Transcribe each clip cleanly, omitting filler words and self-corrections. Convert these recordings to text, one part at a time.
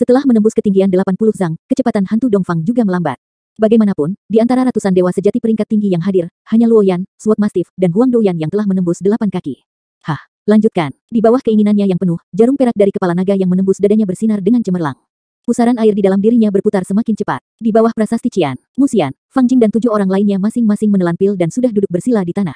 Setelah menembus ketinggian 80 zang, kecepatan hantu Dongfang juga melambat. Bagaimanapun, di antara ratusan dewa sejati peringkat tinggi yang hadir, hanya Luo Yan, Sword Mastiff, dan Huang Douyan yang telah menembus 8 kaki. Hah, lanjutkan. Di bawah keinginannya yang penuh, jarum perak dari kepala naga yang menembus dadanya bersinar dengan cemerlang. Pusaran air di dalam dirinya berputar semakin cepat. Di bawah prasasti Qian, Musian, Fang Jing dan 7 orang lainnya masing-masing menelan pil dan sudah duduk bersila di tanah.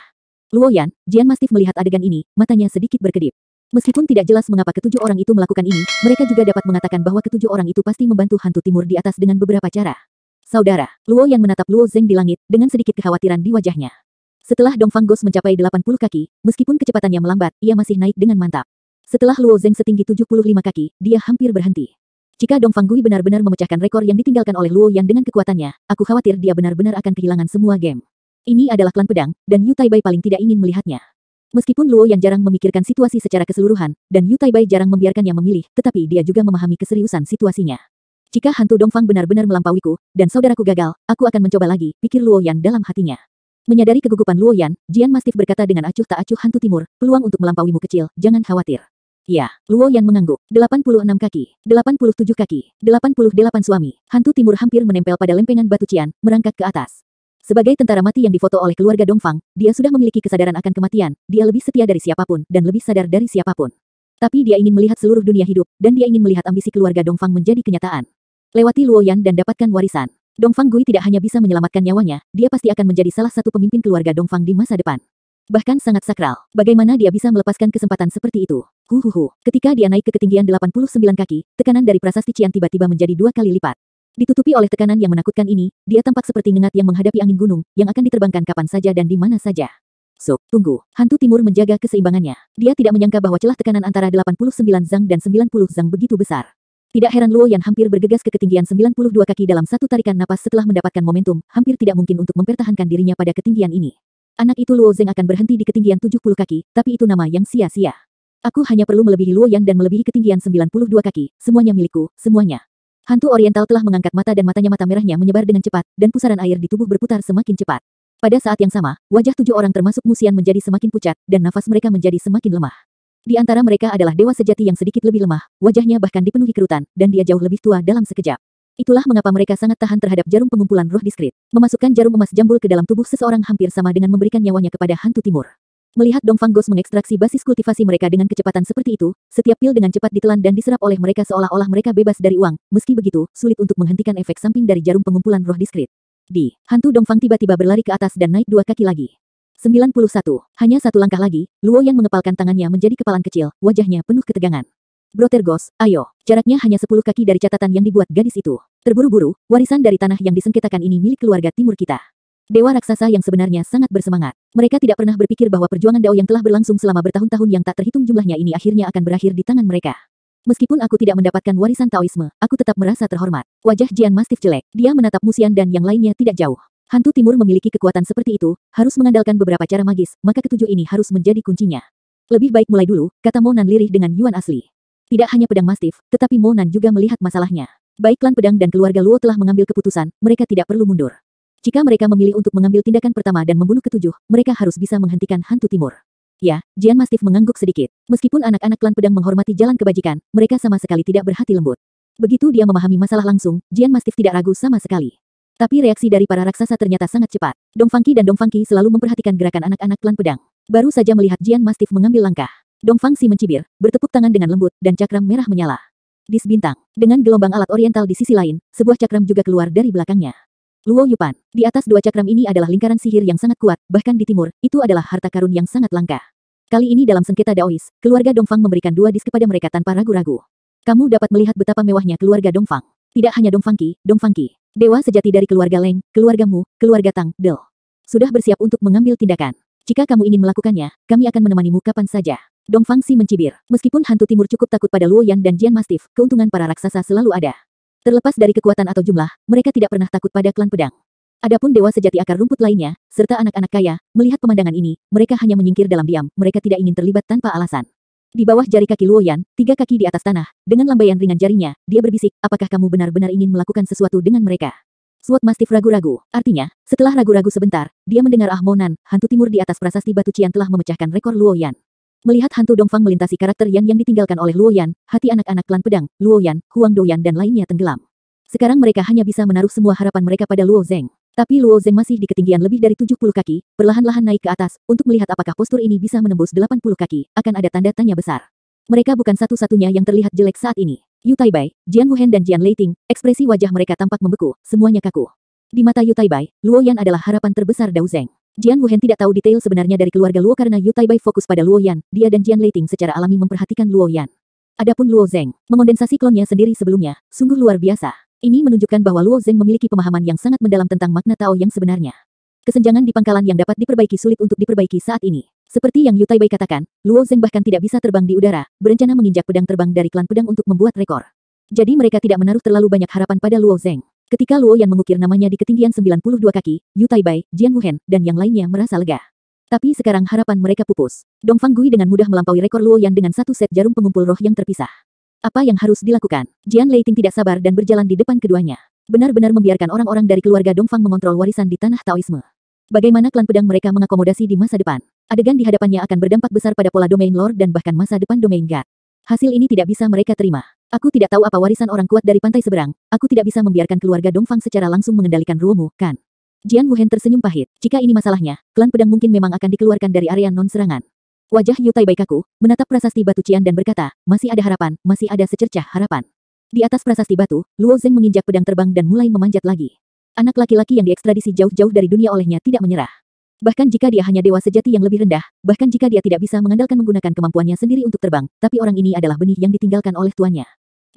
Luo Yan, Jian Mastiff melihat adegan ini, matanya sedikit berkedip. Meskipun tidak jelas mengapa ketujuh orang itu melakukan ini, mereka juga dapat mengatakan bahwa ketujuh orang itu pasti membantu hantu timur di atas dengan beberapa cara. Saudara, Luo Yan menatap Luo Zeng di langit, dengan sedikit kekhawatiran di wajahnya. Setelah Dongfang Ghost mencapai 80 kaki, meskipun kecepatannya melambat, ia masih naik dengan mantap. Setelah Luo Zeng setinggi 75 kaki, dia hampir berhenti. Jika Dongfang Gui benar-benar memecahkan rekor yang ditinggalkan oleh Luo Yan dengan kekuatannya, aku khawatir dia benar-benar akan kehilangan semua game. Ini adalah klan pedang, dan Yu Taibai paling tidak ingin melihatnya. Meskipun Luo Yan jarang memikirkan situasi secara keseluruhan, dan Yu Taibai jarang membiarkannya memilih, tetapi dia juga memahami keseriusan situasinya. Jika hantu Dongfang benar-benar melampauiku, dan saudaraku gagal, aku akan mencoba lagi, pikir Luo Yan dalam hatinya. Menyadari kegugupan Luo Yan, Jian Mastiff berkata dengan acuh tak acuh hantu timur, peluang untuk melampauimu kecil, jangan khawatir. Ya, Luo Yan mengangguk. 86 kaki, 87 kaki, 88 suami. Hantu timur hampir menempel pada lempengan batu Qian, merangkak ke atas. Sebagai tentara mati yang difoto oleh keluarga Dongfang, dia sudah memiliki kesadaran akan kematian, dia lebih setia dari siapapun, dan lebih sadar dari siapapun. Tapi dia ingin melihat seluruh dunia hidup, dan dia ingin melihat ambisi keluarga Dongfang menjadi kenyataan. Lewati Luo Yan dan dapatkan warisan. Dongfang Gui tidak hanya bisa menyelamatkan nyawanya, dia pasti akan menjadi salah satu pemimpin keluarga Dongfang di masa depan. Bahkan sangat sakral. Bagaimana dia bisa melepaskan kesempatan seperti itu? Ketika dia naik ke ketinggian 89 kaki, tekanan dari prasasti Qian tiba-tiba menjadi 2 kali lipat. Ditutupi oleh tekanan yang menakutkan ini, dia tampak seperti ngengat yang menghadapi angin gunung, yang akan diterbangkan kapan saja dan di mana saja. Tunggu. Hantu timur menjaga keseimbangannya. Dia tidak menyangka bahwa celah tekanan antara 89 zang dan 90 zang begitu besar. Tidak heran Luo Yan hampir bergegas ke ketinggian 92 kaki dalam satu tarikan napas setelah mendapatkan momentum, hampir tidak mungkin untuk mempertahankan dirinya pada ketinggian ini. Anak itu Luo Zeng akan berhenti di ketinggian 70 kaki, tapi itu nama yang sia-sia. Aku hanya perlu melebihi Luo Yan dan melebihi ketinggian 92 kaki, semuanya milikku, semuanya. Hantu oriental telah mengangkat mata dan mata merahnya menyebar dengan cepat, dan pusaran air di tubuh berputar semakin cepat. Pada saat yang sama, wajah 7 orang termasuk Musian menjadi semakin pucat, dan nafas mereka menjadi semakin lemah. Di antara mereka adalah dewa sejati yang sedikit lebih lemah, wajahnya bahkan dipenuhi kerutan, dan dia jauh lebih tua dalam sekejap. Itulah mengapa mereka sangat tahan terhadap jarum pengumpulan roh diskrit. Memasukkan jarum emas jambul ke dalam tubuh seseorang hampir sama dengan memberikan nyawanya kepada hantu timur. Melihat Dongfang Ghost mengekstraksi basis kultivasi mereka dengan kecepatan seperti itu, setiap pil dengan cepat ditelan dan diserap oleh mereka seolah-olah mereka bebas dari uang. Meski begitu, sulit untuk menghentikan efek samping dari jarum pengumpulan roh diskrit. Hantu Dongfang tiba-tiba berlari ke atas dan naik 2 kaki lagi. 91. Hanya satu langkah lagi, Luo Yan mengepalkan tangannya menjadi kepalan kecil, wajahnya penuh ketegangan. Brother Ghost, ayo. Jaraknya hanya 10 kaki dari catatan yang dibuat gadis itu. Terburu-buru, warisan dari tanah yang disengketakan ini milik keluarga timur kita. Dewa raksasa yang sebenarnya sangat bersemangat. Mereka tidak pernah berpikir bahwa perjuangan Dao yang telah berlangsung selama bertahun-tahun yang tak terhitung jumlahnya ini akhirnya akan berakhir di tangan mereka. Meskipun aku tidak mendapatkan warisan Taoisme, aku tetap merasa terhormat. Wajah Jian Mastiff jelek. Dia menatap Musian dan yang lainnya tidak jauh. Hantu timur memiliki kekuatan seperti itu, harus mengandalkan beberapa cara magis, maka ketujuh ini harus menjadi kuncinya. Lebih baik mulai dulu, kata Monan lirih dengan Yuan asli. Tidak hanya pedang Mastiff, tetapi Monan juga melihat masalahnya. Baik klan pedang dan keluarga Luo telah mengambil keputusan, mereka tidak perlu mundur. Jika mereka memilih untuk mengambil tindakan pertama dan membunuh ketujuh, mereka harus bisa menghentikan hantu timur. Ya, Jian Mastiff mengangguk sedikit. Meskipun anak-anak klan pedang menghormati jalan kebajikan, mereka sama sekali tidak berhati lembut. Begitu dia memahami masalah langsung, Jian Mastiff tidak ragu sama sekali. Tapi reaksi dari para raksasa ternyata sangat cepat. Dongfang Qi dan Dongfang Qi selalu memperhatikan gerakan anak-anak klan pedang. Baru saja melihat Jian Mastiff mengambil langkah, Dongfang Qi mencibir, bertepuk tangan dengan lembut, dan cakram merah menyala. Dis bintang. Dengan gelombang alat oriental di sisi lain, sebuah cakram juga keluar dari belakangnya. Luo Yupan. Di atas dua cakram ini adalah lingkaran sihir yang sangat kuat, bahkan di timur, itu adalah harta karun yang sangat langka. Kali ini dalam sengketa Daois, keluarga Dongfang memberikan 2 dis kepada mereka tanpa ragu-ragu. Kamu dapat melihat betapa mewahnya keluarga Dongfang. Tidak hanya Dongfang Qi, dewa sejati dari keluarga Leng, keluargamu, keluarga Tang, Del. Sudah bersiap untuk mengambil tindakan. Jika kamu ingin melakukannya, kami akan menemanimu kapan saja. Dongfang Qi mencibir. Meskipun hantu timur cukup takut pada Luo Yan dan Jian Mastiff, keuntungan para raksasa selalu ada. Terlepas dari kekuatan atau jumlah, mereka tidak pernah takut pada klan pedang. Adapun dewa sejati akar rumput lainnya, serta anak-anak kaya, melihat pemandangan ini, mereka hanya menyingkir dalam diam, mereka tidak ingin terlibat tanpa alasan. Di bawah jari kaki Luo Yan, 3 kaki di atas tanah, dengan lambaian ringan jarinya, dia berbisik, apakah kamu benar-benar ingin melakukan sesuatu dengan mereka? Sword Mastiff ragu-ragu. Artinya, setelah ragu-ragu sebentar, dia mendengar Monan, hantu timur di atas prasasti batu Qian telah memecahkan rekor Luo Yan. Melihat hantu Dongfang melintasi karakter yang ditinggalkan oleh Luoyan, hati anak-anak klan pedang, Luoyan, Huang Douyan dan lainnya tenggelam. Sekarang mereka hanya bisa menaruh semua harapan mereka pada Luo Zeng. Tapi Luo Zeng masih di ketinggian lebih dari 70 kaki, perlahan-lahan naik ke atas, untuk melihat apakah postur ini bisa menembus 80 kaki, akan ada tanda tanya besar. Mereka bukan satu-satunya yang terlihat jelek saat ini. Yu Taibai, Jian Wuhen dan Jian Leiting, ekspresi wajah mereka tampak membeku, semuanya kaku. Di mata Yu Taibai, Luoyan adalah harapan terbesar Dao Zeng. Jian Wuhen tidak tahu detail sebenarnya dari keluarga Luo karena Yu Taibai fokus pada Luoyan, dia dan Jian Leiting secara alami memperhatikan Luoyan. Adapun Luo Zeng, mengondensasi klonnya sendiri sebelumnya, sungguh luar biasa. Ini menunjukkan bahwa Luo Zeng memiliki pemahaman yang sangat mendalam tentang makna Tao yang sebenarnya. Kesenjangan di pangkalan yang dapat diperbaiki sulit untuk diperbaiki saat ini. Seperti yang Yu Taibai katakan, Luo Zeng bahkan tidak bisa terbang di udara, berencana menginjak pedang terbang dari klan pedang untuk membuat rekor. Jadi mereka tidak menaruh terlalu banyak harapan pada Luo Zeng. Ketika Luoyan mengukir namanya di ketinggian 92 kaki, Yu Taibai, Jian Wuhen, dan yang lainnya merasa lega. Tapi sekarang harapan mereka pupus. Dongfang Gui dengan mudah melampaui rekor Luoyan dengan satu set jarum pengumpul roh yang terpisah. Apa yang harus dilakukan? Jian Leiting tidak sabar dan berjalan di depan keduanya. Benar-benar membiarkan orang-orang dari keluarga Dongfang mengontrol warisan di tanah Taoisme. Bagaimana klan pedang mereka mengakomodasi di masa depan? Adegan di hadapannya akan berdampak besar pada pola domain Lord dan bahkan masa depan domain God. Hasil ini tidak bisa mereka terima. Aku tidak tahu apa warisan orang kuat dari pantai seberang. Aku tidak bisa membiarkan keluarga Dongfang secara langsung mengendalikan Ruomu, kan? Jian Wuhen tersenyum pahit. Jika ini masalahnya, klan pedang mungkin memang akan dikeluarkan dari area non-serangan. Wajah Yu Taibai kaku, menatap prasasti batu Cian dan berkata, masih ada harapan, masih ada secercah harapan. Di atas prasasti batu, Luo Zeng menginjak pedang terbang dan mulai memanjat lagi. Anak laki-laki yang diekstradisi jauh-jauh dari dunia olehnya tidak menyerah. Bahkan jika dia hanya dewa sejati yang lebih rendah, bahkan jika dia tidak bisa mengandalkan menggunakan kemampuannya sendiri untuk terbang, tapi orang ini adalah benih yang ditinggalkan oleh tuannya.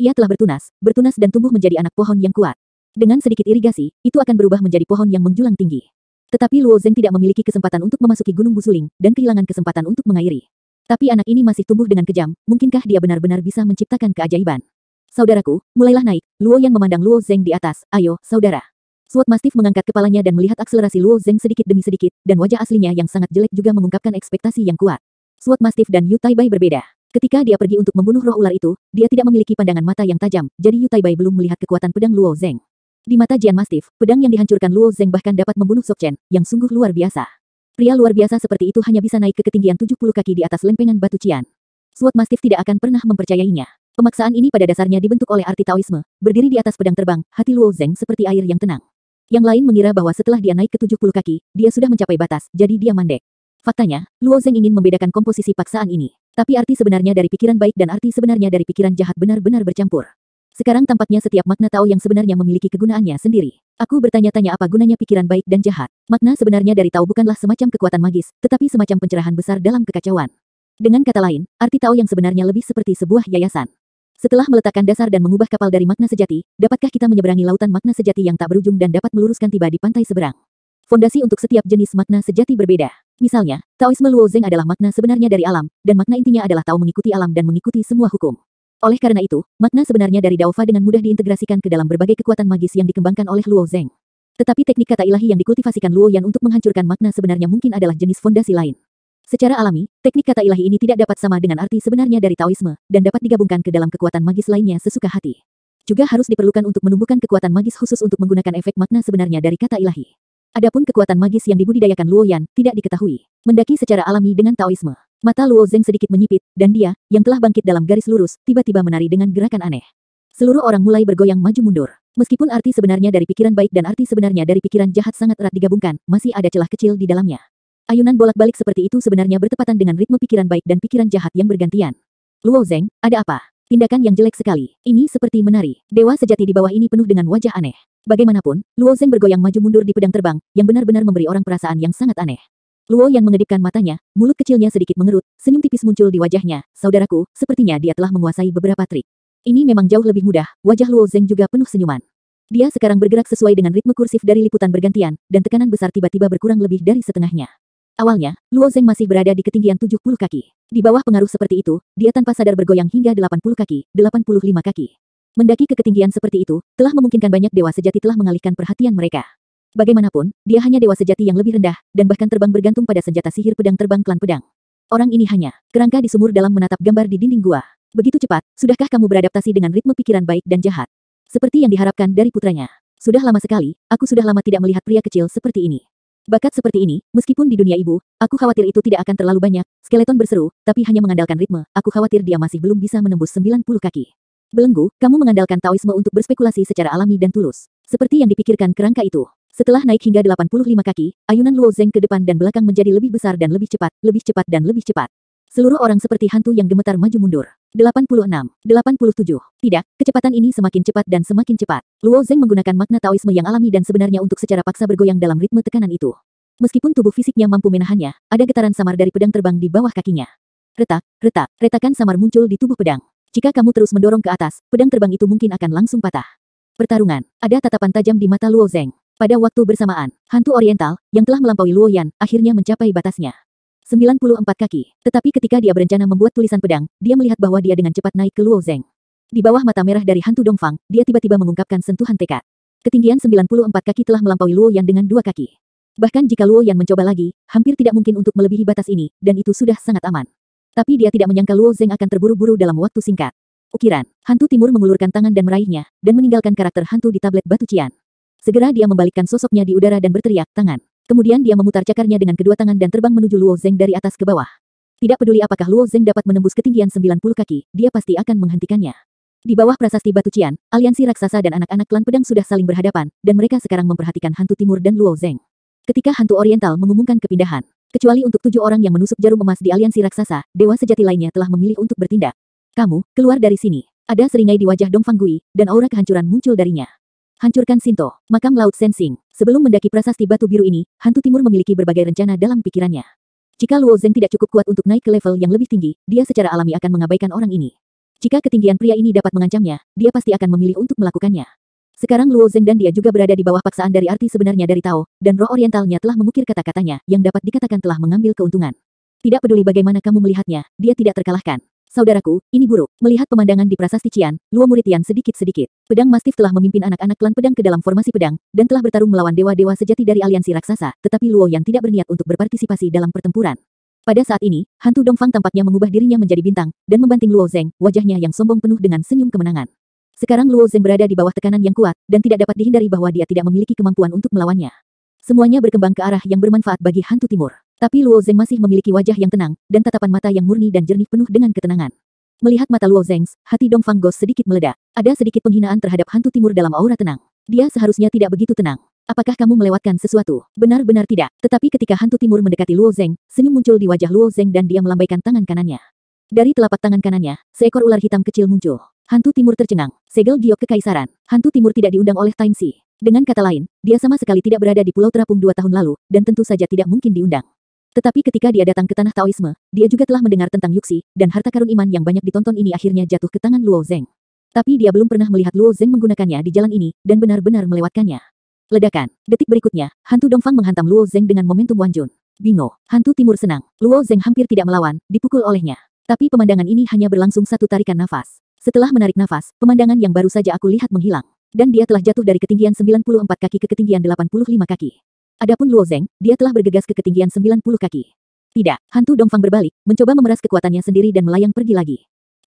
Ia telah bertunas dan tumbuh menjadi anak pohon yang kuat. Dengan sedikit irigasi, itu akan berubah menjadi pohon yang menjulang tinggi. Tetapi Luo Zeng tidak memiliki kesempatan untuk memasuki Gunung Busuling, dan kehilangan kesempatan untuk mengairi. Tapi anak ini masih tumbuh dengan kejam, mungkinkah dia benar-benar bisa menciptakan keajaiban? Saudaraku, mulailah naik. Luo Yan memandang Luo Zeng di atas, ayo, saudara. Sword Mastiff mengangkat kepalanya dan melihat akselerasi Luo Zeng sedikit demi sedikit, dan wajah aslinya yang sangat jelek juga mengungkapkan ekspektasi yang kuat. Sword Mastiff dan Yu Taibai berbeda. Ketika dia pergi untuk membunuh roh ular itu, dia tidak memiliki pandangan mata yang tajam, jadi Yu Taibai belum melihat kekuatan pedang Luo Zeng. Di mata Jian Mastiff, pedang yang dihancurkan Luo Zeng bahkan dapat membunuh Sok Chen, yang sungguh luar biasa. Pria luar biasa seperti itu hanya bisa naik ke ketinggian 70 kaki di atas lempengan batu Cian. Sword Mastiff tidak akan pernah mempercayainya. Pemaksaan ini pada dasarnya dibentuk oleh arti Taoisme, berdiri di atas pedang terbang, hati Luo Zeng seperti air yang tenang. Yang lain mengira bahwa setelah dia naik ke 70 kaki, dia sudah mencapai batas, jadi dia mandek. Faktanya, Luo Zeng ingin membedakan komposisi paksaan ini. Tapi arti sebenarnya dari pikiran baik dan arti sebenarnya dari pikiran jahat benar-benar bercampur. Sekarang tampaknya setiap makna Tao yang sebenarnya memiliki kegunaannya sendiri. Aku bertanya-tanya apa gunanya pikiran baik dan jahat. Makna sebenarnya dari Tao bukanlah semacam kekuatan magis, tetapi semacam pencerahan besar dalam kekacauan. Dengan kata lain, arti Tao yang sebenarnya lebih seperti sebuah yayasan. Setelah meletakkan dasar dan mengubah kapal dari makna sejati, dapatkah kita menyeberangi lautan makna sejati yang tak berujung dan dapat meluruskan tiba di pantai seberang? Fondasi untuk setiap jenis makna sejati berbeda. Misalnya, Taoisme Luo Zeng adalah makna sebenarnya dari alam, dan makna intinya adalah Tao mengikuti alam dan mengikuti semua hukum. Oleh karena itu, makna sebenarnya dari Dao Fa dengan mudah diintegrasikan ke dalam berbagai kekuatan magis yang dikembangkan oleh Luo Zeng. Tetapi teknik kata ilahi yang dikultivasikan Luo Yan untuk menghancurkan makna sebenarnya mungkin adalah jenis fondasi lain. Secara alami, teknik kata ilahi ini tidak dapat sama dengan arti sebenarnya dari Taoisme, dan dapat digabungkan ke dalam kekuatan magis lainnya sesuka hati. Juga harus diperlukan untuk menumbuhkan kekuatan magis khusus untuk menggunakan efek makna sebenarnya dari kata ilahi. Adapun kekuatan magis yang dibudidayakan Luo Yan, tidak diketahui. Mendaki secara alami dengan Taoisme. Mata Luo Zeng sedikit menyipit, dan dia, yang telah bangkit dalam garis lurus, tiba-tiba menari dengan gerakan aneh. Seluruh orang mulai bergoyang maju mundur. Meskipun arti sebenarnya dari pikiran baik dan arti sebenarnya dari pikiran jahat sangat erat digabungkan, masih ada celah kecil di dalamnya. Ayunan bolak-balik seperti itu sebenarnya bertepatan dengan ritme pikiran baik dan pikiran jahat yang bergantian. Luo Zeng, ada apa? Tindakan yang jelek sekali. Ini seperti menari. Dewa sejati di bawah ini penuh dengan wajah aneh. Bagaimanapun, Luo Zeng bergoyang maju mundur di pedang terbang, yang benar-benar memberi orang perasaan yang sangat aneh. Luo Yan mengedipkan matanya, mulut kecilnya sedikit mengerut, senyum tipis muncul di wajahnya. Saudaraku, sepertinya dia telah menguasai beberapa trik. Ini memang jauh lebih mudah, wajah Luo Zeng juga penuh senyuman. Dia sekarang bergerak sesuai dengan ritme kursif dari liputan bergantian, dan tekanan besar tiba-tiba berkurang lebih dari setengahnya. Awalnya, Luo Zeng masih berada di ketinggian 70 kaki. Di bawah pengaruh seperti itu, dia tanpa sadar bergoyang hingga 80 kaki, 85 kaki. Mendaki ke ketinggian seperti itu, telah memungkinkan banyak dewa sejati telah mengalihkan perhatian mereka. Bagaimanapun, dia hanya dewa sejati yang lebih rendah, dan bahkan terbang bergantung pada senjata sihir pedang terbang klan pedang. Orang ini hanya kerangka di sumur dalam menatap gambar di dinding gua. Begitu cepat, sudahkah kamu beradaptasi dengan ritme pikiran baik dan jahat? Seperti yang diharapkan dari putranya. Sudah lama sekali, aku sudah lama tidak melihat pria kecil seperti ini. Bakat seperti ini, meskipun di dunia ibu, aku khawatir itu tidak akan terlalu banyak, skeleton berseru, tapi hanya mengandalkan ritme, aku khawatir dia masih belum bisa menembus 90 kaki. Belenggu, kamu mengandalkan Taoisme untuk berspekulasi secara alami dan tulus. Seperti yang dipikirkan kerangka itu. Setelah naik hingga 85 kaki, ayunan Luo Zeng ke depan dan belakang menjadi lebih besar dan lebih cepat dan lebih cepat. Seluruh orang seperti hantu yang gemetar maju mundur. 86, 87. Tidak, kecepatan ini semakin cepat dan semakin cepat. Luo Zeng menggunakan makna Taoisme yang alami dan sebenarnya untuk secara paksa bergoyang dalam ritme tekanan itu. Meskipun tubuh fisiknya mampu menahannya, ada getaran samar dari pedang terbang di bawah kakinya. Retak, retak, retakan samar muncul di tubuh pedang. Jika kamu terus mendorong ke atas, pedang terbang itu mungkin akan langsung patah. Pertarungan. Ada tatapan tajam di mata Luo Zeng. Pada waktu bersamaan, hantu oriental, yang telah melampaui Luo Yan, akhirnya mencapai batasnya. 94 kaki. Tetapi ketika dia berencana membuat tulisan pedang, dia melihat bahwa dia dengan cepat naik ke Luo Zeng. Di bawah mata merah dari hantu Dongfang, dia tiba-tiba mengungkapkan sentuhan tekad. Ketinggian 94 kaki telah melampaui Luo Yan dengan 2 kaki. Bahkan jika Luo Yan mencoba lagi, hampir tidak mungkin untuk melebihi batas ini, dan itu sudah sangat aman. Tapi dia tidak menyangka Luo Zeng akan terburu-buru dalam waktu singkat. Ukiran. Hantu timur mengulurkan tangan dan meraihnya, dan meninggalkan karakter hantu di tablet batu cian. Segera dia membalikkan sosoknya di udara dan berteriak, tangan. Kemudian dia memutar cakarnya dengan kedua tangan dan terbang menuju Luo Zeng dari atas ke bawah. Tidak peduli apakah Luo Zeng dapat menembus ketinggian 90 kaki, dia pasti akan menghentikannya. Di bawah prasasti batu cian, aliansi raksasa dan anak-anak klan pedang sudah saling berhadapan, dan mereka sekarang memperhatikan hantu timur dan Luo Zeng. Ketika hantu oriental mengumumkan kepindahan, kecuali untuk 7 orang yang menusuk jarum emas di aliansi raksasa, dewa sejati lainnya telah memilih untuk bertindak. Kamu, keluar dari sini. Ada seringai di wajah Dongfang Gui, dan aura kehancuran muncul darinya. Hancurkan Sinto, makam Laut Sensing. Sebelum mendaki prasasti batu biru ini, hantu timur memiliki berbagai rencana dalam pikirannya. Jika Luo Zeng tidak cukup kuat untuk naik ke level yang lebih tinggi, dia secara alami akan mengabaikan orang ini. Jika ketinggian pria ini dapat mengancamnya, dia pasti akan memilih untuk melakukannya. Sekarang Luo Zeng dan dia juga berada di bawah paksaan dari arti sebenarnya dari Tao, dan roh orientalnya telah mengukir kata-katanya, yang dapat dikatakan telah mengambil keuntungan. Tidak peduli bagaimana kamu melihatnya, dia tidak terkalahkan. Saudaraku, ini buruk. Melihat pemandangan di prasasti Cian, Luo murid Yan sedikit-sedikit. Pedang Mastif telah memimpin anak-anak klan pedang ke dalam formasi pedang, dan telah bertarung melawan dewa-dewa sejati dari aliansi raksasa, tetapi Luo Yan tidak berniat untuk berpartisipasi dalam pertempuran. Pada saat ini, hantu Dongfang tampaknya mengubah dirinya menjadi bintang, dan membanting Luo Zeng, wajahnya yang sombong penuh dengan senyum kemenangan. Sekarang Luo Zeng berada di bawah tekanan yang kuat, dan tidak dapat dihindari bahwa dia tidak memiliki kemampuan untuk melawannya. Semuanya berkembang ke arah yang bermanfaat bagi hantu timur. Tapi Luo Zeng masih memiliki wajah yang tenang, dan tatapan mata yang murni dan jernih penuh dengan ketenangan. Melihat mata Luo Zeng, hati Dongfang Ghost sedikit meledak. Ada sedikit penghinaan terhadap hantu timur dalam aura tenang. Dia seharusnya tidak begitu tenang. Apakah kamu melewatkan sesuatu? Benar-benar tidak. Tetapi ketika hantu timur mendekati Luo Zeng, senyum muncul di wajah Luo Zeng dan dia melambaikan tangan kanannya. Dari telapak tangan kanannya, seekor ular hitam kecil muncul. Hantu timur tercengang. Segel giok kekaisaran. Hantu timur tidak diundang oleh Time Sea. Dengan kata lain, dia sama sekali tidak berada di Pulau Terapung 2 tahun lalu, dan tentu saja tidak mungkin diundang. Tetapi ketika dia datang ke tanah Taoisme, dia juga telah mendengar tentang Yuxi, dan harta karun iman yang banyak ditonton ini akhirnya jatuh ke tangan Luo Zeng. Tapi dia belum pernah melihat Luo Zeng menggunakannya di jalan ini, dan benar-benar melewatkannya. Ledakan. Detik berikutnya, hantu Dongfang menghantam Luo Zeng dengan momentum Wanjun. Bingo. Hantu timur senang. Luo Zeng hampir tidak melawan, dipukul olehnya. Tapi pemandangan ini hanya berlangsung satu tarikan nafas. Setelah menarik nafas, pemandangan yang baru saja aku lihat menghilang. Dan dia telah jatuh dari ketinggian 94 kaki ke ketinggian 85 kaki. Adapun Luo Zeng, dia telah bergegas ke ketinggian 90 kaki. Tidak, hantu Dongfang berbalik, mencoba memeras kekuatannya sendiri dan melayang pergi lagi.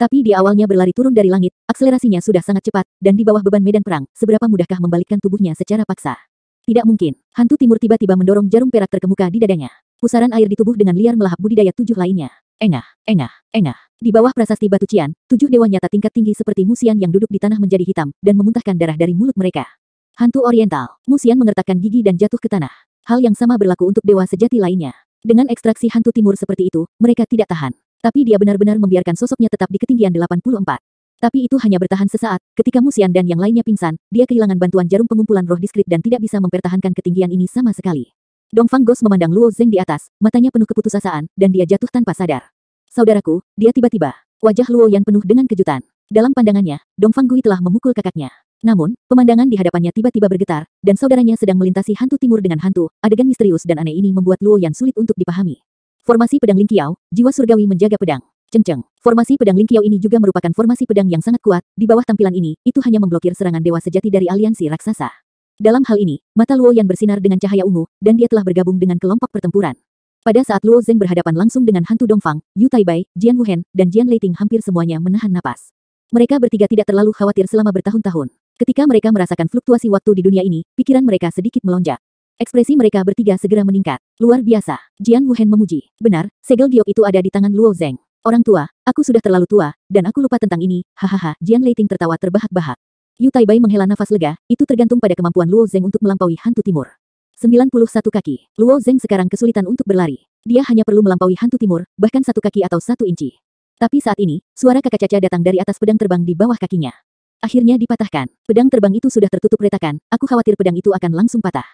Tapi dia awalnya berlari turun dari langit, akselerasinya sudah sangat cepat, dan di bawah beban medan perang, seberapa mudahkah membalikkan tubuhnya secara paksa. Tidak mungkin, hantu timur tiba-tiba mendorong jarum perak terkemuka di dadanya. Pusaran air di tubuh dengan liar melahap budidaya 7 lainnya. Engah, engah, engah. Di bawah prasasti batu cian, 7 dewa nyata tingkat tinggi seperti Musian yang duduk di tanah menjadi hitam, dan memuntahkan darah dari mulut mereka. Hantu oriental, Musian mengertakkan gigi dan jatuh ke tanah. Hal yang sama berlaku untuk dewa sejati lainnya. Dengan ekstraksi hantu timur seperti itu, mereka tidak tahan. Tapi dia benar-benar membiarkan sosoknya tetap di ketinggian 84. Tapi itu hanya bertahan sesaat, ketika Musian dan yang lainnya pingsan, dia kehilangan bantuan jarum pengumpulan roh diskrit dan tidak bisa mempertahankan ketinggian ini sama sekali. Dongfang Ghost memandang Luo Zeng di atas, matanya penuh keputusasaan, dan dia jatuh tanpa sadar. Saudaraku, dia tiba-tiba. Wajah Luo Yan penuh dengan kejutan. Dalam pandangannya, Dongfang Gui telah memukul kakaknya. Namun, pemandangan di hadapannya tiba-tiba bergetar, dan saudaranya sedang melintasi hantu timur dengan hantu. Adegan misterius dan aneh ini membuat Luo Yan sulit untuk dipahami. Formasi pedang Ling Qiao, jiwa surgawi menjaga pedang. Ceng-ceng. Formasi pedang Ling Qiao ini juga merupakan formasi pedang yang sangat kuat. Di bawah tampilan ini, itu hanya memblokir serangan dewa sejati dari aliansi raksasa. Dalam hal ini, mata Luo Yan bersinar dengan cahaya ungu, dan dia telah bergabung dengan kelompok pertempuran. Pada saat Luo Zeng berhadapan langsung dengan hantu Dongfang, Yu Taibai, Jian Wuhen, dan Jian Leiting hampir semuanya menahan napas. Mereka bertiga tidak terlalu khawatir selama bertahun-tahun. Ketika mereka merasakan fluktuasi waktu di dunia ini, pikiran mereka sedikit melonjak. Ekspresi mereka bertiga segera meningkat. Luar biasa. Jian Wuhen memuji. Benar, segel giok itu ada di tangan Luo Zeng. Orang tua, aku sudah terlalu tua, dan aku lupa tentang ini, hahaha. Jian Leiting tertawa terbahak-bahak. Yu Taibai menghela nafas lega, itu tergantung pada kemampuan Luo Zeng untuk melampaui hantu timur. 91 kaki. Luo Zeng sekarang kesulitan untuk berlari. Dia hanya perlu melampaui hantu timur, bahkan 1 kaki atau 1 inci. Tapi saat ini, suara kakak Caca datang dari atas pedang terbang di bawah kakinya. Akhirnya dipatahkan. Pedang terbang itu sudah tertutup retakan, aku khawatir pedang itu akan langsung patah.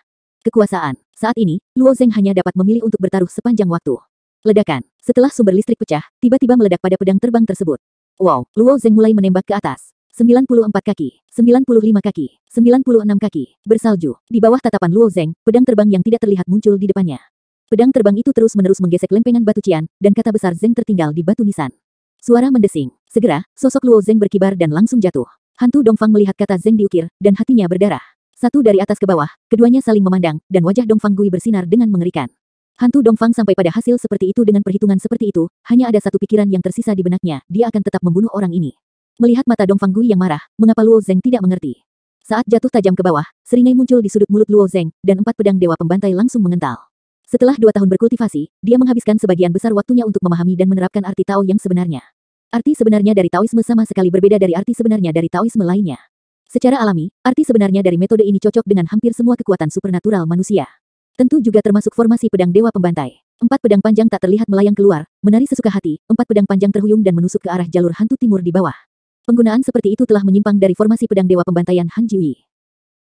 Kekuasaan. Saat ini, Luo Zeng hanya dapat memilih untuk bertaruh sepanjang waktu. Ledakan. Setelah sumber listrik pecah, tiba-tiba meledak pada pedang terbang tersebut. Wow, Luo Zeng mulai menembak ke atas. 94 kaki, 95 kaki, 96 kaki, bersalju. Di bawah tatapan Luo Zeng, pedang terbang yang tidak terlihat muncul di depannya. Pedang terbang itu terus-menerus menggesek lempengan batu cian, dan kata besar Zeng tertinggal di batu nisan. Suara mendesing. Segera, sosok Luo Zeng berkibar dan langsung jatuh. Hantu Dongfang melihat kata Zeng diukir, dan hatinya berdarah. Satu dari atas ke bawah, keduanya saling memandang, dan wajah Dongfang Gui bersinar dengan mengerikan. Hantu Dongfang sampai pada hasil seperti itu dengan perhitungan seperti itu, hanya ada satu pikiran yang tersisa di benaknya, dia akan tetap membunuh orang ini. Melihat mata Dongfang Gui yang marah, mengapa Luo Zeng tidak mengerti? Saat jatuh tajam ke bawah, seringai muncul di sudut mulut Luo Zeng, dan 4 pedang dewa pembantai langsung mengental. Setelah 2 tahun berkultivasi, dia menghabiskan sebagian besar waktunya untuk memahami dan menerapkan arti Tao yang sebenarnya. Arti sebenarnya dari Taoisme sama sekali berbeda dari arti sebenarnya dari Taoisme lainnya. Secara alami, arti sebenarnya dari metode ini cocok dengan hampir semua kekuatan supernatural manusia. Tentu juga termasuk formasi pedang dewa pembantai. 4 pedang panjang tak terlihat melayang keluar, menari sesuka hati, 4 pedang panjang terhuyung dan menusuk ke arah jalur hantu timur di bawah. Penggunaan seperti itu telah menyimpang dari formasi pedang dewa pembantaian Han Jiwi.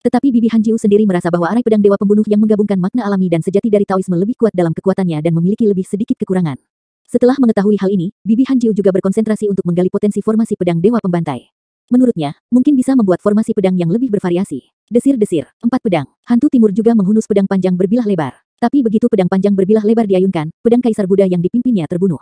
Tetapi Bibi Han Jiu sendiri merasa bahwa arai pedang dewa pembunuh yang menggabungkan makna alami dan sejati dari Taoisme lebih kuat dalam kekuatannya dan memiliki lebih sedikit kekurangan. Setelah mengetahui hal ini, Bibi Han Jiu juga berkonsentrasi untuk menggali potensi formasi pedang dewa pembantai. Menurutnya, mungkin bisa membuat formasi pedang yang lebih bervariasi. Desir-desir, 4 pedang. Hantu timur juga menghunus pedang panjang berbilah lebar. Tapi begitu pedang panjang berbilah lebar diayunkan, pedang Kaisar Buddha yang dipimpinnya terbunuh.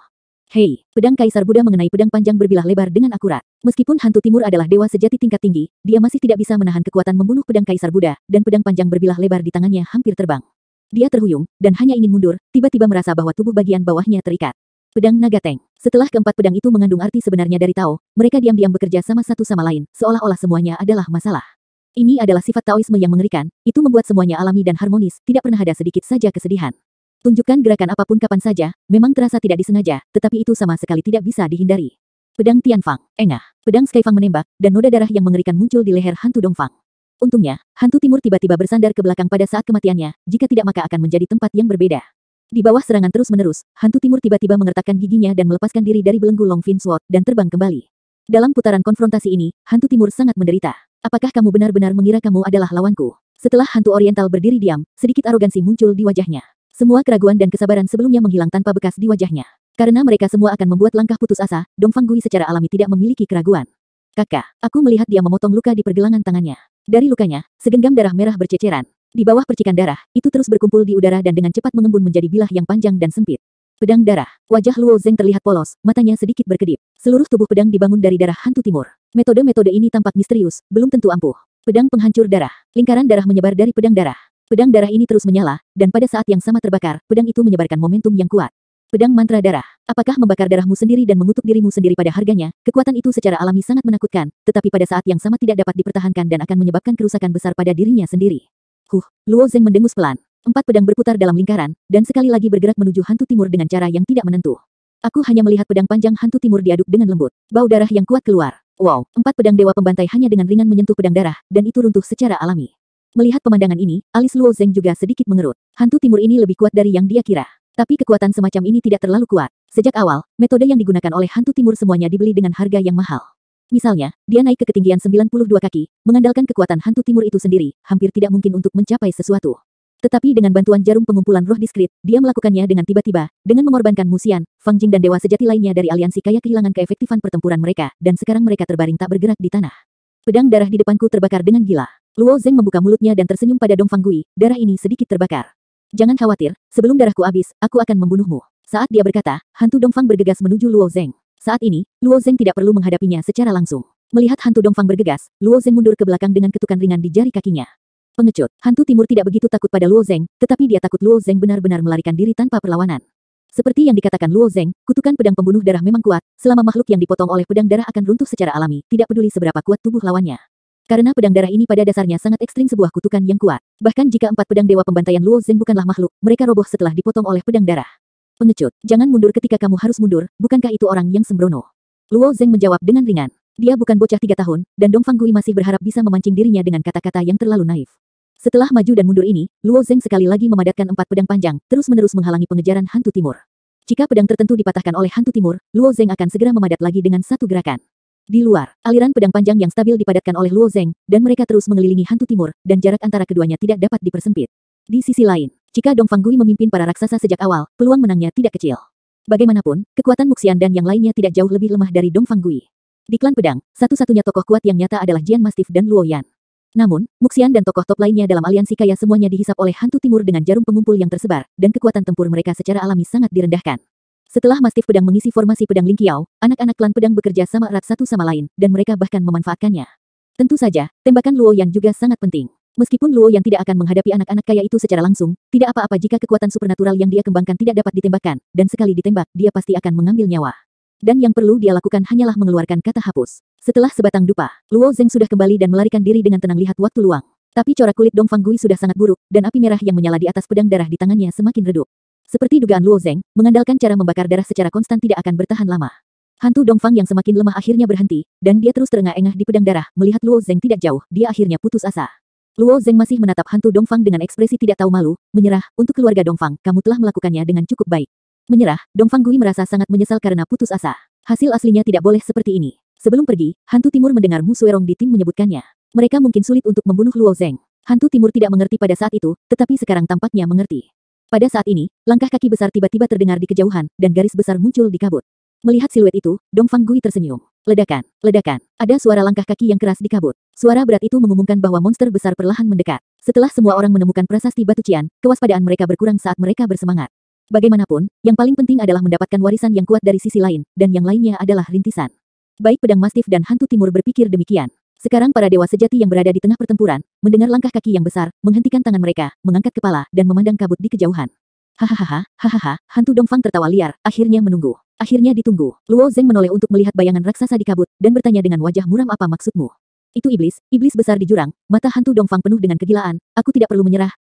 Hei, pedang Kaisar Buddha mengenai pedang panjang berbilah lebar dengan akurat. Meskipun hantu timur adalah dewa sejati tingkat tinggi, dia masih tidak bisa menahan kekuatan membunuh pedang Kaisar Buddha, dan pedang panjang berbilah lebar di tangannya hampir terbang. Dia terhuyung, dan hanya ingin mundur, tiba-tiba merasa bahwa tubuh bagian bawahnya terikat. Pedang naga Teng. Setelah keempat pedang itu mengandung arti sebenarnya dari Tao, mereka diam-diam bekerja sama satu sama lain, seolah-olah semuanya adalah masalah. Ini adalah sifat Taoisme yang mengerikan, itu membuat semuanya alami dan harmonis, tidak pernah ada sedikit saja kesedihan. Tunjukkan gerakan apapun kapan saja, memang terasa tidak disengaja, tetapi itu sama sekali tidak bisa dihindari. Pedang Tianfang, engah. Pedang Skyfang menembak, dan noda darah yang mengerikan muncul di leher hantu Dongfang. Untungnya, hantu timur tiba-tiba bersandar ke belakang pada saat kematiannya, jika tidak maka akan menjadi tempat yang berbeda. Di bawah serangan terus-menerus, hantu timur tiba-tiba mengertakkan giginya dan melepaskan diri dari belenggu Long Fin Sword dan terbang kembali. Dalam putaran konfrontasi ini, hantu timur sangat menderita. Apakah kamu benar-benar mengira kamu adalah lawanku? Setelah hantu oriental berdiri diam, sedikit arogansi muncul di wajahnya. Semua keraguan dan kesabaran sebelumnya menghilang tanpa bekas di wajahnya. Karena mereka semua akan membuat langkah putus asa, Dongfang Gui secara alami tidak memiliki keraguan. Kakak, aku melihat dia memotong luka di pergelangan tangannya. Dari lukanya, segenggam darah merah berceceran. Di bawah percikan darah, itu terus berkumpul di udara dan dengan cepat mengembun menjadi bilah yang panjang dan sempit. Pedang darah. Wajah Luo Zeng terlihat polos, matanya sedikit berkedip. Seluruh tubuh pedang dibangun dari darah hantu timur. Metode-metode ini tampak misterius, belum tentu ampuh. Pedang penghancur darah. Lingkaran darah menyebar dari pedang darah. Pedang darah ini terus menyala, dan pada saat yang sama terbakar, pedang itu menyebarkan momentum yang kuat. Pedang mantra darah. Apakah membakar darahmu sendiri dan mengutuk dirimu sendiri pada harganya? Kekuatan itu secara alami sangat menakutkan, tetapi pada saat yang sama tidak dapat dipertahankan dan akan menyebabkan kerusakan besar pada dirinya sendiri. Luo Zeng mendengus pelan. 4 pedang berputar dalam lingkaran, dan sekali lagi bergerak menuju hantu timur dengan cara yang tidak menentu. Aku hanya melihat pedang panjang hantu timur diaduk dengan lembut. Bau darah yang kuat keluar. Wow, 4 pedang dewa pembantai hanya dengan ringan menyentuh pedang darah, dan itu runtuh secara alami. Melihat pemandangan ini, alis Luo Zeng juga sedikit mengerut. Hantu timur ini lebih kuat dari yang dia kira. Tapi kekuatan semacam ini tidak terlalu kuat. Sejak awal, metode yang digunakan oleh hantu timur semuanya dibeli dengan harga yang mahal. Misalnya, dia naik ke ketinggian 92 kaki, mengandalkan kekuatan hantu timur itu sendiri, hampir tidak mungkin untuk mencapai sesuatu. Tetapi dengan bantuan jarum pengumpulan roh diskrit, dia melakukannya dengan tiba-tiba, dengan mengorbankan Musian, Fang Jing dan dewa sejati lainnya dari aliansi kaya kehilangan keefektifan pertempuran mereka, dan sekarang mereka terbaring tak bergerak di tanah. Pedang darah di depanku terbakar dengan gila. Luo Zeng membuka mulutnya dan tersenyum pada Dongfang Gui, darah ini sedikit terbakar. Jangan khawatir, sebelum darahku habis, aku akan membunuhmu. Saat dia berkata, hantu Dongfang bergegas menuju Luo Zeng. Saat ini, Luo Zeng tidak perlu menghadapinya secara langsung. Melihat hantu Dongfang bergegas, Luo Zeng mundur ke belakang dengan ketukan ringan di jari kakinya. Pengecut, hantu timur tidak begitu takut pada Luo Zeng, tetapi dia takut Luo Zeng benar-benar melarikan diri tanpa perlawanan. Seperti yang dikatakan Luo Zeng, kutukan pedang pembunuh darah memang kuat, selama makhluk yang dipotong oleh pedang darah akan runtuh secara alami, tidak peduli seberapa kuat tubuh lawannya. Karena pedang darah ini pada dasarnya sangat ekstrim, sebuah kutukan yang kuat. Bahkan jika 4 pedang dewa pembantaian Luo Zeng bukanlah makhluk, mereka roboh setelah dipotong oleh pedang darah. Pengecut, jangan mundur ketika kamu harus mundur, bukankah itu orang yang sembrono? Luo Zeng menjawab dengan ringan. Dia bukan bocah 3 tahun, dan Dongfang Gui masih berharap bisa memancing dirinya dengan kata-kata yang terlalu naif. Setelah maju dan mundur ini, Luo Zeng sekali lagi memadatkan 4 pedang panjang, terus-menerus menghalangi pengejaran hantu timur. Jika pedang tertentu dipatahkan oleh hantu timur, Luo Zeng akan segera memadat lagi dengan satu gerakan. Di luar, aliran pedang panjang yang stabil dipadatkan oleh Luo Zeng, dan mereka terus mengelilingi hantu timur, dan jarak antara keduanya tidak dapat dipersempit. Di sisi lain, jika Dongfang Gui memimpin para raksasa sejak awal, peluang menangnya tidak kecil. Bagaimanapun, kekuatan Muxian dan yang lainnya tidak jauh lebih lemah dari Dongfang Gui. Di klan pedang, satu-satunya tokoh kuat yang nyata adalah Jian Mastiff dan Luo Yan. Namun, Muxian dan tokoh top lainnya dalam aliansi kaya semuanya dihisap oleh hantu timur dengan jarum pengumpul yang tersebar, dan kekuatan tempur mereka secara alami sangat direndahkan. Setelah Mastiff pedang mengisi formasi pedang Ling Qiao, anak-anak klan pedang bekerja sama erat satu sama lain, dan mereka bahkan memanfaatkannya. Tentu saja, tembakan Luo Yan juga sangat penting. Meskipun Luo Yan tidak akan menghadapi anak-anak kaya itu secara langsung, tidak apa-apa jika kekuatan supernatural yang dia kembangkan tidak dapat ditembakkan, dan sekali ditembak, dia pasti akan mengambil nyawa. Dan yang perlu dia lakukan hanyalah mengeluarkan kata hapus. Setelah sebatang dupa, Luo Zeng sudah kembali dan melarikan diri dengan tenang lihat waktu luang. Tapi corak kulit Dongfang Gui sudah sangat buruk, dan api merah yang menyala di atas pedang darah di tangannya semakin redup. Seperti dugaan Luo Zeng, mengandalkan cara membakar darah secara konstan tidak akan bertahan lama. Hantu Dongfang yang semakin lemah akhirnya berhenti, dan dia terus terengah-engah di pedang darah, melihat Luo Zeng tidak jauh, dia akhirnya putus asa. Luo Zeng masih menatap hantu Dongfang dengan ekspresi tidak tahu malu, menyerah, untuk keluarga Dongfang, kamu telah melakukannya dengan cukup baik. Menyerah, Dongfang Gui merasa sangat menyesal karena putus asa. Hasil aslinya tidak boleh seperti ini. Sebelum pergi, hantu timur mendengar Mu Suerong di tim menyebutkannya. Mereka mungkin sulit untuk membunuh Luo Zeng. Hantu timur tidak mengerti pada saat itu, tetapi sekarang tampaknya mengerti. Pada saat ini, langkah kaki besar tiba-tiba terdengar di kejauhan, dan garis besar muncul di kabut. Melihat siluet itu, Dongfang Gui tersenyum. Ledakan, ledakan. Ada suara langkah kaki yang keras di kabut. Suara berat itu mengumumkan bahwa monster besar perlahan mendekat. Setelah semua orang menemukan prasasti batu cian, kewaspadaan mereka berkurang saat mereka bersemangat. Bagaimanapun, yang paling penting adalah mendapatkan warisan yang kuat dari sisi lain, dan yang lainnya adalah rintisan. Baik pedang Mastiff dan hantu timur berpikir demikian. Sekarang para dewa sejati yang berada di tengah pertempuran, mendengar langkah kaki yang besar, menghentikan tangan mereka, mengangkat kepala, dan memandang kabut di kejauhan. Hahaha, hantu Dongfang tertawa liar, akhirnya menunggu. Akhirnya ditunggu. Luo Zeng menoleh untuk melihat bayangan raksasa di kabut, dan bertanya dengan wajah muram, apa maksudmu? Itu iblis, iblis besar di jurang. Mata hantu Dongfang penuh dengan kegilaan. Aku tidak perlu menyerah,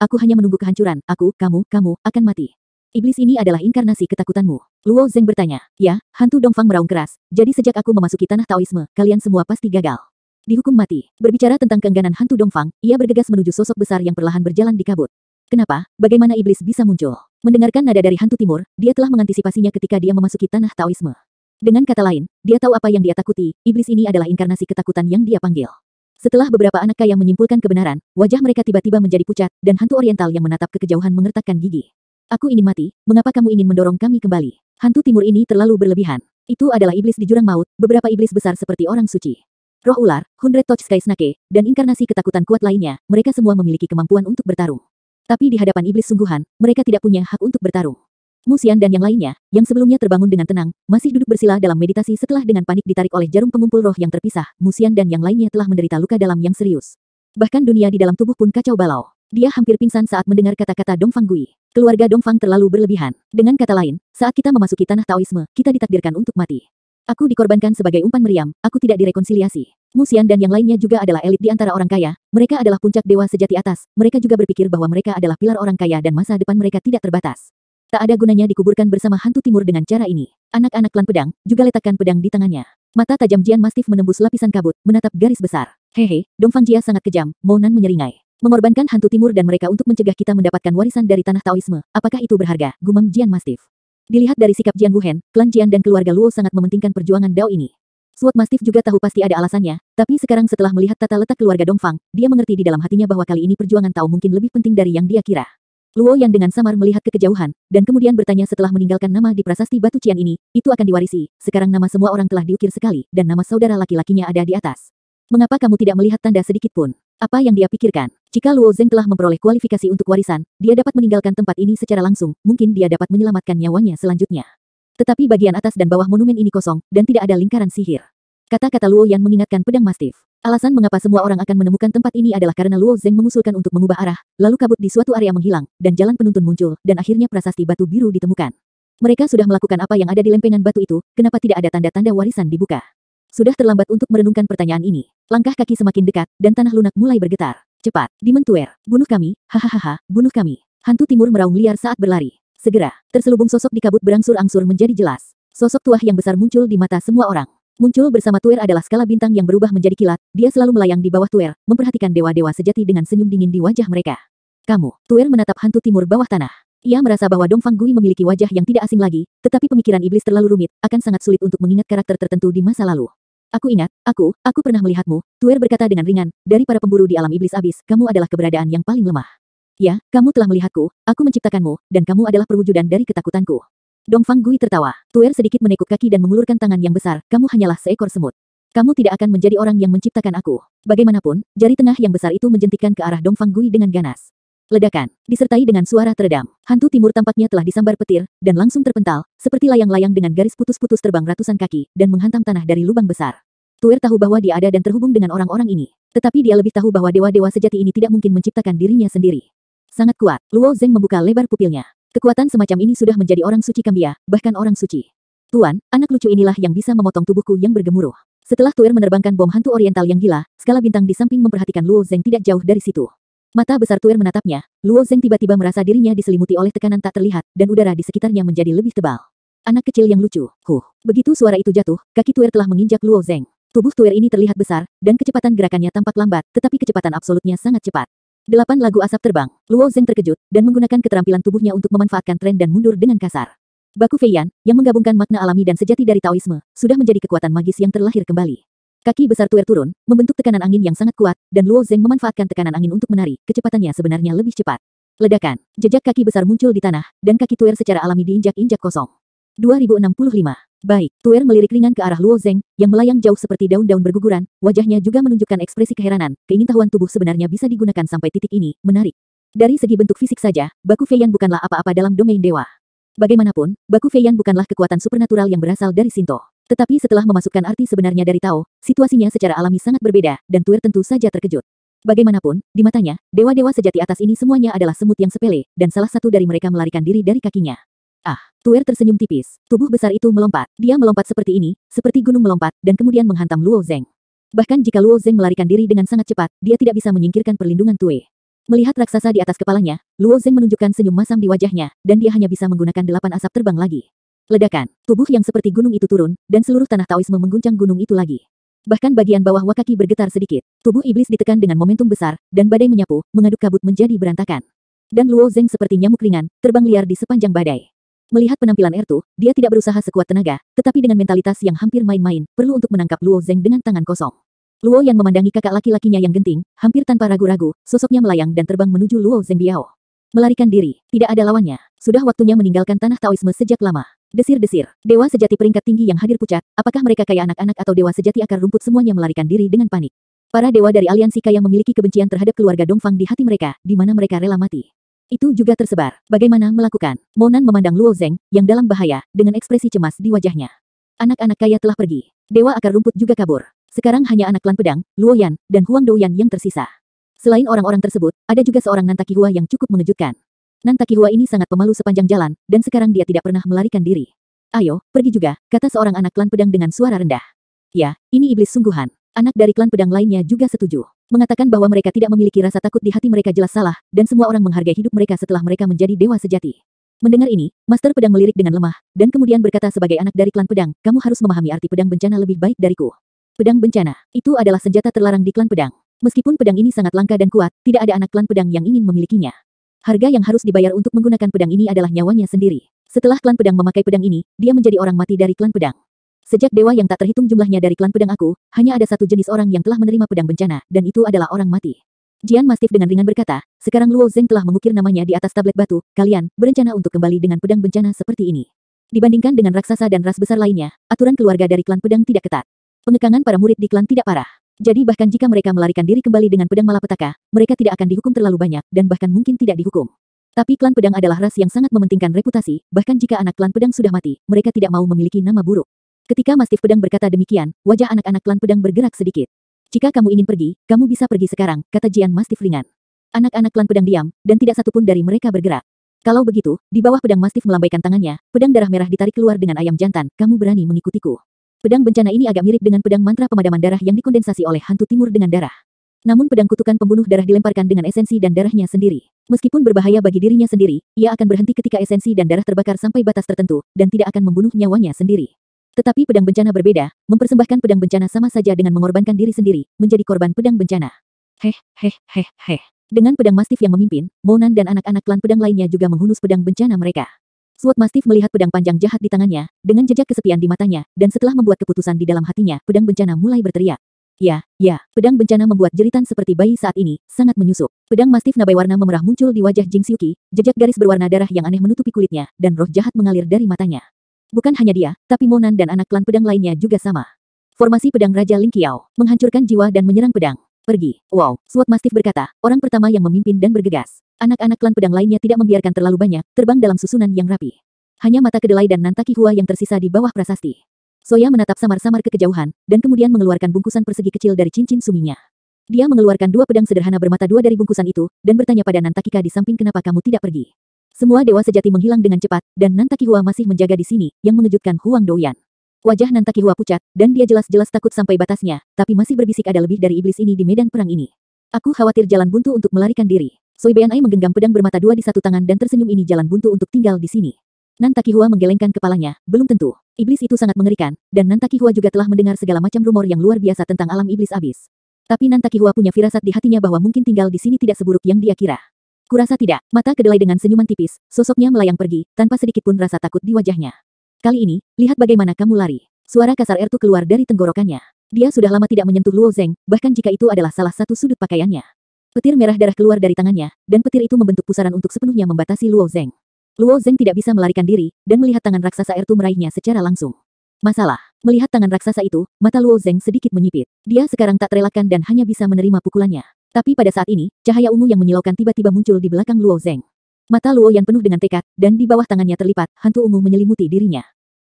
aku hanya menunggu kehancuran. Kamu akan mati. Iblis ini adalah inkarnasi ketakutanmu. Luo Zeng bertanya. Ya, hantu Dongfang meraung keras. Jadi sejak aku memasuki tanah Taoisme, kalian semua pasti gagal. Dihukum mati. Berbicara tentang keengganan hantu Dongfang, ia bergegas menuju sosok besar yang perlahan berjalan di kabut. Kenapa? Bagaimana iblis bisa muncul? Mendengarkan nada dari hantu timur, dia telah mengantisipasinya ketika dia memasuki tanah Taoisme. Dengan kata lain, dia tahu apa yang dia takuti, iblis ini adalah inkarnasi ketakutan yang dia panggil. Setelah beberapa anak kaya menyimpulkan kebenaran, wajah mereka tiba-tiba menjadi pucat, dan hantu oriental yang menatap ke kejauhan mengertakkan gigi. Aku ingin mati, mengapa kamu ingin mendorong kami kembali? Hantu timur ini terlalu berlebihan. Itu adalah iblis di jurang maut, beberapa iblis besar seperti orang suci. Roh ular, Hundred Touch Sky Snake, dan inkarnasi ketakutan kuat lainnya, mereka semua memiliki kemampuan untuk bertarung. Tapi di hadapan iblis sungguhan, mereka tidak punya hak untuk bertarung. Muxian dan yang lainnya, yang sebelumnya terbangun dengan tenang, masih duduk bersila dalam meditasi setelah dengan panik ditarik oleh jarum pengumpul roh yang terpisah. Muxian dan yang lainnya telah menderita luka dalam yang serius. Bahkan dunia di dalam tubuh pun kacau balau. Dia hampir pingsan saat mendengar kata-kata Dongfang Gui. Keluarga Dongfang terlalu berlebihan. Dengan kata lain, saat kita memasuki tanah Taoisme, kita ditakdirkan untuk mati. Aku dikorbankan sebagai umpan meriam, aku tidak direkonsiliasi. Muxian dan yang lainnya juga adalah elit di antara orang kaya, mereka adalah puncak dewa sejati atas, mereka juga berpikir bahwa mereka adalah pilar orang kaya dan masa depan mereka tidak terbatas. Tak ada gunanya dikuburkan bersama hantu timur dengan cara ini. Anak-anak klan pedang, juga letakkan pedang di tangannya. Mata tajam Jian Mastiff menembus lapisan kabut, menatap garis besar. Hehe, Dongfang Jia sangat kejam, Mounan menyeringai. Mengorbankan hantu timur dan mereka untuk mencegah kita mendapatkan warisan dari tanah Taoisme, apakah itu berharga? Gumam Jian Mastiff. Dilihat dari sikap Jian Wuhen, klan Jian dan keluarga Luo sangat mementingkan perjuangan Dao ini. Sword Mastiff juga tahu pasti ada alasannya, tapi sekarang setelah melihat tata letak keluarga Dongfang, dia mengerti di dalam hatinya bahwa kali ini perjuangan Tao mungkin lebih penting dari yang dia kira. Luo yang dengan samar melihat ke kejauhan, dan kemudian bertanya setelah meninggalkan nama di prasasti batu cian ini, itu akan diwarisi, sekarang nama semua orang telah diukir sekali, dan nama saudara laki-lakinya ada di atas. Mengapa kamu tidak melihat tanda sedikit pun? Apa yang dia pikirkan? Jika Luo Zeng telah memperoleh kualifikasi untuk warisan, dia dapat meninggalkan tempat ini secara langsung, mungkin dia dapat menyelamatkan nyawanya selanjutnya. Tetapi bagian atas dan bawah monumen ini kosong, dan tidak ada lingkaran sihir. Kata-kata Luo Yan mengingatkan pedang Mastiff. Alasan mengapa semua orang akan menemukan tempat ini adalah karena Luo Zeng mengusulkan untuk mengubah arah, lalu kabut di suatu area menghilang, dan jalan penuntun muncul, dan akhirnya prasasti batu biru ditemukan. Mereka sudah melakukan apa yang ada di lempengan batu itu, kenapa tidak ada tanda-tanda warisan dibuka? Sudah terlambat untuk merenungkan pertanyaan ini. Langkah kaki semakin dekat, dan tanah lunak mulai bergetar. Cepat, Demon Tuer, bunuh kami, hahaha, bunuh kami. Hantu timur meraung liar saat berlari. Segera, terselubung sosok di kabut berangsur-angsur menjadi jelas. Sosok tuah yang besar muncul di mata semua orang. Muncul bersama Tuer adalah skala bintang yang berubah menjadi kilat, dia selalu melayang di bawah Tuer, memperhatikan dewa-dewa sejati dengan senyum dingin di wajah mereka. Kamu, Tuer menatap hantu timur bawah tanah. Ia merasa bahwa Dong Fang Gui memiliki wajah yang tidak asing lagi, tetapi pemikiran iblis terlalu rumit, akan sangat sulit untuk mengingat karakter tertentu di masa lalu. Aku ingat, aku pernah melihatmu, Tuer berkata dengan ringan, dari para pemburu di alam iblis abis, kamu adalah keberadaan yang paling lemah. Ya, kamu telah melihatku, aku menciptakanmu, dan kamu adalah perwujudan dari ketakutanku. Dong Fang Gui tertawa, Tuer sedikit menekuk kaki dan mengulurkan tangan yang besar, kamu hanyalah seekor semut. Kamu tidak akan menjadi orang yang menciptakan aku. Bagaimanapun, jari tengah yang besar itu menjentikkan ke arah Dong Fang Gui dengan ganas. Ledakan, disertai dengan suara teredam. Hantu timur tampaknya telah disambar petir, dan langsung terpental, seperti layang-layang dengan garis putus-putus terbang ratusan kaki, dan menghantam tanah dari lubang besar. Tuer tahu bahwa dia ada dan terhubung dengan orang-orang ini. Tetapi dia lebih tahu bahwa dewa-dewa sejati ini tidak mungkin menciptakan dirinya sendiri. Sangat kuat, Luo Zeng membuka lebar pupilnya. Kekuatan semacam ini sudah menjadi orang suci Kambia, bahkan orang suci. Tuan, anak lucu inilah yang bisa memotong tubuhku yang bergemuruh. Setelah Tuer menerbangkan bom hantu oriental yang gila, skala bintang di samping memperhatikan Luo Zeng tidak jauh dari situ. Mata besar Tuer menatapnya, Luo Zeng tiba-tiba merasa dirinya diselimuti oleh tekanan tak terlihat, dan udara di sekitarnya menjadi lebih tebal. Anak kecil yang lucu, Begitu suara itu jatuh, kaki Tuer telah menginjak Luo Zeng. Tubuh Tuer ini terlihat besar, dan kecepatan gerakannya tampak lambat, tetapi kecepatan absolutnya sangat cepat. 8 lagu asap terbang, Luo Zeng terkejut, dan menggunakan keterampilan tubuhnya untuk memanfaatkan tren dan mundur dengan kasar. Baku Feiyan, yang menggabungkan makna alami dan sejati dari Taoisme, sudah menjadi kekuatan magis yang terlahir kembali. Kaki besar Tuer turun, membentuk tekanan angin yang sangat kuat, dan Luo Zeng memanfaatkan tekanan angin untuk menari, kecepatannya sebenarnya lebih cepat. Ledakan, jejak kaki besar muncul di tanah, dan kaki Tuer secara alami diinjak-injak kosong. 2065. Baik, Tuer melirik ringan ke arah Luo Zeng, yang melayang jauh seperti daun-daun berguguran, wajahnya juga menunjukkan ekspresi keheranan, keingintahuan tubuh sebenarnya bisa digunakan sampai titik ini, menarik. Dari segi bentuk fisik saja, Baku Feiyan bukanlah apa-apa dalam domain dewa. Bagaimanapun, Baku Feiyan bukanlah kekuatan supernatural yang berasal dari Shinto. Tetapi setelah memasukkan arti sebenarnya dari Tao, situasinya secara alami sangat berbeda, dan Tuer tentu saja terkejut. Bagaimanapun, di matanya, dewa-dewa sejati atas ini semuanya adalah semut yang sepele, dan salah satu dari mereka melarikan diri dari kakinya. Tuer tersenyum tipis. Tubuh besar itu melompat. Dia melompat seperti ini, seperti gunung melompat, dan kemudian menghantam Luo Zeng. Bahkan jika Luo Zeng melarikan diri dengan sangat cepat, dia tidak bisa menyingkirkan perlindungan Tuer. Melihat raksasa di atas kepalanya, Luo Zeng menunjukkan senyum masam di wajahnya, dan dia hanya bisa menggunakan 8 asap terbang lagi. Ledakan, tubuh yang seperti gunung itu turun, dan seluruh tanah Taoisme mengguncang gunung itu lagi. Bahkan bagian bawah Wakaki bergetar sedikit. Tubuh iblis ditekan dengan momentum besar, dan badai menyapu, mengaduk kabut menjadi berantakan. Dan Luo Zeng seperti nyamuk ringan, terbang liar di sepanjang badai. Melihat penampilan Ertu, dia tidak berusaha sekuat tenaga, tetapi dengan mentalitas yang hampir main-main, perlu untuk menangkap Luo Zeng dengan tangan kosong. Luo Yan memandangi kakak laki-lakinya yang genting, hampir tanpa ragu-ragu, sosoknya melayang dan terbang menuju Luo Zeng Biao. Melarikan diri, tidak ada lawannya. Sudah waktunya meninggalkan tanah Taoisme sejak lama. Desir-desir, dewa sejati peringkat tinggi yang hadir pucat, apakah mereka kayak anak-anak atau dewa sejati akar rumput semuanya melarikan diri dengan panik. Para dewa dari aliansi kaya memiliki kebencian terhadap keluarga Dongfang di hati mereka, di mana mereka rela mati. Itu juga tersebar. Bagaimana melakukan? Monan memandang Luo Zeng, yang dalam bahaya, dengan ekspresi cemas di wajahnya. Anak-anak kaya telah pergi. Dewa akar rumput juga kabur. Sekarang hanya anak klan pedang, Luo Yan, dan Huang Douyan yang tersisa. Selain orang-orang tersebut, ada juga seorang Nantaki Hua yang cukup mengejutkan. Nantaki Hua ini sangat pemalu sepanjang jalan, dan sekarang dia tidak pernah melarikan diri. Ayo, pergi juga, kata seorang anak klan pedang dengan suara rendah. Ya, ini iblis sungguhan. Anak dari klan pedang lainnya juga setuju. Mengatakan bahwa mereka tidak memiliki rasa takut di hati mereka jelas salah, dan semua orang menghargai hidup mereka setelah mereka menjadi dewa sejati. Mendengar ini, Master Pedang melirik dengan lemah, dan kemudian berkata sebagai anak dari klan pedang, kamu harus memahami arti pedang bencana lebih baik dariku. Pedang bencana, itu adalah senjata terlarang di klan pedang. Meskipun pedang ini sangat langka dan kuat, tidak ada anak klan pedang yang ingin memilikinya. Harga yang harus dibayar untuk menggunakan pedang ini adalah nyawanya sendiri. Setelah klan pedang memakai pedang ini, dia menjadi orang mati dari klan pedang. Sejak dewa yang tak terhitung jumlahnya dari klan pedang aku, hanya ada satu jenis orang yang telah menerima pedang bencana, dan itu adalah orang mati. Jian Mastif dengan ringan berkata, sekarang Luo Zeng telah mengukir namanya di atas tablet batu, kalian berencana untuk kembali dengan pedang bencana seperti ini. Dibandingkan dengan raksasa dan ras besar lainnya, aturan keluarga dari klan pedang tidak ketat. Pengekangan para murid di klan tidak parah. Jadi bahkan jika mereka melarikan diri kembali dengan pedang malapetaka, mereka tidak akan dihukum terlalu banyak, dan bahkan mungkin tidak dihukum. Tapi klan pedang adalah ras yang sangat mementingkan reputasi, bahkan jika anak klan pedang sudah mati, mereka tidak mau memiliki nama buruk. Ketika Mastif Pedang berkata demikian, wajah anak-anak klan pedang bergerak sedikit. Jika kamu ingin pergi, kamu bisa pergi sekarang, kata Jian Mastif ringan. Anak-anak klan pedang diam, dan tidak satupun dari mereka bergerak. Kalau begitu, di bawah pedang Mastif melambaikan tangannya, pedang darah merah ditarik keluar dengan ayam jantan, kamu berani mengikutiku. Pedang bencana ini agak mirip dengan pedang mantra pemadaman darah yang dikondensasi oleh hantu timur dengan darah. Namun pedang kutukan pembunuh darah dilemparkan dengan esensi dan darahnya sendiri. Meskipun berbahaya bagi dirinya sendiri, ia akan berhenti ketika esensi dan darah terbakar sampai batas tertentu, dan tidak akan membunuh nyawanya sendiri. Tetapi pedang bencana berbeda, mempersembahkan pedang bencana sama saja dengan mengorbankan diri sendiri, menjadi korban pedang bencana. Dengan pedang Mastif yang memimpin, Monan dan anak-anak klan pedang lainnya juga menghunus pedang bencana mereka. Sword Mastif melihat pedang panjang jahat di tangannya, dengan jejak kesepian di matanya, dan setelah membuat keputusan di dalam hatinya, pedang bencana mulai berteriak. Ya, pedang bencana membuat jeritan seperti bayi saat ini, sangat menyusup. Pedang Mastif nabai warna memerah muncul di wajah Jing Xiuqi, jejak garis berwarna darah yang aneh menutupi kulitnya, dan roh jahat mengalir dari matanya. Bukan hanya dia, tapi Monan dan anak klan pedang lainnya juga sama. Formasi pedang Raja Ling Qiao, menghancurkan jiwa dan menyerang pedang. Pergi. Wow, Sword Mastif berkata, orang pertama yang memimpin dan bergegas. Anak-anak klan pedang lainnya tidak membiarkan terlalu banyak, terbang dalam susunan yang rapi. Hanya mata kedelai dan Nantaki Hua yang tersisa di bawah prasasti. Soya menatap samar-samar ke kejauhan, dan kemudian mengeluarkan bungkusan persegi kecil dari cincin suminya. Dia mengeluarkan dua pedang sederhana bermata dua dari bungkusan itu, dan bertanya pada Nantakika di samping kenapa kamu tidak pergi. Semua dewa sejati menghilang dengan cepat, dan Nantaki Hua masih menjaga di sini, yang mengejutkan Huang Douyan. Wajah Nantaki Hua pucat, dan dia jelas-jelas takut sampai batasnya, tapi masih berbisik ada lebih dari iblis ini di medan perang ini. Aku khawatir jalan buntu untuk melarikan diri. Soi Beanai menggenggam pedang bermata dua di satu tangan dan tersenyum ini jalan buntu untuk tinggal di sini. Nantaki Hua menggelengkan kepalanya, belum tentu. Iblis itu sangat mengerikan, dan Nantaki Hua juga telah mendengar segala macam rumor yang luar biasa tentang alam iblis abis. Tapi Nantaki Hua punya firasat di hatinya bahwa mungkin tinggal di sini tidak seburuk yang dia kira. Kurasa tidak, mata kedelai dengan senyuman tipis, sosoknya melayang pergi, tanpa sedikit pun rasa takut di wajahnya. Kali ini, lihat bagaimana kamu lari. Suara kasar Ertu keluar dari tenggorokannya. Dia sudah lama tidak menyentuh Luo Zeng, bahkan jika itu adalah salah satu sudut pakaiannya. Petir merah darah keluar dari tangannya, dan petir itu membentuk pusaran untuk sepenuhnya membatasi Luo Zeng. Luo Zeng tidak bisa melarikan diri, dan melihat tangan raksasa Ertu meraihnya secara langsung. Masalah, melihat tangan raksasa itu, mata Luo Zeng sedikit menyipit. Dia sekarang tak terelakkan dan hanya bisa menerima pukulannya. Tapi pada saat ini, cahaya ungu yang menyilaukan tiba-tiba muncul di belakang Luo Zeng. Mata Luo Yan penuh dengan tekad, dan di bawah tangannya terlipat, hantu ungu menyelimuti dirinya.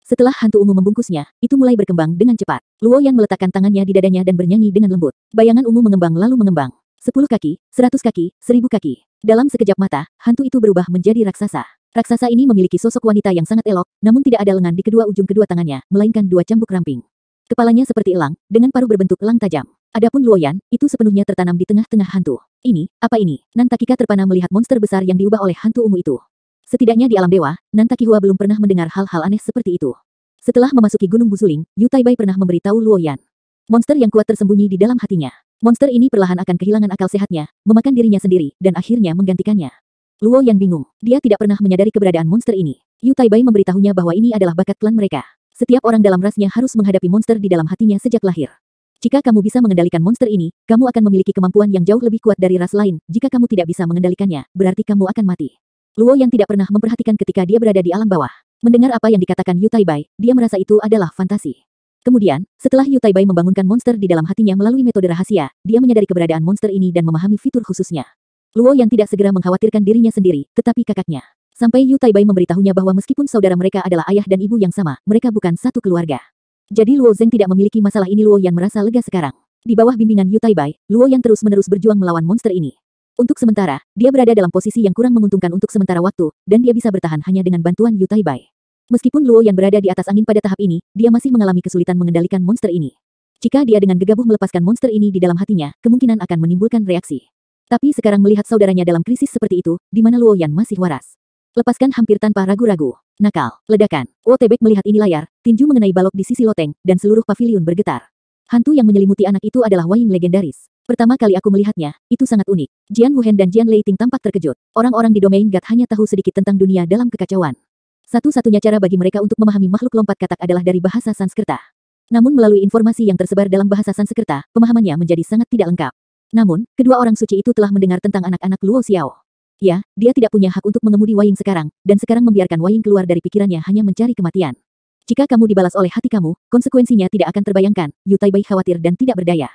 Setelah hantu ungu membungkusnya, itu mulai berkembang dengan cepat. Luo Yan meletakkan tangannya di dadanya dan bernyanyi dengan lembut. Bayangan ungu mengembang lalu mengembang. 10 kaki, 100 kaki, 1000 kaki. Dalam sekejap mata, hantu itu berubah menjadi raksasa. Raksasa ini memiliki sosok wanita yang sangat elok, namun tidak ada lengan di kedua ujung kedua tangannya, melainkan dua cambuk ramping. Kepalanya seperti elang, dengan paruh berbentuk elang tajam. Adapun Luo Yan, itu sepenuhnya tertanam di tengah-tengah hantu. Ini, apa ini? Nantakika terpana melihat monster besar yang diubah oleh hantu ungu itu. Setidaknya di alam dewa, Nantaki Hua belum pernah mendengar hal-hal aneh seperti itu. Setelah memasuki Gunung Buzuling, Yu Taibai pernah memberitahu Luo Yan. Monster yang kuat tersembunyi di dalam hatinya. Monster ini perlahan akan kehilangan akal sehatnya, memakan dirinya sendiri, dan akhirnya menggantikannya. Luo Yan bingung. Dia tidak pernah menyadari keberadaan monster ini. Yu Taibai memberitahunya bahwa ini adalah bakat klan mereka. Setiap orang dalam rasnya harus menghadapi monster di dalam hatinya sejak lahir. Jika kamu bisa mengendalikan monster ini, kamu akan memiliki kemampuan yang jauh lebih kuat dari ras lain. Jika kamu tidak bisa mengendalikannya, berarti kamu akan mati. Luo Yan tidak pernah memperhatikan ketika dia berada di alam bawah. Mendengar apa yang dikatakan Yu Taibai, dia merasa itu adalah fantasi. Kemudian, setelah Yu Taibai membangunkan monster di dalam hatinya melalui metode rahasia, dia menyadari keberadaan monster ini dan memahami fitur khususnya. Luo Yan tidak segera mengkhawatirkan dirinya sendiri, tetapi kakaknya. Sampai Yu Taibai memberitahunya bahwa meskipun saudara mereka adalah ayah dan ibu yang sama, mereka bukan satu keluarga. Jadi Luo Zeng tidak memiliki masalah ini. Luo Yan merasa lega sekarang. Di bawah bimbingan Yu Taibai, Luo Yan terus-menerus berjuang melawan monster ini. Untuk sementara, dia berada dalam posisi yang kurang menguntungkan untuk sementara waktu, dan dia bisa bertahan hanya dengan bantuan Yu Taibai. Meskipun Luo Yan berada di atas angin pada tahap ini, dia masih mengalami kesulitan mengendalikan monster ini. Jika dia dengan gegabah melepaskan monster ini di dalam hatinya, kemungkinan akan menimbulkan reaksi. Tapi sekarang melihat saudaranya dalam krisis seperti itu, di mana Luo Yan masih waras. Lepaskan hampir tanpa ragu-ragu. Nakal, ledakan. Tebek melihat ini layar, tinju mengenai balok di sisi loteng, dan seluruh paviliun bergetar. Hantu yang menyelimuti anak itu adalah Waying legendaris. Pertama kali aku melihatnya, itu sangat unik. Jian Wuhen dan Jian Leiting tampak terkejut. Orang-orang di domain God hanya tahu sedikit tentang dunia dalam kekacauan. Satu-satunya cara bagi mereka untuk memahami makhluk lompat katak adalah dari bahasa Sanskerta. Namun melalui informasi yang tersebar dalam bahasa Sanskerta, pemahamannya menjadi sangat tidak lengkap. Namun, kedua orang suci itu telah mendengar tentang anak-anak Luo Xiao. Ya, dia tidak punya hak untuk mengemudi Waying sekarang, dan sekarang membiarkan Waying keluar dari pikirannya hanya mencari kematian. Jika kamu dibalas oleh hati kamu, konsekuensinya tidak akan terbayangkan. Yu Taibai khawatir dan tidak berdaya.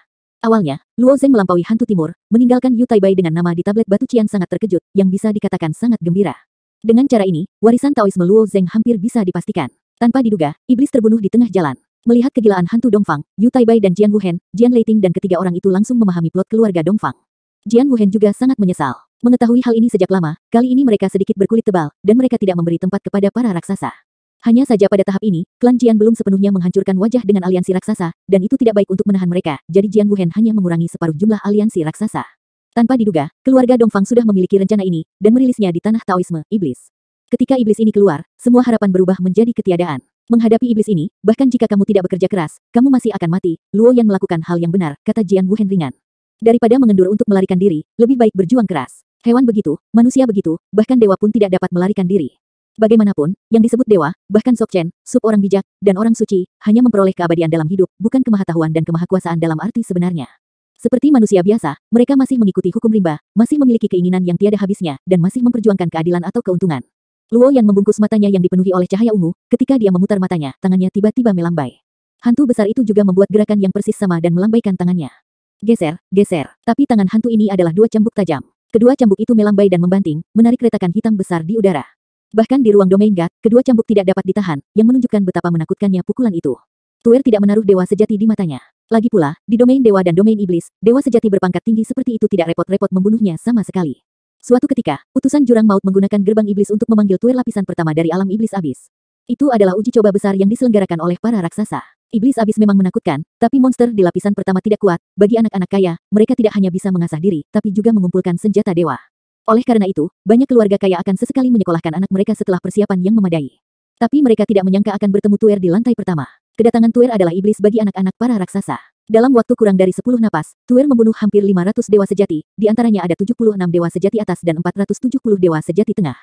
Awalnya, Luo Zeng melampaui hantu timur, meninggalkan Yu Taibai dengan nama di tablet batu cian sangat terkejut, yang bisa dikatakan sangat gembira. Dengan cara ini, warisan Taoisme Luo Zeng hampir bisa dipastikan. Tanpa diduga, iblis terbunuh di tengah jalan. Melihat kegilaan hantu Dongfang, Yu Taibai dan Jian Wuhen, Jian Leiting dan ketiga orang itu langsung memahami plot keluarga Dongfang. Jian Wuhen juga sangat menyesal. Mengetahui hal ini sejak lama, kali ini mereka sedikit berkulit tebal, dan mereka tidak memberi tempat kepada para raksasa. Hanya saja pada tahap ini, klan Jian belum sepenuhnya menghancurkan wajah dengan aliansi raksasa, dan itu tidak baik untuk menahan mereka, jadi Jian Wuhen hanya mengurangi separuh jumlah aliansi raksasa. Tanpa diduga, keluarga Dongfang sudah memiliki rencana ini, dan merilisnya di tanah Taoisme, iblis. Ketika iblis ini keluar, semua harapan berubah menjadi ketiadaan. Menghadapi iblis ini, bahkan jika kamu tidak bekerja keras, kamu masih akan mati. Luo Yan melakukan hal yang benar, kata Jian Wuhen ringan. Daripada mengendur untuk melarikan diri, lebih baik berjuang keras. Hewan begitu, manusia begitu, bahkan dewa pun tidak dapat melarikan diri. Bagaimanapun, yang disebut dewa, bahkan Sokchen, sub orang bijak, dan orang suci, hanya memperoleh keabadian dalam hidup, bukan kemahatauan dan kemahakuasaan dalam arti sebenarnya. Seperti manusia biasa, mereka masih mengikuti hukum rimba, masih memiliki keinginan yang tiada habisnya, dan masih memperjuangkan keadilan atau keuntungan. Luo Yan membungkus matanya yang dipenuhi oleh cahaya ungu, ketika dia memutar matanya, tangannya tiba-tiba melambai. Hantu besar itu juga membuat gerakan yang persis sama dan melambaikan tangannya. Geser, geser, tapi tangan hantu ini adalah dua cambuk tajam. Kedua cambuk itu melambai dan membanting, menarik retakan hitam besar di udara. Bahkan di ruang domain God, kedua cambuk tidak dapat ditahan, yang menunjukkan betapa menakutkannya pukulan itu. Tuer tidak menaruh dewa sejati di matanya. Lagi pula, di domain dewa dan domain iblis, dewa sejati berpangkat tinggi seperti itu tidak repot-repot membunuhnya sama sekali. Suatu ketika, utusan jurang maut menggunakan gerbang iblis untuk memanggil Tuer lapisan pertama dari alam iblis abis. Itu adalah uji coba besar yang diselenggarakan oleh para raksasa. Iblis abis memang menakutkan, tapi monster di lapisan pertama tidak kuat. Bagi anak-anak kaya, mereka tidak hanya bisa mengasah diri, tapi juga mengumpulkan senjata dewa. Oleh karena itu, banyak keluarga kaya akan sesekali menyekolahkan anak mereka setelah persiapan yang memadai. Tapi mereka tidak menyangka akan bertemu Tuer di lantai pertama. Kedatangan Tuer adalah iblis bagi anak-anak para raksasa. Dalam waktu kurang dari 10 napas, Tuer membunuh hampir 500 dewa sejati, di antaranya ada 76 dewa sejati atas dan 470 dewa sejati tengah.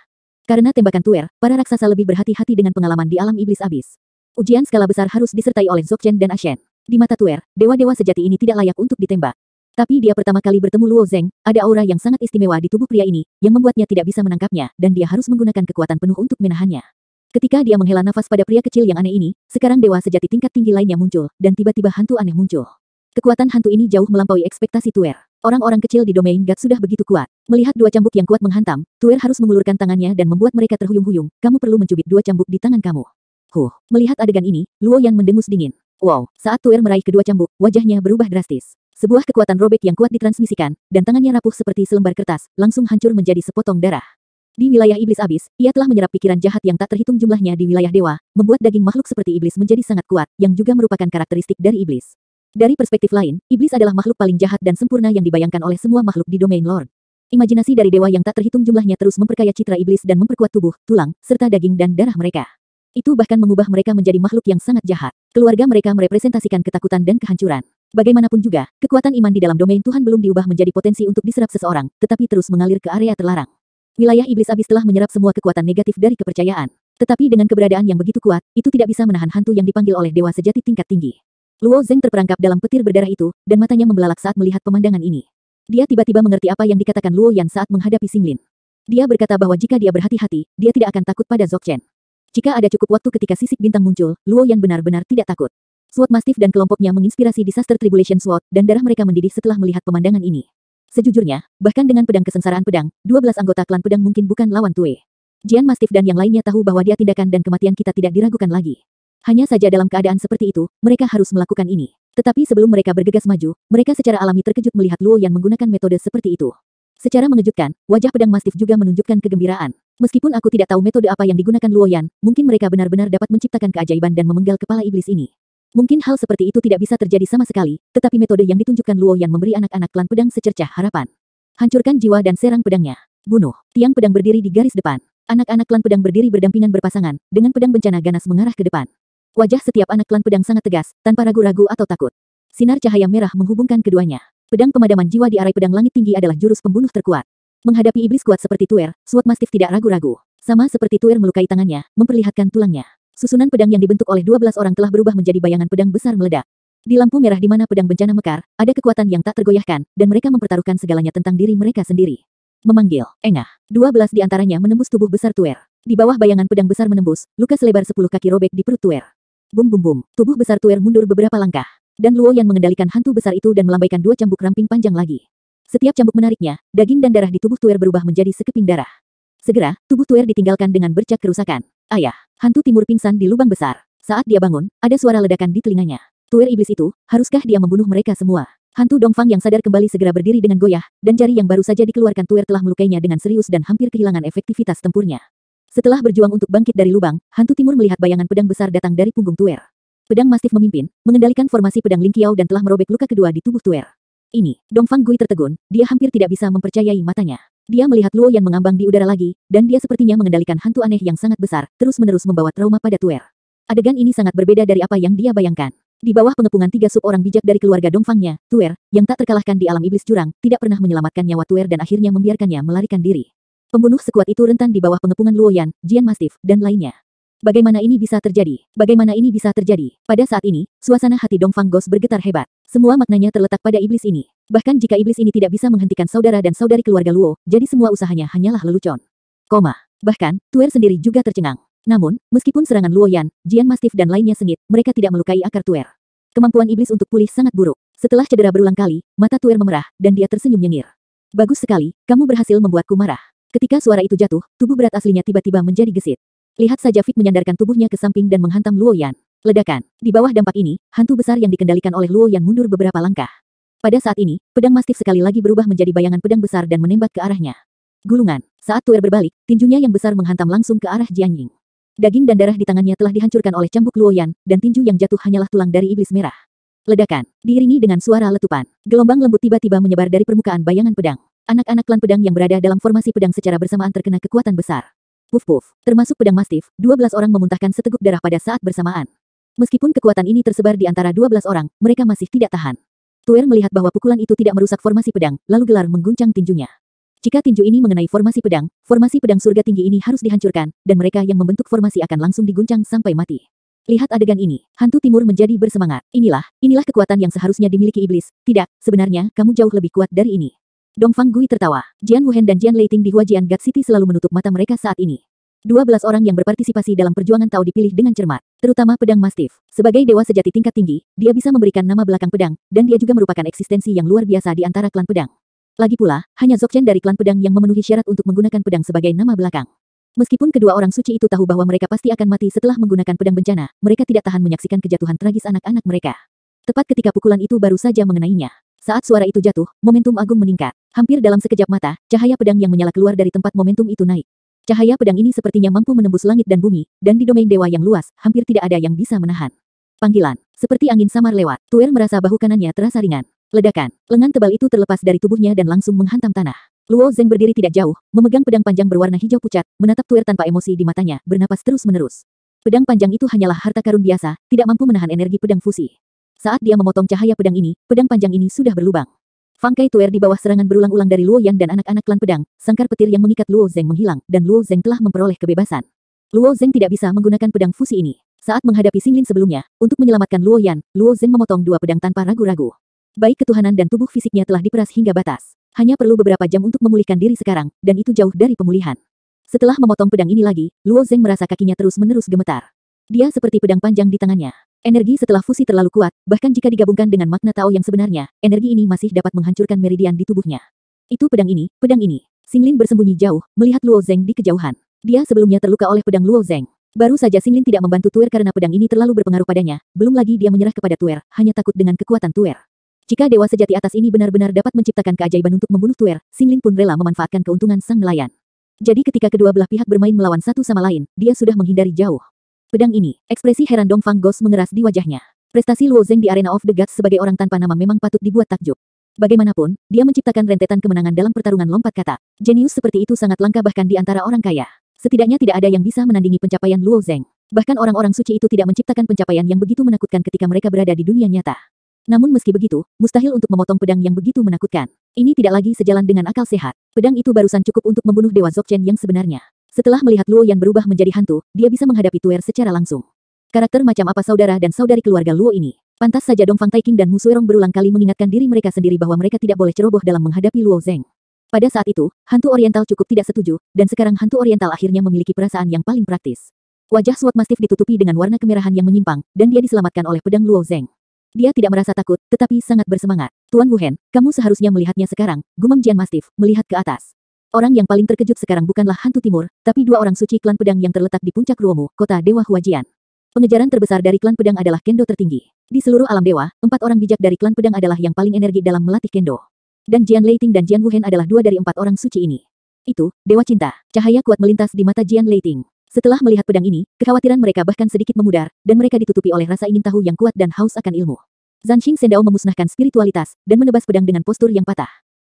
Karena tembakan Tuer, para raksasa lebih berhati-hati dengan pengalaman di alam iblis abis. Ujian skala besar harus disertai oleh Zhokchen dan Ashen. Di mata Tuer, dewa-dewa sejati ini tidak layak untuk ditembak. Tapi dia pertama kali bertemu Luo Zeng, ada aura yang sangat istimewa di tubuh pria ini, yang membuatnya tidak bisa menangkapnya, dan dia harus menggunakan kekuatan penuh untuk menahannya. Ketika dia menghela nafas pada pria kecil yang aneh ini, sekarang dewa sejati tingkat tinggi lainnya muncul, dan tiba-tiba hantu aneh muncul. Kekuatan hantu ini jauh melampaui ekspektasi Tuer. Orang-orang kecil di domain God sudah begitu kuat. Melihat dua cambuk yang kuat menghantam, Tuer harus mengulurkan tangannya dan membuat mereka terhuyung-huyung. Kamu perlu mencubit dua cambuk di tangan kamu. Melihat adegan ini, Luo Yan mendengus dingin. Wow, saat Tuer meraih kedua cambuk, wajahnya berubah drastis. Sebuah kekuatan robek yang kuat ditransmisikan, dan tangannya rapuh seperti selembar kertas, langsung hancur menjadi sepotong darah. Di wilayah iblis abis, ia telah menyerap pikiran jahat yang tak terhitung jumlahnya di wilayah dewa, membuat daging makhluk seperti iblis menjadi sangat kuat, yang juga merupakan karakteristik dari iblis. Dari perspektif lain, iblis adalah makhluk paling jahat dan sempurna yang dibayangkan oleh semua makhluk di domain Lord. Imajinasi dari dewa yang tak terhitung jumlahnya terus memperkaya citra iblis dan memperkuat tubuh, tulang, serta daging dan darah mereka. Itu bahkan mengubah mereka menjadi makhluk yang sangat jahat. Keluarga mereka merepresentasikan ketakutan dan kehancuran. Bagaimanapun juga, kekuatan iman di dalam domain Tuhan belum diubah menjadi potensi untuk diserap seseorang, tetapi terus mengalir ke area terlarang. Wilayah iblis abis telah menyerap semua kekuatan negatif dari kepercayaan. Tetapi dengan keberadaan yang begitu kuat, itu tidak bisa menahan hantu yang dipanggil oleh dewa sejati tingkat tinggi. Luo Zeng terperangkap dalam petir berdarah itu, dan matanya membelalak saat melihat pemandangan ini. Dia tiba-tiba mengerti apa yang dikatakan Luo Yan saat menghadapi Xinglin. Dia berkata bahwa jika dia berhati-hati, dia tidak akan takut pada Zhokchen. Jika ada cukup waktu ketika sisik bintang muncul, Luo Yan benar-benar tidak takut. Sword Mastiff dan kelompoknya menginspirasi Disaster Tribulation Sword, dan darah mereka mendidih setelah melihat pemandangan ini. Sejujurnya, bahkan dengan pedang kesengsaraan pedang, 12 anggota klan pedang mungkin bukan lawan Tue. Jian Mastiff dan yang lainnya tahu bahwa dia tindakan dan kematian kita tidak diragukan lagi. Hanya saja dalam keadaan seperti itu, mereka harus melakukan ini. Tetapi sebelum mereka bergegas maju, mereka secara alami terkejut melihat Luo Yan menggunakan metode seperti itu. Secara mengejutkan, wajah pedang Mastiff juga menunjukkan kegembiraan. Meskipun aku tidak tahu metode apa yang digunakan Luo Yan, mungkin mereka benar-benar dapat menciptakan keajaiban dan memenggal kepala iblis ini. Mungkin hal seperti itu tidak bisa terjadi sama sekali, tetapi metode yang ditunjukkan Luo Yan memberi anak-anak klan pedang secercah harapan. Hancurkan jiwa dan serang pedangnya. Bunuh. Tiang pedang berdiri di garis depan. Anak-anak klan pedang berdiri berdampingan berpasangan, dengan pedang bencana ganas mengarah ke depan. Wajah setiap anak klan pedang sangat tegas, tanpa ragu-ragu atau takut. Sinar cahaya merah menghubungkan keduanya. Pedang pemadaman jiwa di arai pedang langit tinggi adalah jurus pembunuh terkuat. Menghadapi iblis kuat seperti Tuer, Sword Mastiff tidak ragu-ragu. Sama seperti Tuer melukai tangannya, memperlihatkan tulangnya. Susunan pedang yang dibentuk oleh 12 orang telah berubah menjadi bayangan pedang besar meledak. Di lampu merah di mana pedang bencana mekar, ada kekuatan yang tak tergoyahkan, dan mereka mempertaruhkan segalanya tentang diri mereka sendiri. Memanggil, engah. 12 di antaranya menembus tubuh besar Tuer. Di bawah bayangan pedang besar menembus, luka selebar 10 kaki robek di perut Tuer. Bum bum bum, tubuh besar Tuer mundur beberapa langkah. Dan Luo Yan mengendalikan hantu besar itu dan melambaikan 2 cambuk ramping panjang lagi. Setiap cambuk menariknya, daging dan darah di tubuh Tuer berubah menjadi sekeping darah. Segera, tubuh Tuer ditinggalkan dengan bercak kerusakan. Ayah, hantu timur pingsan di lubang besar. Saat dia bangun, ada suara ledakan di telinganya. Tuer iblis itu, haruskah dia membunuh mereka semua? Hantu Dongfang yang sadar kembali segera berdiri dengan goyah, dan jari yang baru saja dikeluarkan Tuer telah melukainya dengan serius dan hampir kehilangan efektivitas tempurnya. Setelah berjuang untuk bangkit dari lubang, hantu timur melihat bayangan pedang besar datang dari punggung Tuer. Pedang Mastif memimpin, mengendalikan formasi pedang Ling Qiao dan telah merobek luka kedua di tubuh Tuer. Ini, Dongfang Gui tertegun, dia hampir tidak bisa mempercayai matanya. Dia melihat Luo Yan mengambang di udara lagi, dan dia sepertinya mengendalikan hantu aneh yang sangat besar, terus-menerus membawa trauma pada Tuer. Adegan ini sangat berbeda dari apa yang dia bayangkan. Di bawah pengepungan 3 sub orang bijak dari keluarga Dongfangnya, Tuer, yang tak terkalahkan di alam iblis jurang, tidak pernah menyelamatkan nyawa Tuer dan akhirnya membiarkannya melarikan diri. Pembunuh sekuat itu rentan di bawah pengepungan Luo Yan, Jian Mastif, dan lainnya. Bagaimana ini bisa terjadi? Bagaimana ini bisa terjadi? Pada saat ini, suasana hati Dongfang Ghost bergetar hebat. Semua maknanya terletak pada iblis ini. Bahkan jika iblis ini tidak bisa menghentikan saudara dan saudari keluarga Luo, jadi semua usahanya hanyalah lelucon. Bahkan, Tuer sendiri juga tercengang. Namun, meskipun serangan Luo Yan, Jian Mastif dan lainnya sengit, mereka tidak melukai akar Tuer. Kemampuan iblis untuk pulih sangat buruk. Setelah cedera berulang kali, mata Tuer memerah, dan dia tersenyum nyengir. Bagus sekali, kamu berhasil membuatku marah. Ketika suara itu jatuh, tubuh berat aslinya tiba-tiba menjadi gesit. Lihat saja Fik menyandarkan tubuhnya ke samping dan menghantam Luo Yan. Ledakan. Di bawah dampak ini, hantu besar yang dikendalikan oleh Luo Yan mundur beberapa langkah. Pada saat ini, pedang Mastif sekali lagi berubah menjadi bayangan pedang besar dan menembak ke arahnya. Gulungan. Saat Tuer berbalik, tinjunya yang besar menghantam langsung ke arah Jian Ying. Daging dan darah di tangannya telah dihancurkan oleh cambuk Luo Yan, dan tinju yang jatuh hanyalah tulang dari iblis merah. Ledakan. Diiringi dengan suara letupan. Gelombang lembut tiba-tiba menyebar dari permukaan bayangan pedang. Anak-anak klan pedang yang berada dalam formasi pedang secara bersamaan terkena kekuatan besar. Puf-puf, termasuk pedang Mastif, 12 orang memuntahkan seteguk darah pada saat bersamaan. Meskipun kekuatan ini tersebar di antara 12 orang, mereka masih tidak tahan. Tuer melihat bahwa pukulan itu tidak merusak formasi pedang, lalu gelar mengguncang tinjunya. Jika tinju ini mengenai formasi pedang surga tinggi ini harus dihancurkan, dan mereka yang membentuk formasi akan langsung diguncang sampai mati. Lihat adegan ini, hantu timur menjadi bersemangat. Inilah kekuatan yang seharusnya dimiliki iblis. Tidak, sebenarnya, kamu jauh lebih kuat dari ini. Dongfang Gui tertawa. Jian Wuhen dan Jian Leiting di Huajian God City selalu menutup mata mereka saat ini. 12 orang yang berpartisipasi dalam perjuangan Tao dipilih dengan cermat, terutama pedang Mastif. Sebagai dewa sejati tingkat tinggi, dia bisa memberikan nama belakang pedang, dan dia juga merupakan eksistensi yang luar biasa di antara klan pedang. Lagi pula, hanya Zhou Chen dari klan pedang yang memenuhi syarat untuk menggunakan pedang sebagai nama belakang. Meskipun kedua orang suci itu tahu bahwa mereka pasti akan mati setelah menggunakan pedang bencana, mereka tidak tahan menyaksikan kejatuhan tragis anak-anak mereka. Tepat ketika pukulan itu baru saja mengenainya. Saat suara itu jatuh, momentum agung meningkat. Hampir dalam sekejap mata, cahaya pedang yang menyala keluar dari tempat momentum itu naik. Cahaya pedang ini sepertinya mampu menembus langit dan bumi, dan di domain dewa yang luas, hampir tidak ada yang bisa menahan. Panggilan. Seperti angin samar lewat, Tuer merasa bahu kanannya terasa ringan. Ledakan. Lengan tebal itu terlepas dari tubuhnya dan langsung menghantam tanah. Luo Zeng berdiri tidak jauh, memegang pedang panjang berwarna hijau pucat, menatap Tuer tanpa emosi di matanya, bernapas terus-menerus. Pedang panjang itu hanyalah harta karun biasa, tidak mampu menahan energi pedang fusi. Saat dia memotong cahaya pedang ini, pedang panjang ini sudah berlubang. Fangkai Tuer di bawah serangan berulang-ulang dari Luo Yan dan anak-anak klan pedang, sangkar petir yang mengikat Luo Zeng menghilang, dan Luo Zeng telah memperoleh kebebasan. Luo Zeng tidak bisa menggunakan pedang fusi ini. Saat menghadapi Xinglin sebelumnya, untuk menyelamatkan Luo Yan, Luo Zeng memotong 2 pedang tanpa ragu-ragu. Baik ketuhanan dan tubuh fisiknya telah diperas hingga batas. Hanya perlu beberapa jam untuk memulihkan diri sekarang, dan itu jauh dari pemulihan. Setelah memotong pedang ini lagi, Luo Zeng merasa kakinya terus-menerus gemetar. Dia seperti pedang panjang di tangannya. Energi setelah fusi terlalu kuat, bahkan jika digabungkan dengan makna Tao yang sebenarnya, energi ini masih dapat menghancurkan meridian di tubuhnya. Itu pedang ini, pedang ini. Xinglin bersembunyi jauh, melihat Luo Zeng di kejauhan. Dia sebelumnya terluka oleh pedang Luo Zeng. Baru saja Xinglin tidak membantu Tuer karena pedang ini terlalu berpengaruh padanya, belum lagi dia menyerah kepada Tuer, hanya takut dengan kekuatan Tuer. Jika dewa sejati atas ini benar-benar dapat menciptakan keajaiban untuk membunuh Tuer, Xinglin pun rela memanfaatkan keuntungan sang nelayan. Jadi ketika kedua belah pihak bermain melawan satu sama lain, dia sudah menghindari jauh. Pedang ini, ekspresi heran Dongfang Ghost mengeras di wajahnya. Prestasi Luo Zeng di Arena of the Gods sebagai orang tanpa nama memang patut dibuat takjub. Bagaimanapun, dia menciptakan rentetan kemenangan dalam pertarungan lompat kata. Jenius seperti itu sangat langka bahkan di antara orang kaya. Setidaknya tidak ada yang bisa menandingi pencapaian Luo Zeng. Bahkan orang-orang suci itu tidak menciptakan pencapaian yang begitu menakutkan ketika mereka berada di dunia nyata. Namun meski begitu, mustahil untuk memotong pedang yang begitu menakutkan. Ini tidak lagi sejalan dengan akal sehat. Pedang itu barusan cukup untuk membunuh Dewa Zhou Chen yang sebenarnya. Setelah melihat Luo Yan berubah menjadi hantu, dia bisa menghadapi Tuer secara langsung. Karakter macam apa saudara dan saudari keluarga Luo ini? Pantas saja Dongfang Taiking dan Mu Suerong berulang kali mengingatkan diri mereka sendiri bahwa mereka tidak boleh ceroboh dalam menghadapi Luo Zeng. Pada saat itu, hantu oriental cukup tidak setuju, dan sekarang hantu oriental akhirnya memiliki perasaan yang paling praktis. Wajah SWOT Mastiff ditutupi dengan warna kemerahan yang menyimpang, dan dia diselamatkan oleh pedang Luo Zeng. Dia tidak merasa takut, tetapi sangat bersemangat. Tuan Wuhen, kamu seharusnya melihatnya sekarang, gumam Jian Mastiff, melihat ke atas. Orang yang paling terkejut sekarang bukanlah hantu timur, tapi 2 orang suci klan pedang yang terletak di puncak Ruomu, kota Dewa Huajian. Pengejaran terbesar dari klan pedang adalah kendo tertinggi. Di seluruh alam dewa, 4 orang bijak dari klan pedang adalah yang paling energi dalam melatih kendo. Dan Jian Leiting dan Jian Wuhen adalah 2 dari 4 orang suci ini. Itu, Dewa Cinta. Cahaya kuat melintas di mata Jian Leiting. Setelah melihat pedang ini, kekhawatiran mereka bahkan sedikit memudar, dan mereka ditutupi oleh rasa ingin tahu yang kuat dan haus akan ilmu. Zanxing Sendao memusnahkan spiritualitas, dan menebas pedang dengan postur yang patah.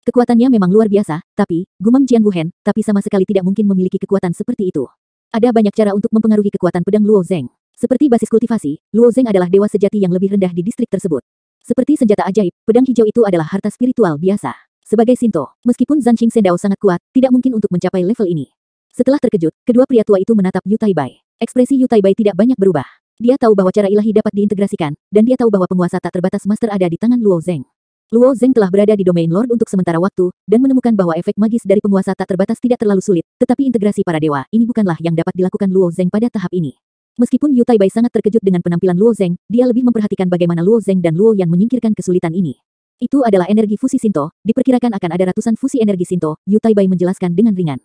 Kekuatannya memang luar biasa, tapi, gumam Jian Wuhen, tapi sama sekali tidak mungkin memiliki kekuatan seperti itu. Ada banyak cara untuk mempengaruhi kekuatan pedang Luo Zeng. Seperti basis kultivasi, Luo Zeng adalah dewa sejati yang lebih rendah di distrik tersebut. Seperti senjata ajaib, pedang hijau itu adalah harta spiritual biasa. Sebagai Shinto, meskipun Zanxing Sendao sangat kuat, tidak mungkin untuk mencapai level ini. Setelah terkejut, kedua pria tua itu menatap Yu Taibai. Ekspresi Yu Taibai tidak banyak berubah. Dia tahu bahwa cara ilahi dapat diintegrasikan, dan dia tahu bahwa penguasa tak terbatas master ada di tangan Luo Zeng. Luo Zeng telah berada di domain Lord untuk sementara waktu, dan menemukan bahwa efek magis dari penguasa tak terbatas tidak terlalu sulit, tetapi integrasi para dewa ini bukanlah yang dapat dilakukan Luo Zeng pada tahap ini. Meskipun Yu Taibai sangat terkejut dengan penampilan Luo Zeng, dia lebih memperhatikan bagaimana Luo Zeng dan Luo Yan menyingkirkan kesulitan ini. Itu adalah energi fusi Shinto, diperkirakan akan ada ratusan fusi energi Shinto, Yu Taibai menjelaskan dengan ringan.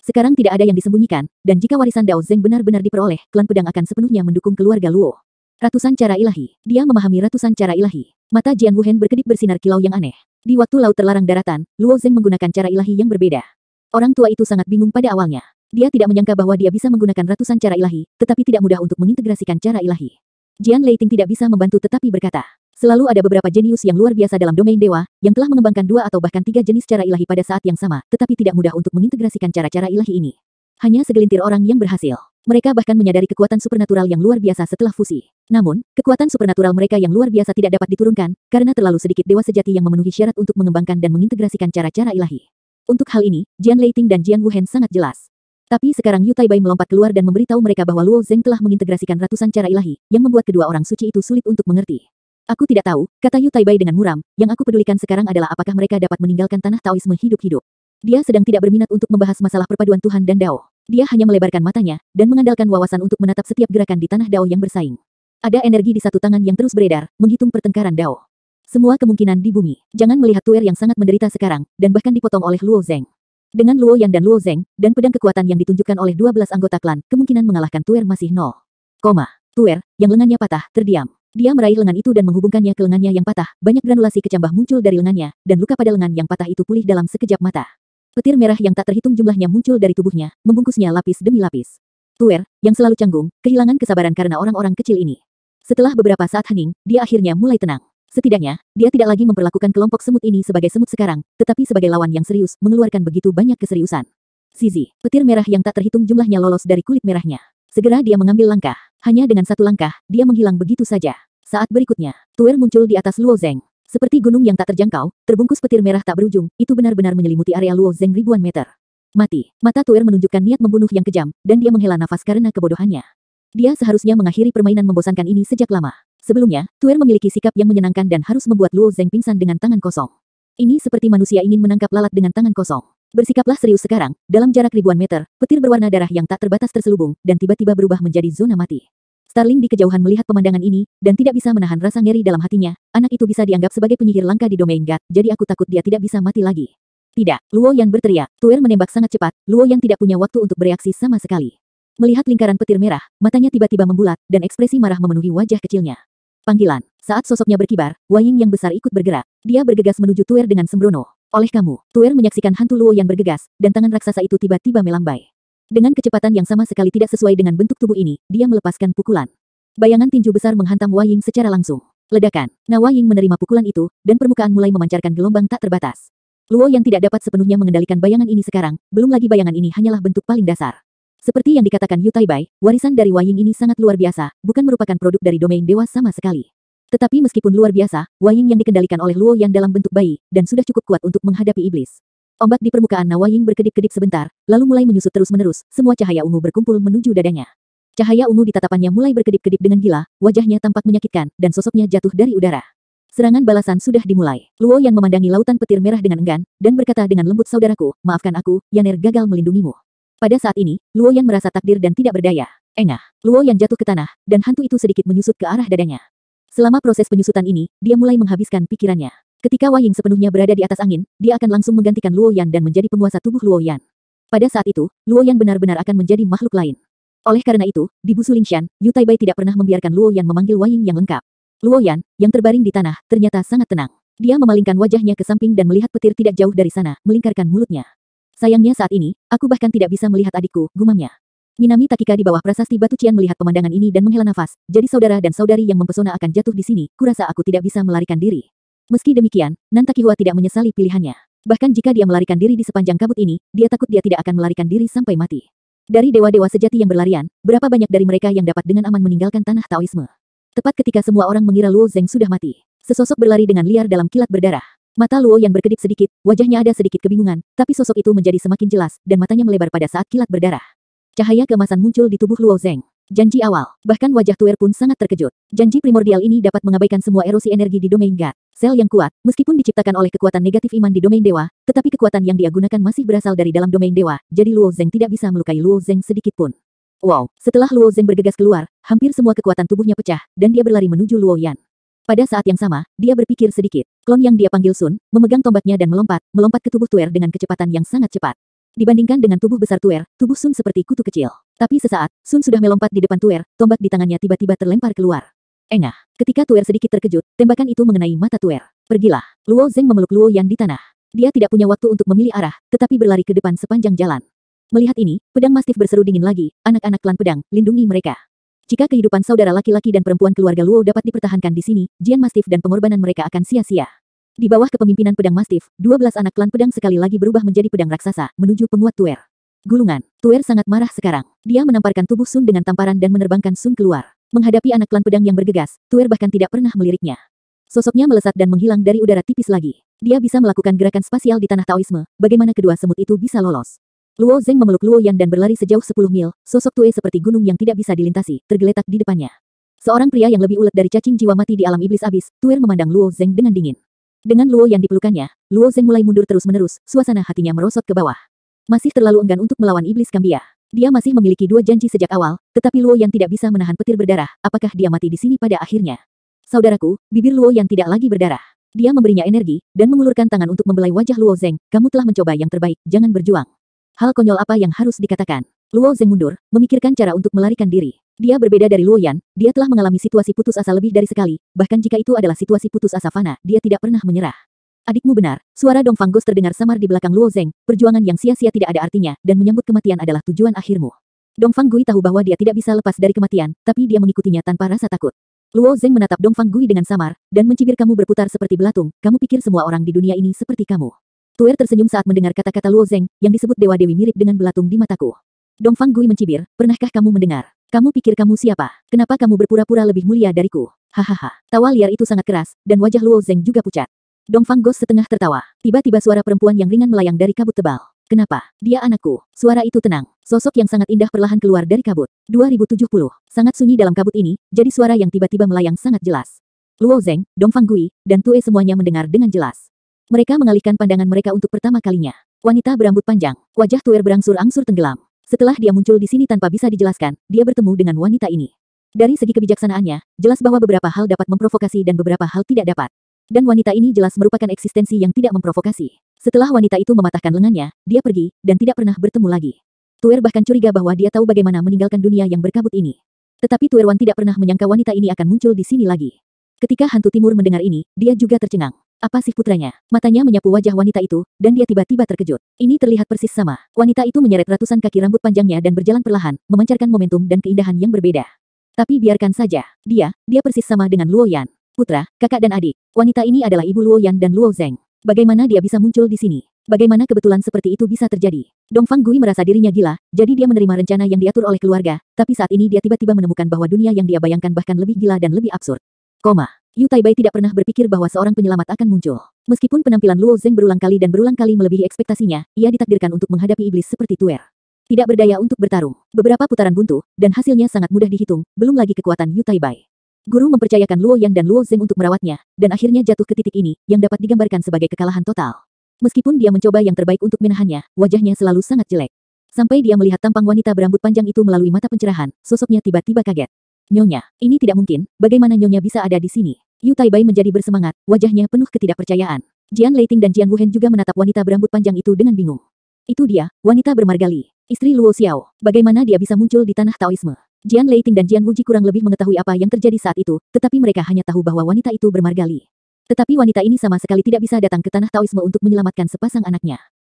Sekarang tidak ada yang disembunyikan, dan jika warisan Dao Zeng benar-benar diperoleh, klan pedang akan sepenuhnya mendukung keluarga Luo. Ratusan cara ilahi. Dia memahami ratusan cara ilahi. Mata Jian Wuhen berkedip bersinar kilau yang aneh. Di waktu laut terlarang daratan, Luo Zeng menggunakan cara ilahi yang berbeda. Orang tua itu sangat bingung pada awalnya. Dia tidak menyangka bahwa dia bisa menggunakan ratusan cara ilahi, tetapi tidak mudah untuk mengintegrasikan cara ilahi. Jian Leiting tidak bisa membantu tetapi berkata, selalu ada beberapa jenius yang luar biasa dalam domain dewa, yang telah mengembangkan 2 atau bahkan 3 jenis cara ilahi pada saat yang sama, tetapi tidak mudah untuk mengintegrasikan cara-cara ilahi ini. Hanya segelintir orang yang berhasil. Mereka bahkan menyadari kekuatan supernatural yang luar biasa setelah fusi. Namun, kekuatan supernatural mereka yang luar biasa tidak dapat diturunkan, karena terlalu sedikit dewa sejati yang memenuhi syarat untuk mengembangkan dan mengintegrasikan cara-cara ilahi. Untuk hal ini, Jian Leiting dan Jian Wuhen sangat jelas. Tapi sekarang Yu Taibai melompat keluar dan memberitahu mereka bahwa Luo Zeng telah mengintegrasikan ratusan cara ilahi, yang membuat kedua orang suci itu sulit untuk mengerti. Aku tidak tahu, kata Yu Taibai dengan muram, yang aku pedulikan sekarang adalah apakah mereka dapat meninggalkan tanah Taoisme hidup-hidup. Dia sedang tidak berminat untuk membahas masalah perpaduan Tuhan dan Dao. Dia hanya melebarkan matanya, dan mengandalkan wawasan untuk menatap setiap gerakan di tanah Dao yang bersaing. Ada energi di satu tangan yang terus beredar, menghitung pertengkaran Dao. Semua kemungkinan di bumi. Jangan melihat Tuer yang sangat menderita sekarang, dan bahkan dipotong oleh Luo Zeng. Dengan Luo Yan dan Luo Zeng, dan pedang kekuatan yang ditunjukkan oleh 12 anggota klan, kemungkinan mengalahkan Tuer masih 0. Tuer, yang lengannya patah, terdiam. Dia meraih lengan itu dan menghubungkannya ke lengannya yang patah, banyak granulasi kecambah muncul dari lengannya, dan luka pada lengan yang patah itu pulih dalam sekejap mata. Petir merah yang tak terhitung jumlahnya muncul dari tubuhnya, membungkusnya lapis demi lapis. Tuer, yang selalu canggung, kehilangan kesabaran karena orang-orang kecil ini. Setelah beberapa saat hening, dia akhirnya mulai tenang. Setidaknya, dia tidak lagi memperlakukan kelompok semut ini sebagai semut sekarang, tetapi sebagai lawan yang serius, mengeluarkan begitu banyak keseriusan. Zizi, petir merah yang tak terhitung jumlahnya lolos dari kulit merahnya. Segera dia mengambil langkah. Hanya dengan satu langkah, dia menghilang begitu saja. Saat berikutnya, Tuer muncul di atas Luo Zeng. Seperti gunung yang tak terjangkau, terbungkus petir merah tak berujung, itu benar-benar menyelimuti area Luo Zeng ribuan meter. Mati. Mata Tuer menunjukkan niat membunuh yang kejam, dan dia menghela nafas karena kebodohannya. Dia seharusnya mengakhiri permainan membosankan ini sejak lama. Sebelumnya, Tuer memiliki sikap yang menyenangkan dan harus membuat Luo Zeng pingsan dengan tangan kosong. Ini seperti manusia ingin menangkap lalat dengan tangan kosong. Bersikaplah serius sekarang, dalam jarak ribuan meter, petir berwarna darah yang tak terbatas terselubung, dan tiba-tiba berubah menjadi zona mati. Starling di kejauhan melihat pemandangan ini, dan tidak bisa menahan rasa ngeri dalam hatinya. Anak itu bisa dianggap sebagai penyihir langka di domain God, jadi aku takut dia tidak bisa mati lagi. Tidak, Luo Yan berteriak. Tuer menembak sangat cepat, Luo Yan tidak punya waktu untuk bereaksi sama sekali. Melihat lingkaran petir merah, matanya tiba-tiba membulat, dan ekspresi marah memenuhi wajah kecilnya. Panggilan. Saat sosoknya berkibar, Waying yang besar ikut bergerak. Dia bergegas menuju Tuer dengan sembrono. Oleh kamu, Tuer menyaksikan hantu Luo Yan bergegas, dan tangan raksasa itu tiba-tiba melambai. Dengan kecepatan yang sama sekali tidak sesuai dengan bentuk tubuh ini, dia melepaskan pukulan. Bayangan tinju besar menghantam Waying secara langsung. Ledakan. Waying menerima pukulan itu, dan permukaan mulai memancarkan gelombang tak terbatas. Luo yang tidak dapat sepenuhnya mengendalikan bayangan ini sekarang, belum lagi bayangan ini hanyalah bentuk paling dasar. Seperti yang dikatakan Yu Taibai, warisan dari Waying ini sangat luar biasa, bukan merupakan produk dari domain dewa sama sekali. Tetapi meskipun luar biasa, Waying yang dikendalikan oleh Luo Yan dalam bentuk bayi, dan sudah cukup kuat untuk menghadapi iblis. Ombak di permukaan Waying berkedip-kedip sebentar, lalu mulai menyusut terus-menerus, semua cahaya ungu berkumpul menuju dadanya. Cahaya ungu di tatapannya mulai berkedip-kedip dengan gila, wajahnya tampak menyakitkan, dan sosoknya jatuh dari udara. Serangan balasan sudah dimulai. Luo Yan memandangi lautan petir merah dengan enggan, dan berkata dengan lembut, saudaraku, maafkan aku, Yaner gagal melindungimu. Pada saat ini, Luo Yan merasa takdir dan tidak berdaya. Engah. Luo Yan jatuh ke tanah, dan hantu itu sedikit menyusut ke arah dadanya. Selama proses penyusutan ini, dia mulai menghabiskan pikirannya. Ketika Waying sepenuhnya berada di atas angin, dia akan langsung menggantikan Luo Yan dan menjadi penguasa tubuh Luo Yan. Pada saat itu, Luo Yan benar-benar akan menjadi makhluk lain. Oleh karena itu, di Busu Lingshan, Yu Taibai tidak pernah membiarkan Luo Yan memanggil Waying yang lengkap. Luo Yan, yang terbaring di tanah, ternyata sangat tenang. Dia memalingkan wajahnya ke samping dan melihat petir tidak jauh dari sana, melingkarkan mulutnya. Sayangnya saat ini, aku bahkan tidak bisa melihat adikku, gumamnya. Minami Takika di bawah prasasti Batu Cian melihat pemandangan ini dan menghela nafas. Jadi saudara dan saudari yang mempesona akan jatuh di sini, kurasa aku tidak bisa melarikan diri. Meski demikian, Nantakihua tidak menyesali pilihannya. Bahkan jika dia melarikan diri di sepanjang kabut ini, dia takut dia tidak akan melarikan diri sampai mati. Dari dewa-dewa sejati yang berlarian, berapa banyak dari mereka yang dapat dengan aman meninggalkan tanah Taoisme. Tepat ketika semua orang mengira Luo Zeng sudah mati, sesosok berlari dengan liar dalam kilat berdarah. Mata Luo yang berkedip sedikit, wajahnya ada sedikit kebingungan, tapi sosok itu menjadi semakin jelas, dan matanya melebar pada saat kilat berdarah. Cahaya keemasan muncul di tubuh Luo Zeng. Janji awal, bahkan wajah Tuer pun sangat terkejut. Janji primordial ini dapat mengabaikan semua erosi energi di domain God. Sel yang kuat, meskipun diciptakan oleh kekuatan negatif iman di domain dewa, tetapi kekuatan yang dia gunakan masih berasal dari dalam domain dewa, jadi Luo Zeng tidak bisa melukai Luo Zeng sedikit pun. Wow, setelah Luo Zeng bergegas keluar, hampir semua kekuatan tubuhnya pecah, dan dia berlari menuju Luo Yan. Pada saat yang sama, dia berpikir sedikit. Klon yang dia panggil Sun, memegang tombaknya dan melompat ke tubuh Tuer dengan kecepatan yang sangat cepat. Dibandingkan dengan tubuh besar Tuer, tubuh Sun seperti kutu kecil. Tapi sesaat, Sun sudah melompat di depan Tuer, tombak di tangannya tiba-tiba terlempar keluar. Engah, ketika Tuer sedikit terkejut, tembakan itu mengenai mata Tuer. Pergilah. Luo Zeng memeluk Luo Yan di tanah. Dia tidak punya waktu untuk memilih arah, tetapi berlari ke depan sepanjang jalan. Melihat ini, pedang mastif berseru dingin lagi, anak-anak klan pedang, lindungi mereka. Jika kehidupan saudara laki-laki dan perempuan keluarga Luo dapat dipertahankan di sini, Jian Mastif dan pengorbanan mereka akan sia-sia. Di bawah kepemimpinan pedang Mastif, 12 anak klan pedang sekali lagi berubah menjadi pedang raksasa, menuju penguat Tuer. Gulungan. Tuer sangat marah sekarang. Dia menamparkan tubuh Sun dengan tamparan dan menerbangkan Sun keluar. Menghadapi anak klan pedang yang bergegas, Tuer bahkan tidak pernah meliriknya. Sosoknya melesat dan menghilang dari udara tipis lagi. Dia bisa melakukan gerakan spasial di tanah Taoisme, bagaimana kedua semut itu bisa lolos. Luo Zeng memeluk Luo Yan dan berlari sejauh 10 mil, sosok Tuer seperti gunung yang tidak bisa dilintasi, tergeletak di depannya. Seorang pria yang lebih ulet dari cacing jiwa mati di alam iblis abis, Tuer memandang Luo Zeng dengan dingin. Dengan Luo Yan dipelukannya, Luo Zeng mulai mundur terus-menerus, suasana hatinya merosot ke bawah. Masih terlalu enggan untuk melawan iblis Kambia. Dia masih memiliki 2 janji sejak awal, tetapi Luo Yan tidak bisa menahan petir berdarah, apakah dia mati di sini pada akhirnya? Saudaraku, bibir Luo Yan tidak lagi berdarah. Dia memberinya energi, dan mengulurkan tangan untuk membelai wajah Luo Zeng, kamu telah mencoba yang terbaik, jangan berjuang. Hal konyol apa yang harus dikatakan? Luo Zeng mundur, memikirkan cara untuk melarikan diri. Dia berbeda dari Luo Yan, dia telah mengalami situasi putus asa lebih dari sekali, bahkan jika itu adalah situasi putus asa fana, dia tidak pernah menyerah. Adikmu benar, suara Dongfang Ghost terdengar samar di belakang Luo Zeng, perjuangan yang sia-sia tidak ada artinya, dan menyambut kematian adalah tujuan akhirmu. Dongfang Gui tahu bahwa dia tidak bisa lepas dari kematian, tapi dia mengikutinya tanpa rasa takut. Luo Zeng menatap Dongfang Gui dengan samar, dan mencibir kamu berputar seperti belatung, kamu pikir semua orang di dunia ini seperti kamu. Tuer tersenyum saat mendengar kata-kata Luo Zeng, yang disebut Dewa-Dewi mirip dengan belatung di mataku. Dongfang Gui mencibir, pernahkah kamu mendengar? Kamu pikir kamu siapa? Kenapa kamu berpura-pura lebih mulia dariku? Hahaha. Tawa liar itu sangat keras, dan wajah Luo Zeng juga pucat. Dongfang Ghost setengah tertawa. Tiba-tiba suara perempuan yang ringan melayang dari kabut tebal. Kenapa? Dia anakku. Suara itu tenang. Sosok yang sangat indah perlahan keluar dari kabut. 2070. Sangat sunyi dalam kabut ini, jadi suara yang tiba-tiba melayang sangat jelas. Luo Zeng, Dongfang Gui, dan Tue semuanya mendengar dengan jelas. Mereka mengalihkan pandangan mereka untuk pertama kalinya. Wanita berambut panjang. Wajah Tuer berangsur-angsur tenggelam. Setelah dia muncul di sini tanpa bisa dijelaskan, dia bertemu dengan wanita ini. Dari segi kebijaksanaannya, jelas bahwa beberapa hal dapat memprovokasi dan beberapa hal tidak dapat. Dan wanita ini jelas merupakan eksistensi yang tidak memprovokasi. Setelah wanita itu mematahkan lengannya, dia pergi, dan tidak pernah bertemu lagi. Tuer bahkan curiga bahwa dia tahu bagaimana meninggalkan dunia yang berkabut ini. Tetapi Tuerwan tidak pernah menyangka wanita ini akan muncul di sini lagi. Ketika hantu timur mendengar ini, dia juga tercengang. Apa sih putranya? Matanya menyapu wajah wanita itu, dan dia tiba-tiba terkejut. Ini terlihat persis sama. Wanita itu menyeret ratusan kaki rambut panjangnya dan berjalan perlahan, memancarkan momentum dan keindahan yang berbeda. Tapi biarkan saja. Dia persis sama dengan Luo Yan. Putra, kakak dan adik. Wanita ini adalah ibu Luo Yan dan Luo Zeng. Bagaimana dia bisa muncul di sini? Bagaimana kebetulan seperti itu bisa terjadi? Dongfang Gui merasa dirinya gila, jadi dia menerima rencana yang diatur oleh keluarga, tapi saat ini dia tiba-tiba menemukan bahwa dunia yang dia bayangkan bahkan lebih gila dan lebih absurd. Yu Taibai tidak pernah berpikir bahwa seorang penyelamat akan muncul. Meskipun penampilan Luo Zeng berulang kali melebihi ekspektasinya, ia ditakdirkan untuk menghadapi iblis seperti Tuer. Tidak berdaya untuk bertarung. Beberapa putaran buntu, dan hasilnya sangat mudah dihitung, belum lagi kekuatan Yu Taibai. Guru mempercayakan Luo Yan dan Luo Zeng untuk merawatnya, dan akhirnya jatuh ke titik ini, yang dapat digambarkan sebagai kekalahan total. Meskipun dia mencoba yang terbaik untuk menahannya, wajahnya selalu sangat jelek. Sampai dia melihat tampang wanita berambut panjang itu melalui mata pencerahan, sosoknya tiba-tiba kaget. Nyonya, ini tidak mungkin, bagaimana Nyonya bisa ada di sini? Yu Taibai menjadi bersemangat, wajahnya penuh ketidakpercayaan. Jian Leiting dan Jian Wuhen juga menatap wanita berambut panjang itu dengan bingung. Itu dia, wanita bermargali, istri Luo Xiao. Bagaimana dia bisa muncul di tanah Taoisme? Jian Leiting dan Jian Wuji kurang lebih mengetahui apa yang terjadi saat itu, tetapi mereka hanya tahu bahwa wanita itu bermargali. Tetapi wanita ini sama sekali tidak bisa datang ke tanah Taoisme untuk menyelamatkan sepasang anaknya.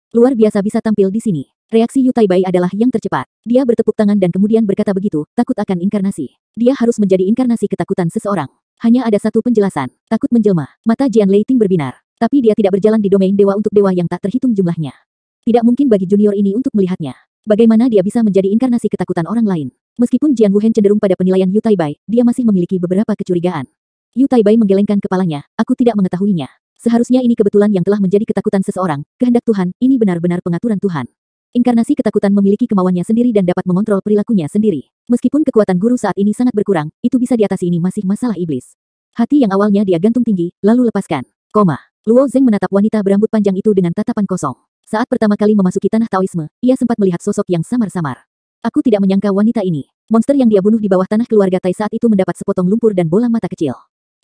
Luar biasa bisa tampil di sini. Reaksi Yu Taibai adalah yang tercepat. Dia bertepuk tangan dan kemudian berkata begitu, takut akan inkarnasi. Dia harus menjadi inkarnasi ketakutan seseorang. Hanya ada satu penjelasan, takut menjelma. Mata Jian Leiting berbinar. Tapi dia tidak berjalan di domain dewa untuk dewa yang tak terhitung jumlahnya. Tidak mungkin bagi junior ini untuk melihatnya. Bagaimana dia bisa menjadi inkarnasi ketakutan orang lain? Meskipun Jian Wuhen cenderung pada penilaian Yu Taibai, dia masih memiliki beberapa kecurigaan. Yu Taibai menggelengkan kepalanya, aku tidak mengetahuinya. Seharusnya ini kebetulan yang telah menjadi ketakutan seseorang, kehendak Tuhan, ini benar-benar pengaturan Tuhan. Inkarnasi ketakutan memiliki kemauannya sendiri dan dapat mengontrol perilakunya sendiri. Meskipun kekuatan guru saat ini sangat berkurang, itu bisa diatasi, ini masih masalah iblis. Hati yang awalnya dia gantung tinggi, lalu lepaskan. Luo Zeng menatap wanita berambut panjang itu dengan tatapan kosong. Saat pertama kali memasuki tanah Taoisme, ia sempat melihat sosok yang samar-samar. Aku tidak menyangka wanita ini. Monster yang dia bunuh di bawah tanah keluarga Tai saat itu mendapat sepotong lumpur dan bola mata kecil.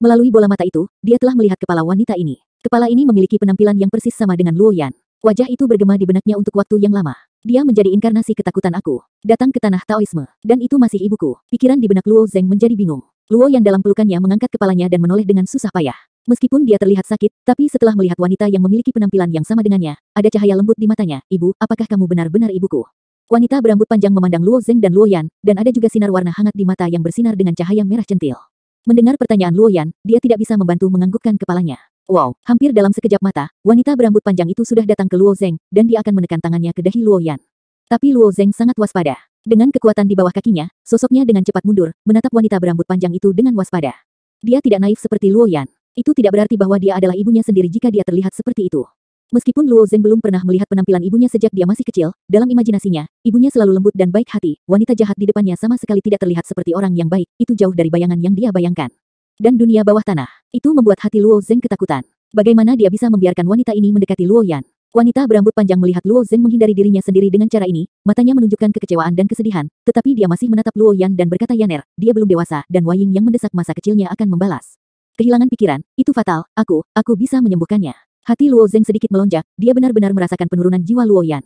Melalui bola mata itu, dia telah melihat kepala wanita ini. Kepala ini memiliki penampilan yang persis sama dengan Luo Yan. Wajah itu bergema di benaknya untuk waktu yang lama. Dia menjadi inkarnasi ketakutan aku. Datang ke tanah Taoisme. Dan itu masih ibuku. Pikiran di benak Luo Zeng menjadi bingung. Luo Yan dalam pelukannya mengangkat kepalanya dan menoleh dengan susah payah. Meskipun dia terlihat sakit, tapi setelah melihat wanita yang memiliki penampilan yang sama dengannya, ada cahaya lembut di matanya. Ibu, apakah kamu benar-benar ibuku? Wanita berambut panjang memandang Luo Zeng dan Luo Yan, dan ada juga sinar warna hangat di mata yang bersinar dengan cahaya merah centil. Mendengar pertanyaan Luo Yan, dia tidak bisa membantu menganggukkan kepalanya. Wow, hampir dalam sekejap mata, wanita berambut panjang itu sudah datang ke Luo Zeng, dan dia akan menekan tangannya ke dahi Luo Yan. Tapi Luo Zeng sangat waspada. Dengan kekuatan di bawah kakinya, sosoknya dengan cepat mundur, menatap wanita berambut panjang itu dengan waspada. Dia tidak naif seperti Luo Yan. Itu tidak berarti bahwa dia adalah ibunya sendiri jika dia terlihat seperti itu. Meskipun Luo Zeng belum pernah melihat penampilan ibunya sejak dia masih kecil, dalam imajinasinya, ibunya selalu lembut dan baik hati, wanita jahat di depannya sama sekali tidak terlihat seperti orang yang baik, itu jauh dari bayangan yang dia bayangkan. Dan dunia bawah tanah, itu membuat hati Luo Zeng ketakutan. Bagaimana dia bisa membiarkan wanita ini mendekati Luo Yan? Wanita berambut panjang melihat Luo Zeng menghindari dirinya sendiri dengan cara ini, matanya menunjukkan kekecewaan dan kesedihan, tetapi dia masih menatap Luo Yan dan berkata, Yaner, dia belum dewasa dan Waying yang mendesak masa kecilnya akan membalas. Kehilangan pikiran, itu fatal, aku bisa menyembuhkannya. Hati Luo Zeng sedikit melonjak, dia benar-benar merasakan penurunan jiwa Luo Yan.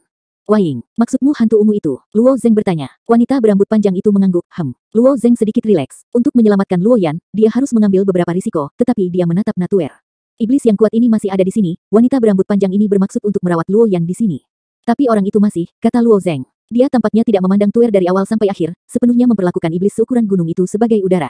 Waying, maksudmu hantu ungu itu? Luo Zeng bertanya. Wanita berambut panjang itu mengangguk, Luo Zeng sedikit rileks. Untuk menyelamatkan Luo Yan, dia harus mengambil beberapa risiko, tetapi dia menatap Natuer. Iblis yang kuat ini masih ada di sini, wanita berambut panjang ini bermaksud untuk merawat Luo Yan di sini. Tapi orang itu masih, kata Luo Zeng. Dia tampaknya tidak memandang Tuer dari awal sampai akhir, sepenuhnya memperlakukan iblis seukuran gunung itu sebagai udara.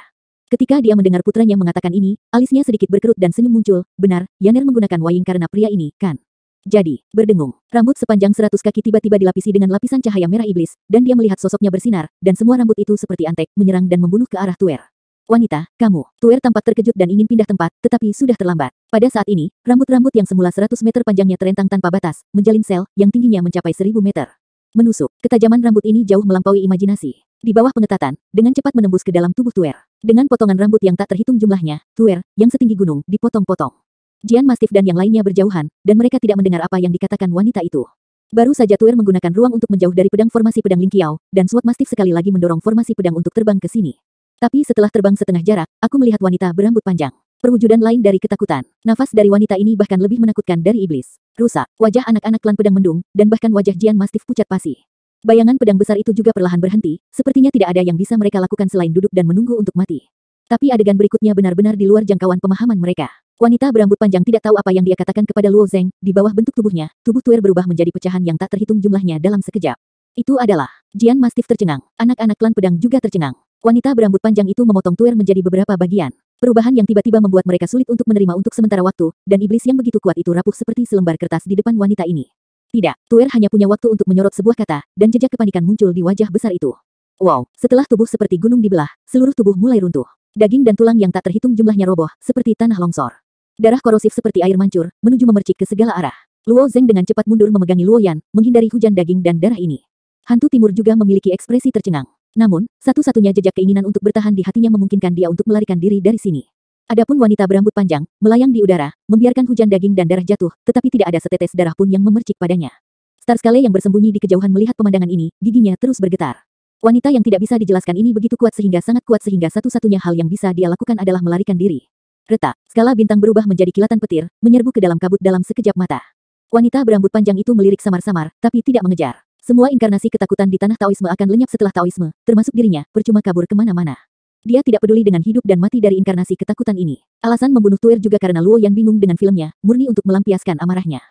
Ketika dia mendengar putranya mengatakan ini, alisnya sedikit berkerut dan senyum muncul, benar, Yaner menggunakan Waying karena pria ini, kan? Jadi, berdengung, rambut sepanjang 100 kaki tiba-tiba dilapisi dengan lapisan cahaya merah iblis, dan dia melihat sosoknya bersinar, dan semua rambut itu seperti antek, menyerang dan membunuh ke arah Tuer. Wanita, kamu. Tuer tampak terkejut dan ingin pindah tempat, tetapi sudah terlambat. Pada saat ini, rambut-rambut yang semula 100 meter panjangnya terentang tanpa batas, menjalin sel, yang tingginya mencapai 1000 meter. Menusuk, ketajaman rambut ini jauh melampaui imajinasi. Di bawah pengetatan, dengan cepat menembus ke dalam tubuh Tuer. Dengan potongan rambut yang tak terhitung jumlahnya, Tuer, yang setinggi gunung, dipotong-potong. Jian Mastif dan yang lainnya berjauhan, dan mereka tidak mendengar apa yang dikatakan wanita itu. Baru saja Tuer menggunakan ruang untuk menjauh dari pedang formasi pedang Ling Qiao, dan Sword Mastif sekali lagi mendorong formasi pedang untuk terbang ke sini. Tapi setelah terbang setengah jarak, aku melihat wanita berambut panjang. Perwujudan lain dari ketakutan. Nafas dari wanita ini bahkan lebih menakutkan dari iblis. Rusak, wajah anak-anak klan pedang mendung, dan bahkan wajah Jian Mastif pucat pasi. Bayangan pedang besar itu juga perlahan berhenti, sepertinya tidak ada yang bisa mereka lakukan selain duduk dan menunggu untuk mati. Tapi adegan berikutnya benar-benar di luar jangkauan pemahaman mereka. Wanita berambut panjang tidak tahu apa yang dia katakan kepada Luo Zeng, di bawah bentuk tubuhnya, tubuh Tuer berubah menjadi pecahan yang tak terhitung jumlahnya dalam sekejap. Itu adalah Jian Mastif tercengang, anak-anak klan pedang juga tercengang. Wanita berambut panjang itu memotong Tuer menjadi beberapa bagian. Perubahan yang tiba-tiba membuat mereka sulit untuk menerima untuk sementara waktu, dan iblis yang begitu kuat itu rapuh seperti selembar kertas di depan wanita ini. Tidak, Tuer hanya punya waktu untuk menyorot sebuah kata, dan jejak kepanikan muncul di wajah besar itu. Wow, setelah tubuh seperti gunung dibelah, seluruh tubuh mulai runtuh. Daging dan tulang yang tak terhitung jumlahnya roboh, seperti tanah longsor. Darah korosif seperti air mancur, menuju memercik ke segala arah. Luo Zeng dengan cepat mundur memegangi Luo Yan, menghindari hujan daging dan darah ini. Hantu timur juga memiliki ekspresi tercengang. Namun, satu-satunya jejak keinginan untuk bertahan di hatinya memungkinkan dia untuk melarikan diri dari sini. Adapun wanita berambut panjang, melayang di udara, membiarkan hujan daging dan darah jatuh, tetapi tidak ada setetes darah pun yang memercik padanya. Starskale yang bersembunyi di kejauhan melihat pemandangan ini, giginya terus bergetar. Wanita yang tidak bisa dijelaskan ini begitu kuat sangat kuat sehingga satu-satunya hal yang bisa dia lakukan adalah melarikan diri. Retak, skala bintang berubah menjadi kilatan petir, menyerbu ke dalam kabut dalam sekejap mata. Wanita berambut panjang itu melirik samar-samar, tapi tidak mengejar. Semua inkarnasi ketakutan di tanah Taoisme akan lenyap setelah Taoisme, termasuk dirinya, percuma kabur kemana-mana. Dia tidak peduli dengan hidup dan mati dari inkarnasi ketakutan ini. Alasan membunuh Tuer juga karena Luo Yan bingung dengan filmnya, murni untuk melampiaskan amarahnya.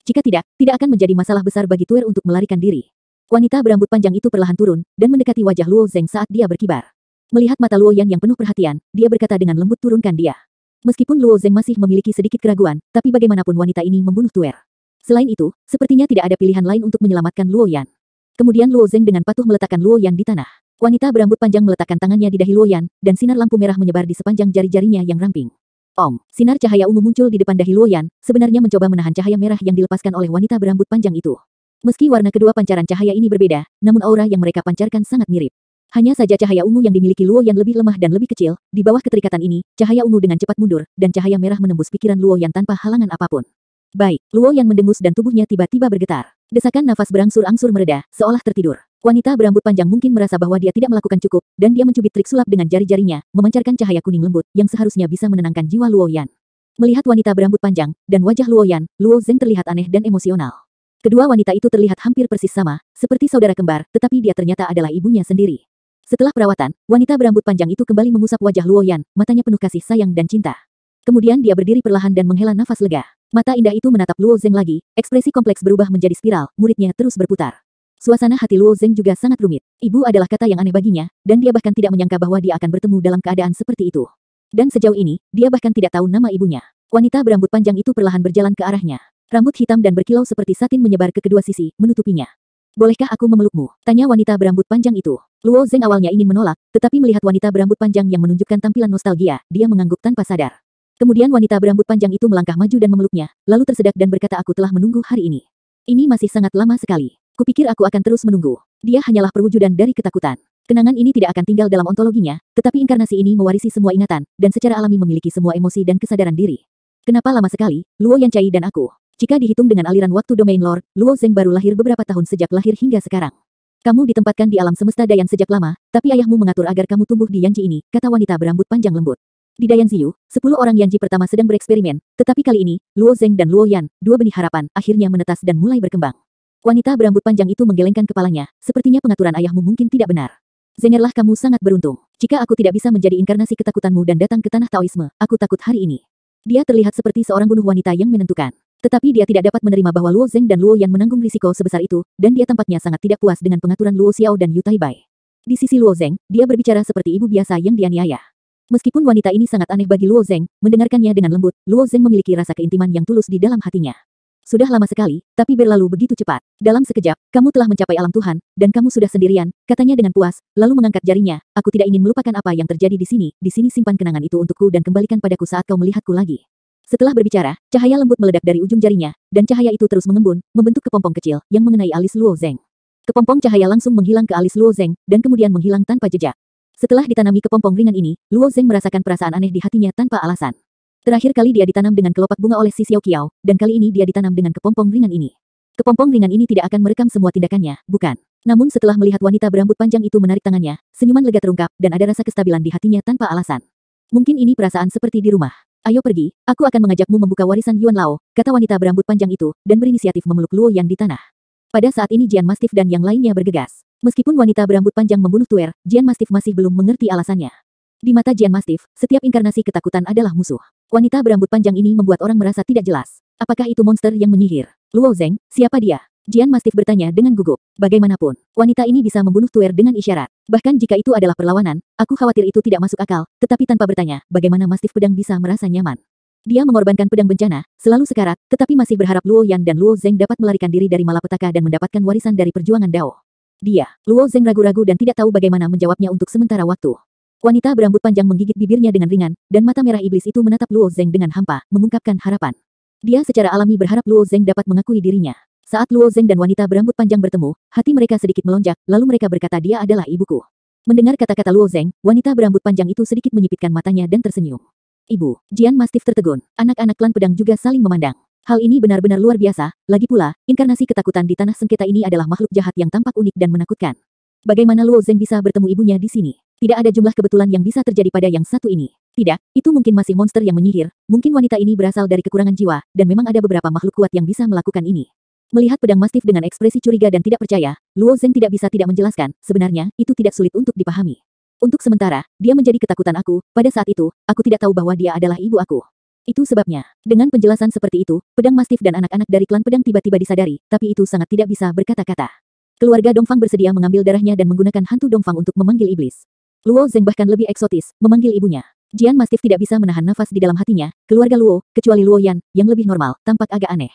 Jika tidak, tidak akan menjadi masalah besar bagi Tuer untuk melarikan diri. Wanita berambut panjang itu perlahan turun, dan mendekati wajah Luo Zeng saat dia berkibar. Melihat mata Luoyan yang penuh perhatian, dia berkata dengan lembut, turunkan dia. Meskipun Luo Zeng masih memiliki sedikit keraguan, tapi bagaimanapun wanita ini membunuh Tuer. Selain itu, sepertinya tidak ada pilihan lain untuk menyelamatkan Luoyan. Kemudian Luo Zeng dengan patuh meletakkan Luoyan di tanah. Wanita berambut panjang meletakkan tangannya di dahi Luoyan, dan sinar lampu merah menyebar di sepanjang jari-jarinya yang ramping. Sinar cahaya ungu muncul di depan dahi Luoyan, sebenarnya mencoba menahan cahaya merah yang dilepaskan oleh wanita berambut panjang itu. Meski warna kedua pancaran cahaya ini berbeda, namun aura yang mereka pancarkan sangat mirip. Hanya saja cahaya ungu yang dimiliki Luoyan lebih lemah dan lebih kecil, di bawah keterikatan ini, cahaya ungu dengan cepat mundur, dan cahaya merah menembus pikiran Luoyan tanpa halangan apapun. Baik, Luoyan mendengus dan tubuhnya tiba-tiba bergetar. Desakan nafas berangsur-angsur mereda, seolah tertidur. Wanita berambut panjang mungkin merasa bahwa dia tidak melakukan cukup, dan dia mencubit trik sulap dengan jari-jarinya, memancarkan cahaya kuning lembut, yang seharusnya bisa menenangkan jiwa Luoyan. Melihat wanita berambut panjang, dan wajah Luoyan, Luo Zeng terlihat aneh dan emosional. Kedua wanita itu terlihat hampir persis sama, seperti saudara kembar, tetapi dia ternyata adalah ibunya sendiri. Setelah perawatan, wanita berambut panjang itu kembali mengusap wajah Luoyan, matanya penuh kasih sayang dan cinta. Kemudian dia berdiri perlahan dan menghela nafas lega. Mata indah itu menatap Luo Zeng lagi, ekspresi kompleks berubah menjadi spiral, muridnya terus berputar. Suasana hati Luo Zeng juga sangat rumit. Ibu adalah kata yang aneh baginya, dan dia bahkan tidak menyangka bahwa dia akan bertemu dalam keadaan seperti itu. Dan sejauh ini, dia bahkan tidak tahu nama ibunya. Wanita berambut panjang itu perlahan berjalan ke arahnya. Rambut hitam dan berkilau seperti satin menyebar ke kedua sisi, menutupinya. Bolehkah aku memelukmu? Tanya wanita berambut panjang itu. Luo Zeng awalnya ingin menolak, tetapi melihat wanita berambut panjang yang menunjukkan tampilan nostalgia, dia mengangguk tanpa sadar. Kemudian wanita berambut panjang itu melangkah maju dan memeluknya, lalu tersedak dan berkata, aku telah menunggu hari ini. Ini masih sangat lama sekali. Kupikir aku akan terus menunggu. Dia hanyalah perwujudan dari ketakutan. Kenangan ini tidak akan tinggal dalam ontologinya, tetapi inkarnasi ini mewarisi semua ingatan, dan secara alami memiliki semua emosi dan kesadaran diri. Kenapa lama sekali, Luo Yancai dan aku? Jika dihitung dengan aliran waktu domain lore, Luo Zeng baru lahir beberapa tahun sejak lahir hingga sekarang. Kamu ditempatkan di alam semesta Dayan sejak lama, tapi ayahmu mengatur agar kamu tumbuh di Yanji ini, kata wanita berambut panjang lembut. Di Dayan Ziyu, 10 orang Yanji pertama sedang bereksperimen, tetapi kali ini, Luo Zeng dan Luo Yan, dua benih harapan, akhirnya menetas dan mulai berkembang. Wanita berambut panjang itu menggelengkan kepalanya, sepertinya pengaturan ayahmu mungkin tidak benar. Zengerlah kamu sangat beruntung. Jika aku tidak bisa menjadi inkarnasi ketakutanmu dan datang ke tanah Taoisme, aku takut hari ini. Dia terlihat seperti seorang bunuh wanita yang menentukan. Tetapi dia tidak dapat menerima bahwa Luo Zeng dan Luo Yan menanggung risiko sebesar itu, dan dia tampaknya sangat tidak puas dengan pengaturan Luo Xiao dan Yu Taibai. Di sisi Luo Zeng, dia berbicara seperti ibu biasa yang dianiaya. Meskipun wanita ini sangat aneh bagi Luo Zeng, mendengarkannya dengan lembut, Luo Zeng memiliki rasa keintiman yang tulus di dalam hatinya. Sudah lama sekali, tapi berlalu begitu cepat. Dalam sekejap, kamu telah mencapai alam Tuhan, dan kamu sudah sendirian, katanya dengan puas, lalu mengangkat jarinya. Aku tidak ingin melupakan apa yang terjadi di sini simpan kenangan itu untukku dan kembalikan padaku saat kau melihatku lagi. Setelah berbicara, cahaya lembut meledak dari ujung jarinya, dan cahaya itu terus mengembun, membentuk kepompong kecil, yang mengenai alis Luo Zeng. Kepompong cahaya langsung menghilang ke alis Luo Zeng, dan kemudian menghilang tanpa jejak. Setelah ditanami kepompong ringan ini, Luo Zeng merasakan perasaan aneh di hatinya tanpa alasan. Terakhir kali dia ditanam dengan kelopak bunga oleh si Xiao Qiao, dan kali ini dia ditanam dengan kepompong ringan ini. Kepompong ringan ini tidak akan merekam semua tindakannya, bukan? Namun setelah melihat wanita berambut panjang itu menarik tangannya, senyuman lega terungkap, dan ada rasa kestabilan di hatinya tanpa alasan. Mungkin ini perasaan seperti di rumah. Ayo pergi, aku akan mengajakmu membuka warisan Yuan Lao, kata wanita berambut panjang itu, dan berinisiatif memeluk Luo Yan di tanah. Pada saat ini Jian Mastif dan yang lainnya bergegas. Meskipun wanita berambut panjang membunuh Tuer, Jian Mastif masih belum mengerti alasannya. Di mata Jian Mastif, setiap inkarnasi ketakutan adalah musuh. Wanita berambut panjang ini membuat orang merasa tidak jelas. Apakah itu monster yang menyihir? Luo Zeng, siapa dia? Jian Mastif bertanya dengan gugup. Bagaimanapun, wanita ini bisa membunuh Tuer dengan isyarat. Bahkan jika itu adalah perlawanan, aku khawatir itu tidak masuk akal, tetapi tanpa bertanya, bagaimana Mastif pedang bisa merasa nyaman? Dia mengorbankan pedang bencana, selalu sekarat, tetapi masih berharap Luo Yan dan Luo Zeng dapat melarikan diri dari malapetaka dan mendapatkan warisan dari perjuangan Dao. Luo Zeng ragu-ragu dan tidak tahu bagaimana menjawabnya untuk sementara waktu. Wanita berambut panjang menggigit bibirnya dengan ringan, dan mata merah iblis itu menatap Luo Zeng dengan hampa, mengungkapkan harapan. Dia secara alami berharap Luo Zeng dapat mengakui dirinya. Saat Luo Zeng dan wanita berambut panjang bertemu, hati mereka sedikit melonjak, lalu mereka berkata dia adalah ibuku. Mendengar kata-kata Luo Zeng, wanita berambut panjang itu sedikit menyipitkan matanya dan tersenyum. Ibu, Jian Mastif tertegun. Anak-anak klan pedang juga saling memandang. Hal ini benar-benar luar biasa, lagi pula, inkarnasi ketakutan di tanah sengketa ini adalah makhluk jahat yang tampak unik dan menakutkan. Bagaimana Luo Zeng bisa bertemu ibunya di sini? Tidak ada jumlah kebetulan yang bisa terjadi pada yang satu ini. Tidak, itu mungkin masih monster yang menyihir, mungkin wanita ini berasal dari kekurangan jiwa, dan memang ada beberapa makhluk kuat yang bisa melakukan ini. Melihat pedang Mastif dengan ekspresi curiga dan tidak percaya, Luo Zeng tidak bisa tidak menjelaskan, sebenarnya, itu tidak sulit untuk dipahami. Untuk sementara, dia menjadi ketakutan aku, pada saat itu, aku tidak tahu bahwa dia adalah ibu aku. Itu sebabnya. Dengan penjelasan seperti itu, pedang mastif dan anak-anak dari klan pedang tiba-tiba disadari, tapi itu sangat tidak bisa berkata-kata. Keluarga Dongfang bersedia mengambil darahnya dan menggunakan hantu Dongfang untuk memanggil iblis. Luo Zeng bahkan lebih eksotis, memanggil ibunya. Jian Mastif tidak bisa menahan nafas di dalam hatinya, keluarga Luo, kecuali Luo Yan, yang lebih normal, tampak agak aneh.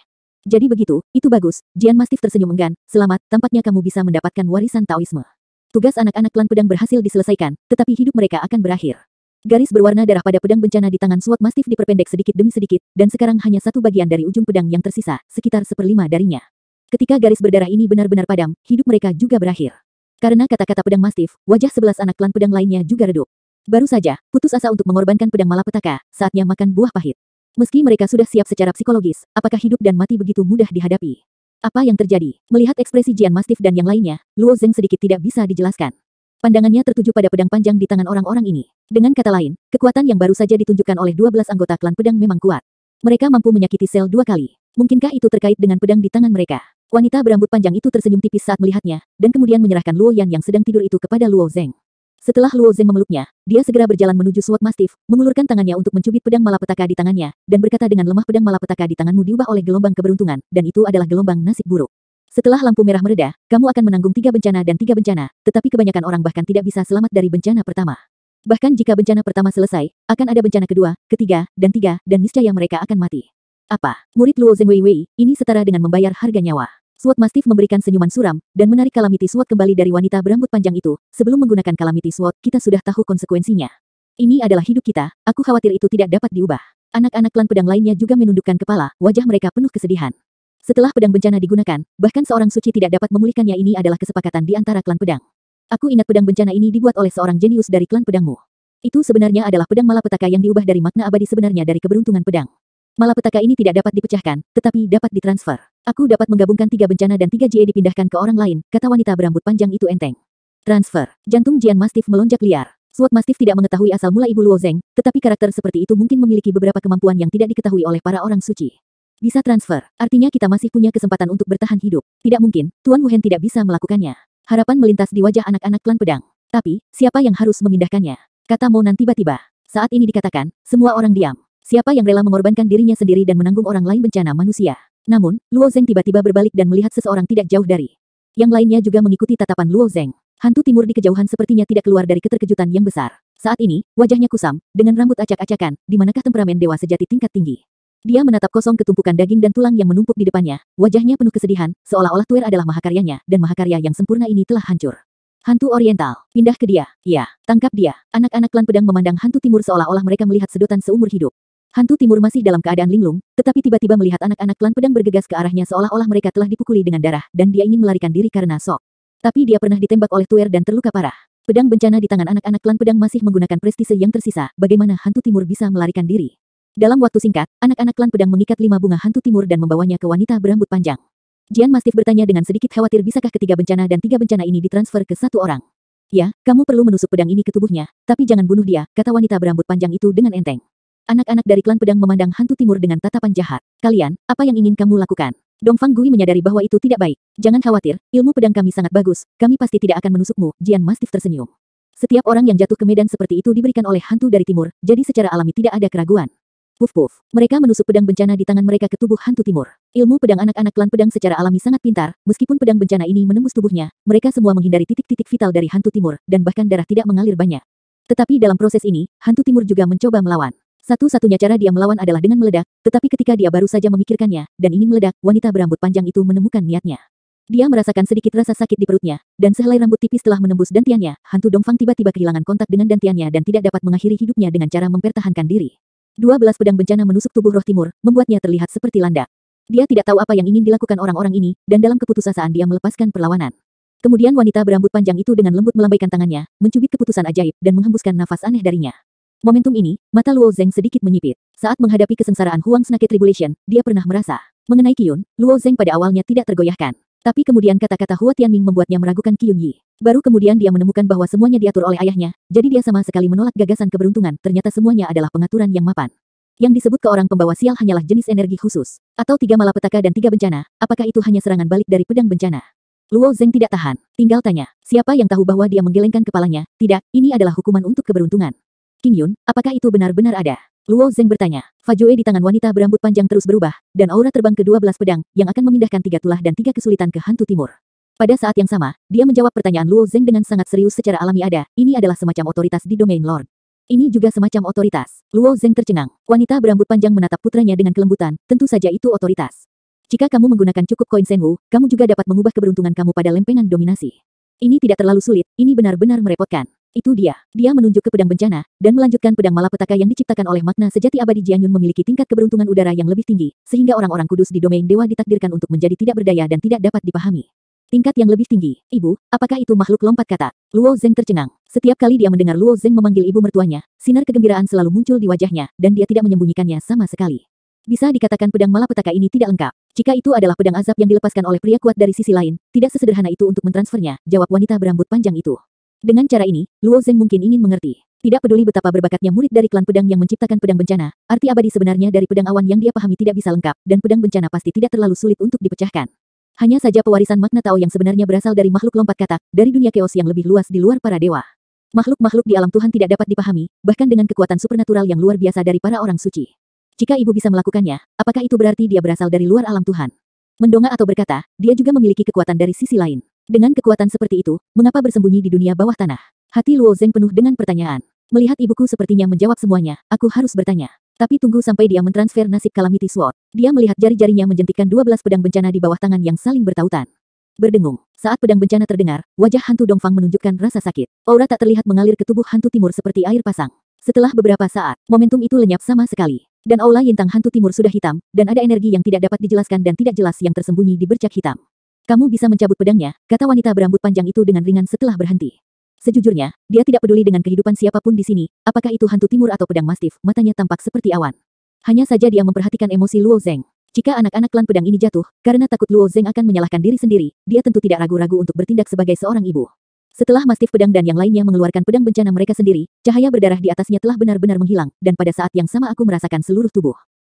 Jadi begitu, itu bagus, Jian Mastif tersenyum enggan, selamat, tampaknya kamu bisa mendapatkan warisan Taoisme. Tugas anak-anak klan pedang berhasil diselesaikan, tetapi hidup mereka akan berakhir. Garis berwarna darah pada pedang bencana di tangan SWOT Mastif diperpendek sedikit demi sedikit, dan sekarang hanya satu bagian dari ujung pedang yang tersisa, sekitar 1/5 darinya. Ketika garis berdarah ini benar-benar padam, hidup mereka juga berakhir. Karena kata-kata pedang Mastif, wajah 11 anak klan pedang lainnya juga redup. Baru saja, putus asa untuk mengorbankan pedang malapetaka, saatnya makan buah pahit. Meski mereka sudah siap secara psikologis, apakah hidup dan mati begitu mudah dihadapi? Apa yang terjadi? Melihat ekspresi Jian Mastif dan yang lainnya, Luo Zeng sedikit tidak bisa dijelaskan. Pandangannya tertuju pada pedang panjang di tangan orang-orang ini. Dengan kata lain, kekuatan yang baru saja ditunjukkan oleh 12 anggota klan pedang memang kuat. Mereka mampu menyakiti sel 2 kali. Mungkinkah itu terkait dengan pedang di tangan mereka? Wanita berambut panjang itu tersenyum tipis saat melihatnya, dan kemudian menyerahkan Luo Yan yang sedang tidur itu kepada Luo Zeng. Setelah Luo Zeng memeluknya, dia segera berjalan menuju SWOT Mastif, mengulurkan tangannya untuk mencubit pedang malapetaka di tangannya, dan berkata dengan lemah, pedang malapetaka di tanganmu diubah oleh gelombang keberuntungan, dan itu adalah gelombang nasib buruk. Setelah lampu merah mereda, kamu akan menanggung 3 bencana dan 3 bencana, tetapi kebanyakan orang bahkan tidak bisa selamat dari bencana pertama. Bahkan jika bencana pertama selesai, akan ada bencana kedua, ketiga, dan niscaya mereka akan mati. Apa? Murid Luo Zeng Wei, ini setara dengan membayar harga nyawa. SWOT Mastif memberikan senyuman suram, dan menarik Calamity Sword kembali dari wanita berambut panjang itu. Sebelum menggunakan Calamity Sword, kita sudah tahu konsekuensinya. Ini adalah hidup kita, aku khawatir itu tidak dapat diubah. Anak-anak klan pedang lainnya juga menundukkan kepala, wajah mereka penuh kesedihan. Setelah pedang bencana digunakan, bahkan seorang suci tidak dapat memulihkannya. Ini adalah kesepakatan di antara klan pedang. Aku ingat pedang bencana ini dibuat oleh seorang jenius dari klan pedangmu. Itu sebenarnya adalah pedang malapetaka yang diubah dari makna abadi sebenarnya dari keberuntungan pedang. Malapetaka ini tidak dapat dipecahkan, tetapi dapat ditransfer. Aku dapat menggabungkan 3 bencana dan 3 JE dipindahkan ke orang lain, kata wanita berambut panjang itu enteng. Transfer. Jantung Jian Mastif melonjak liar. SWOT Mastif tidak mengetahui asal mula ibu Luo Zeng, tetapi karakter seperti itu mungkin memiliki beberapa kemampuan yang tidak diketahui oleh para orang suci. Bisa transfer, artinya kita masih punya kesempatan untuk bertahan hidup. Tidak mungkin, Tuan Wu Hen tidak bisa melakukannya. Harapan melintas di wajah anak-anak klan pedang. Tapi, siapa yang harus memindahkannya? Kata Monan tiba-tiba. Saat ini dikatakan, semua orang diam. Siapa yang rela mengorbankan dirinya sendiri dan menanggung orang lain bencana manusia? Namun, Luo Zeng tiba-tiba berbalik dan melihat seseorang tidak jauh dari. Yang lainnya juga mengikuti tatapan Luo Zeng. Hantu timur di kejauhan sepertinya tidak keluar dari keterkejutan yang besar. Saat ini, wajahnya kusam, dengan rambut acak-acakan, di manakah temperamen dewa sejati tingkat tinggi. Dia menatap kosong ketumpukan daging dan tulang yang menumpuk di depannya, wajahnya penuh kesedihan, seolah-olah tuer adalah mahakaryanya, dan mahakarya yang sempurna ini telah hancur. Hantu Oriental, pindah ke dia, ya, tangkap dia. Anak-anak klan pedang memandang hantu timur seolah-olah mereka melihat sedotan seumur hidup. Hantu timur masih dalam keadaan linglung, tetapi tiba-tiba melihat anak-anak klan pedang bergegas ke arahnya seolah-olah mereka telah dipukuli dengan darah, dan dia ingin melarikan diri karena shock. Tapi dia pernah ditembak oleh tuer dan terluka parah. Pedang bencana di tangan anak-anak klan pedang masih menggunakan prestise yang tersisa, bagaimana hantu timur bisa melarikan diri? Dalam waktu singkat, anak-anak klan pedang mengikat 5 bunga hantu timur dan membawanya ke wanita berambut panjang. Jian Mastif bertanya dengan sedikit khawatir, bisakah ketiga bencana dan 3 bencana ini ditransfer ke satu orang? Ya, kamu perlu menusuk pedang ini ke tubuhnya, tapi jangan bunuh dia, kata wanita berambut panjang itu dengan enteng. Anak-anak dari klan pedang memandang hantu timur dengan tatapan jahat. Kalian, apa yang ingin kamu lakukan? Dongfang Gui menyadari bahwa itu tidak baik. Jangan khawatir, ilmu pedang kami sangat bagus, kami pasti tidak akan menusukmu, Jian Mastif tersenyum. Setiap orang yang jatuh ke medan seperti itu diberikan oleh hantu dari timur, jadi secara alami tidak ada keraguan. Puf-puf. Mereka menusuk pedang bencana di tangan mereka ke tubuh hantu timur. Ilmu pedang anak-anak klan pedang secara alami sangat pintar, meskipun pedang bencana ini menembus tubuhnya, mereka semua menghindari titik-titik vital dari hantu timur, dan bahkan darah tidak mengalir banyak. Tetapi dalam proses ini, hantu timur juga mencoba melawan. Satu-satunya cara dia melawan adalah dengan meledak, tetapi ketika dia baru saja memikirkannya, dan ingin meledak, wanita berambut panjang itu menemukan niatnya. Dia merasakan sedikit rasa sakit di perutnya, dan sehelai rambut tipis telah menembus dantiannya. Hantu Dongfang tiba-tiba kehilangan kontak dengan dantiannya dan tidak dapat mengakhiri hidupnya dengan cara mempertahankan diri. 12 pedang bencana menusuk tubuh roh timur, membuatnya terlihat seperti landak. Dia tidak tahu apa yang ingin dilakukan orang-orang ini, dan dalam keputusasaan dia melepaskan perlawanan. Kemudian wanita berambut panjang itu dengan lembut melambaikan tangannya, mencubit keputusan ajaib, dan menghembuskan nafas aneh darinya. Momentum ini, mata Luo Zeng sedikit menyipit. Saat menghadapi kesengsaraan Huang Snake Tribulation, dia pernah merasa. Mengenai Qiyun, Luo Zeng pada awalnya tidak tergoyahkan. Tapi kemudian kata-kata Hua Tianming membuatnya meragukan Qiyun Yi. Baru kemudian dia menemukan bahwa semuanya diatur oleh ayahnya, jadi dia sama sekali menolak gagasan keberuntungan, ternyata semuanya adalah pengaturan yang mapan. Yang disebut ke orang pembawa sial hanyalah jenis energi khusus. Atau 3 malapetaka dan 3 bencana, apakah itu hanya serangan balik dari pedang bencana? Luo Zeng tidak tahan, tinggal tanya, siapa yang tahu bahwa dia menggelengkan kepalanya, tidak, ini adalah hukuman untuk keberuntungan. King Yun, apakah itu benar-benar ada? Luo Zeng bertanya. Fajue di tangan wanita berambut panjang terus berubah, dan aura terbang ke-12 pedang, yang akan memindahkan 3 tulah dan 3 kesulitan ke hantu timur. Pada saat yang sama, dia menjawab pertanyaan Luo Zeng dengan sangat serius secara alami ada, ini adalah semacam otoritas di domain Lord. Ini juga semacam otoritas. Luo Zeng tercengang. Wanita berambut panjang menatap putranya dengan kelembutan, tentu saja itu otoritas. Jika kamu menggunakan cukup koin Senwu, kamu juga dapat mengubah keberuntungan kamu pada lempengan dominasi. Ini tidak terlalu sulit, ini benar-benar merepotkan. Itu dia. Dia menunjuk ke pedang bencana, dan melanjutkan pedang malapetaka yang diciptakan oleh makna sejati abadi Jianyun memiliki tingkat keberuntungan udara yang lebih tinggi, sehingga orang-orang kudus di domain dewa ditakdirkan untuk menjadi tidak berdaya dan tidak dapat dipahami. Tingkat yang lebih tinggi. Ibu, apakah itu makhluk lompat kata? Luo Zeng tercengang. Setiap kali dia mendengar Luo Zeng memanggil ibu mertuanya, sinar kegembiraan selalu muncul di wajahnya, dan dia tidak menyembunyikannya sama sekali. Bisa dikatakan pedang malapetaka ini tidak lengkap. Jika itu adalah pedang azab yang dilepaskan oleh pria kuat dari sisi lain, tidak sesederhana itu untuk mentransfernya, jawab wanita berambut panjang itu. Dengan cara ini, Luo Zeng mungkin ingin mengerti. Tidak peduli betapa berbakatnya murid dari klan pedang yang menciptakan pedang bencana, arti abadi sebenarnya dari pedang awan yang dia pahami tidak bisa lengkap, dan pedang bencana pasti tidak terlalu sulit untuk dipecahkan. Hanya saja pewarisan makna Tao yang sebenarnya berasal dari makhluk lompat katak, dari dunia keos yang lebih luas di luar para dewa. Makhluk-makhluk di alam Tuhan tidak dapat dipahami, bahkan dengan kekuatan supernatural yang luar biasa dari para orang suci. Jika ibu bisa melakukannya, apakah itu berarti dia berasal dari luar alam Tuhan? Mendongak atau berkata, dia juga memiliki kekuatan dari sisi lain. Dengan kekuatan seperti itu, mengapa bersembunyi di dunia bawah tanah? Hati Luo Zeng penuh dengan pertanyaan. Melihat ibuku sepertinya menjawab semuanya, aku harus bertanya. Tapi tunggu sampai dia mentransfer nasib Calamity Sword. Dia melihat jari-jarinya menjentikkan 12 pedang bencana di bawah tangan yang saling bertautan. Berdengung. Saat pedang bencana terdengar, wajah hantu Dongfang menunjukkan rasa sakit. Aura tak terlihat mengalir ke tubuh hantu timur seperti air pasang. Setelah beberapa saat, momentum itu lenyap sama sekali. Dan aula Yintang hantu timur sudah hitam, dan ada energi yang tidak dapat dijelaskan dan tidak jelas yang tersembunyi di bercak hitam. Kamu bisa mencabut pedangnya, kata wanita berambut panjang itu dengan ringan setelah berhenti. Sejujurnya, dia tidak peduli dengan kehidupan siapapun di sini, apakah itu hantu timur atau pedang mastif, matanya tampak seperti awan. Hanya saja dia memperhatikan emosi Luo Zeng. Jika anak-anak klan pedang ini jatuh, karena takut Luo Zeng akan menyalahkan diri sendiri, dia tentu tidak ragu-ragu untuk bertindak sebagai seorang ibu. Setelah mastif pedang dan yang lainnya mengeluarkan pedang bencana mereka sendiri, cahaya berdarah di atasnya telah benar-benar menghilang, dan pada saat yang sama aku merasakan seluruh tubuh.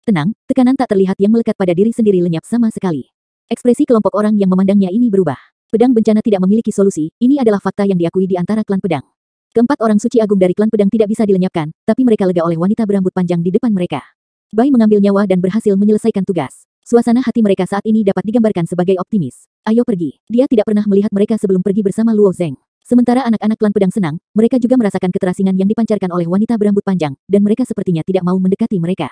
Tenang, tekanan tak terlihat yang melekat pada diri sendiri lenyap sama sekali. Ekspresi kelompok orang yang memandangnya ini berubah. Pedang bencana tidak memiliki solusi, ini adalah fakta yang diakui di antara klan pedang. Keempat orang suci agung dari klan pedang tidak bisa dilenyapkan, tapi mereka lega oleh wanita berambut panjang di depan mereka. Bai mengambil nyawa dan berhasil menyelesaikan tugas. Suasana hati mereka saat ini dapat digambarkan sebagai optimis. Ayo pergi. Dia tidak pernah melihat mereka sebelum pergi bersama Luo Zeng. Sementara anak-anak klan pedang senang, mereka juga merasakan keterasingan yang dipancarkan oleh wanita berambut panjang, dan mereka sepertinya tidak mau mendekati mereka.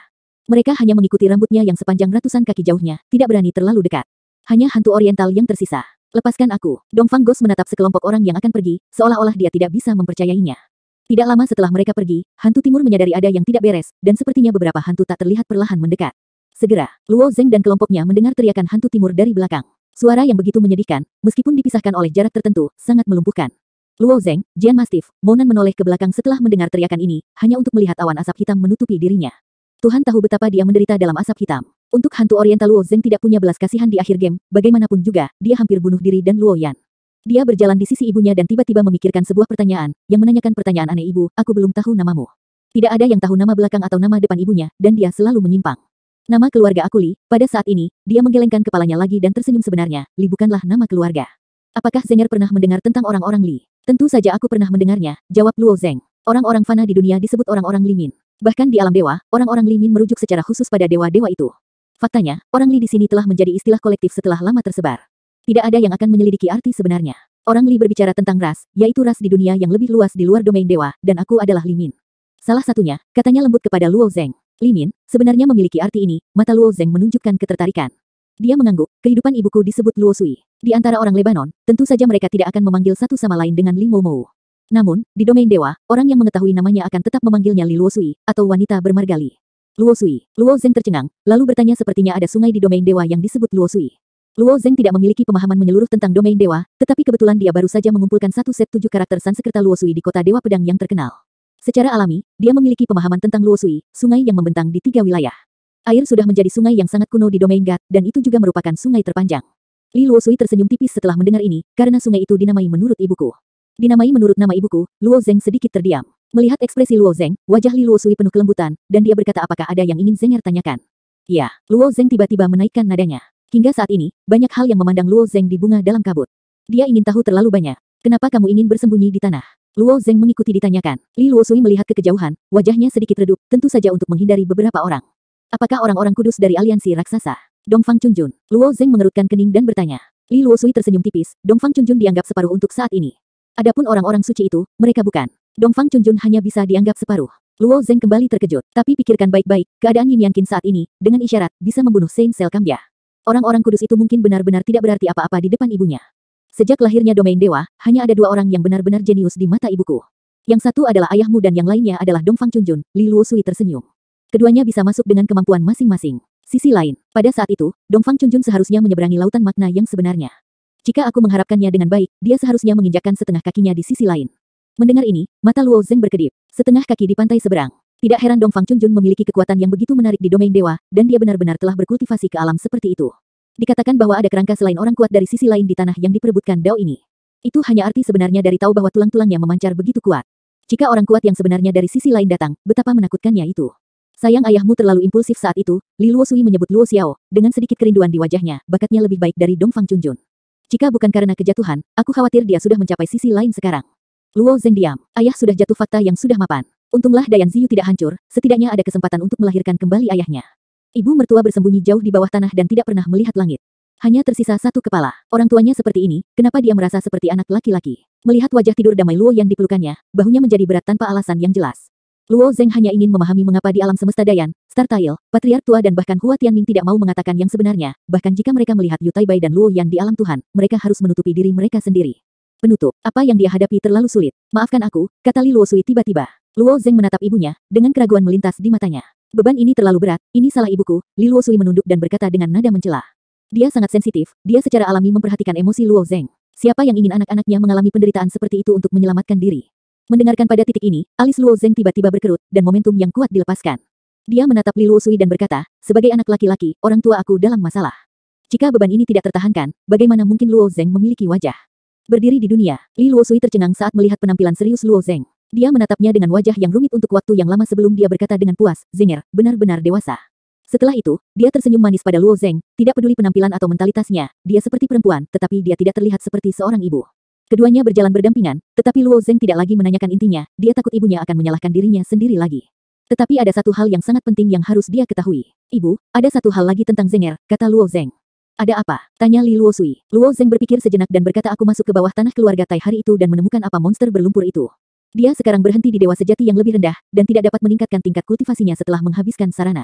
Mereka hanya mengikuti rambutnya yang sepanjang ratusan kaki jauhnya, tidak berani terlalu dekat. Hanya hantu oriental yang tersisa. Lepaskan aku. Dongfang Ghost menatap sekelompok orang yang akan pergi, seolah-olah dia tidak bisa mempercayainya. Tidak lama setelah mereka pergi, hantu timur menyadari ada yang tidak beres, dan sepertinya beberapa hantu tak terlihat perlahan mendekat. Segera, Luo Zeng dan kelompoknya mendengar teriakan hantu timur dari belakang. Suara yang begitu menyedihkan, meskipun dipisahkan oleh jarak tertentu, sangat melumpuhkan. Luo Zeng, Jian Mastif, Monan menoleh ke belakang setelah mendengar teriakan ini, hanya untuk melihat awan asap hitam menutupi dirinya. Tuhan tahu betapa dia menderita dalam asap hitam. Untuk hantu oriental Luo Zeng tidak punya belas kasihan di akhir game, bagaimanapun juga, dia hampir bunuh diri dan Luo Yan. Dia berjalan di sisi ibunya dan tiba-tiba memikirkan sebuah pertanyaan, yang menanyakan pertanyaan aneh ibu, aku belum tahu namamu. Tidak ada yang tahu nama belakang atau nama depan ibunya, dan dia selalu menyimpang. Nama keluarga aku Li, pada saat ini, dia menggelengkan kepalanya lagi dan tersenyum sebenarnya, Li bukanlah nama keluarga. Apakah Zenger pernah mendengar tentang orang-orang Li? Tentu saja aku pernah mendengarnya, jawab Luo Zeng. Orang-orang fana di dunia disebut orang-orang Li Min. Bahkan di alam dewa, orang-orang Li Min merujuk secara khusus pada dewa-dewa itu. Faktanya, orang Li di sini telah menjadi istilah kolektif setelah lama tersebar. Tidak ada yang akan menyelidiki arti sebenarnya. Orang Li berbicara tentang ras, yaitu ras di dunia yang lebih luas di luar domain dewa, dan aku adalah Li Min. Salah satunya, katanya lembut kepada Luo Zeng. Li Min, sebenarnya memiliki arti ini, mata Luo Zeng menunjukkan ketertarikan. Dia mengangguk, kehidupan ibuku disebut Luo Sui. Di antara orang Lebanon, tentu saja mereka tidak akan memanggil satu sama lain dengan Li Momo. Namun, di domain dewa, orang yang mengetahui namanya akan tetap memanggilnya Li Luo Sui, atau wanita bermarga Li. Luo Sui. Luo Zeng tercengang, lalu bertanya sepertinya ada sungai di domain dewa yang disebut Luo Sui. Luo Zeng tidak memiliki pemahaman menyeluruh tentang domain dewa, tetapi kebetulan dia baru saja mengumpulkan satu set 7 karakter Sanskerta Luo Sui di kota Dewa Pedang yang terkenal. Secara alami, dia memiliki pemahaman tentang Luo Sui, sungai yang membentang di 3 wilayah. Air sudah menjadi sungai yang sangat kuno di domain God, dan itu juga merupakan sungai terpanjang. Li Luo Sui tersenyum tipis setelah mendengar ini, karena sungai itu dinamai menurut ibuku. Dinamai menurut nama ibuku, Luo Zeng sedikit terdiam. Melihat ekspresi Luo Zeng, wajah Li Luo Sui penuh kelembutan, dan dia berkata apakah ada yang ingin Zenger tanyakan. Ya, Luo Zeng tiba-tiba menaikkan nadanya. Hingga saat ini, banyak hal yang memandang Luo Zeng di bunga dalam kabut. Dia ingin tahu terlalu banyak. Kenapa kamu ingin bersembunyi di tanah? Luo Zeng mengikuti ditanyakan. Li Luosui melihat ke kejauhan, wajahnya sedikit redup, tentu saja untuk menghindari beberapa orang. Apakah orang-orang kudus dari aliansi raksasa? Dongfang Chunjun. Luo Zeng mengerutkan kening dan bertanya. Li Luosui tersenyum tipis, Dongfang Chunjun dianggap separuh untuk saat ini. Adapun orang-orang suci itu, mereka bukan. Dongfang Chunjun hanya bisa dianggap separuh. Luo Zeng kembali terkejut, tapi pikirkan baik-baik, keadaan Yin Yanqin saat ini, dengan isyarat, bisa membunuh Saint Sel Kambya. Orang-orang kudus itu mungkin benar-benar tidak berarti apa-apa di depan ibunya. Sejak lahirnya domain dewa, hanya ada dua orang yang benar-benar jenius di mata ibuku. Yang satu adalah ayahmu dan yang lainnya adalah Dongfang Chunjun. Li Luosui tersenyum. Keduanya bisa masuk dengan kemampuan masing-masing. Sisi lain, pada saat itu, Dongfang Chunjun seharusnya menyeberangi lautan makna yang sebenarnya. Jika aku mengharapkannya dengan baik, dia seharusnya menginjakkan setengah kakinya di sisi lain. Mendengar ini, mata Luo Zeng berkedip. Setengah kaki di pantai seberang. Tidak heran Dongfang Chunjun memiliki kekuatan yang begitu menarik di domain dewa, dan dia benar-benar telah berkultivasi ke alam seperti itu. Dikatakan bahwa ada kerangka selain orang kuat dari sisi lain di tanah yang diperebutkan Dao ini. Itu hanya arti sebenarnya dari tahu bahwa tulang-tulangnya memancar begitu kuat. Jika orang kuat yang sebenarnya dari sisi lain datang, betapa menakutkannya itu. Sayang ayahmu terlalu impulsif saat itu, Li Luosui menyebut Luo Xiao, dengan sedikit kerinduan di wajahnya, bakatnya lebih baik dari Dongfang Chunjun. Jika bukan karena kejatuhan, aku khawatir dia sudah mencapai sisi lain sekarang. Luo Zeng diam, ayah sudah jatuh fakta yang sudah mapan. Untunglah Dayan Ziyu tidak hancur, setidaknya ada kesempatan untuk melahirkan kembali ayahnya. Ibu mertua bersembunyi jauh di bawah tanah dan tidak pernah melihat langit. Hanya tersisa satu kepala. Orang tuanya seperti ini, kenapa dia merasa seperti anak laki-laki? Melihat wajah tidur damai Luo yang dipelukannya, bahunya menjadi berat tanpa alasan yang jelas. Luo Zeng hanya ingin memahami mengapa di alam semesta Dayan, Star Tile, Patriark Tua dan bahkan Hua Tianming tidak mau mengatakan yang sebenarnya, bahkan jika mereka melihat Yu Taibai dan Luo Yan di alam Tuhan, mereka harus menutupi diri mereka sendiri. Penutup, apa yang dia hadapi terlalu sulit. Maafkan aku, kata Li Luosui tiba-tiba. Luo Zeng menatap ibunya, dengan keraguan melintas di matanya. Beban ini terlalu berat, ini salah ibuku. Li Luosui menunduk dan berkata dengan nada mencela. Dia sangat sensitif, dia secara alami memperhatikan emosi Luo Zeng. Siapa yang ingin anak-anaknya mengalami penderitaan seperti itu untuk menyelamatkan diri? Mendengarkan pada titik ini, alis Luo Zeng tiba-tiba berkerut, dan momentum yang kuat dilepaskan. Dia menatap Li Luosui dan berkata, sebagai anak laki-laki, orang tua aku dalam masalah. Jika beban ini tidak tertahankan, bagaimana mungkin Luo Zeng memiliki wajah? Berdiri di dunia, Li Luosui tercengang saat melihat penampilan serius Luo Zeng. Dia menatapnya dengan wajah yang rumit untuk waktu yang lama sebelum dia berkata dengan puas, Zenger, benar-benar dewasa. Setelah itu, dia tersenyum manis pada Luo Zeng, tidak peduli penampilan atau mentalitasnya, dia seperti perempuan, tetapi dia tidak terlihat seperti seorang ibu. Keduanya berjalan berdampingan, tetapi Luo Zeng tidak lagi menanyakan intinya, dia takut ibunya akan menyalahkan dirinya sendiri lagi. Tetapi ada satu hal yang sangat penting yang harus dia ketahui. Ibu, ada satu hal lagi tentang Zenger, kata Luo Zeng. Ada apa? Tanya Li Luosui. Luo Zeng berpikir sejenak dan berkata aku masuk ke bawah tanah keluarga Tai hari itu dan menemukan apa monster berlumpur itu. Dia sekarang berhenti di dewa sejati yang lebih rendah, dan tidak dapat meningkatkan tingkat kultivasinya setelah menghabiskan sarana.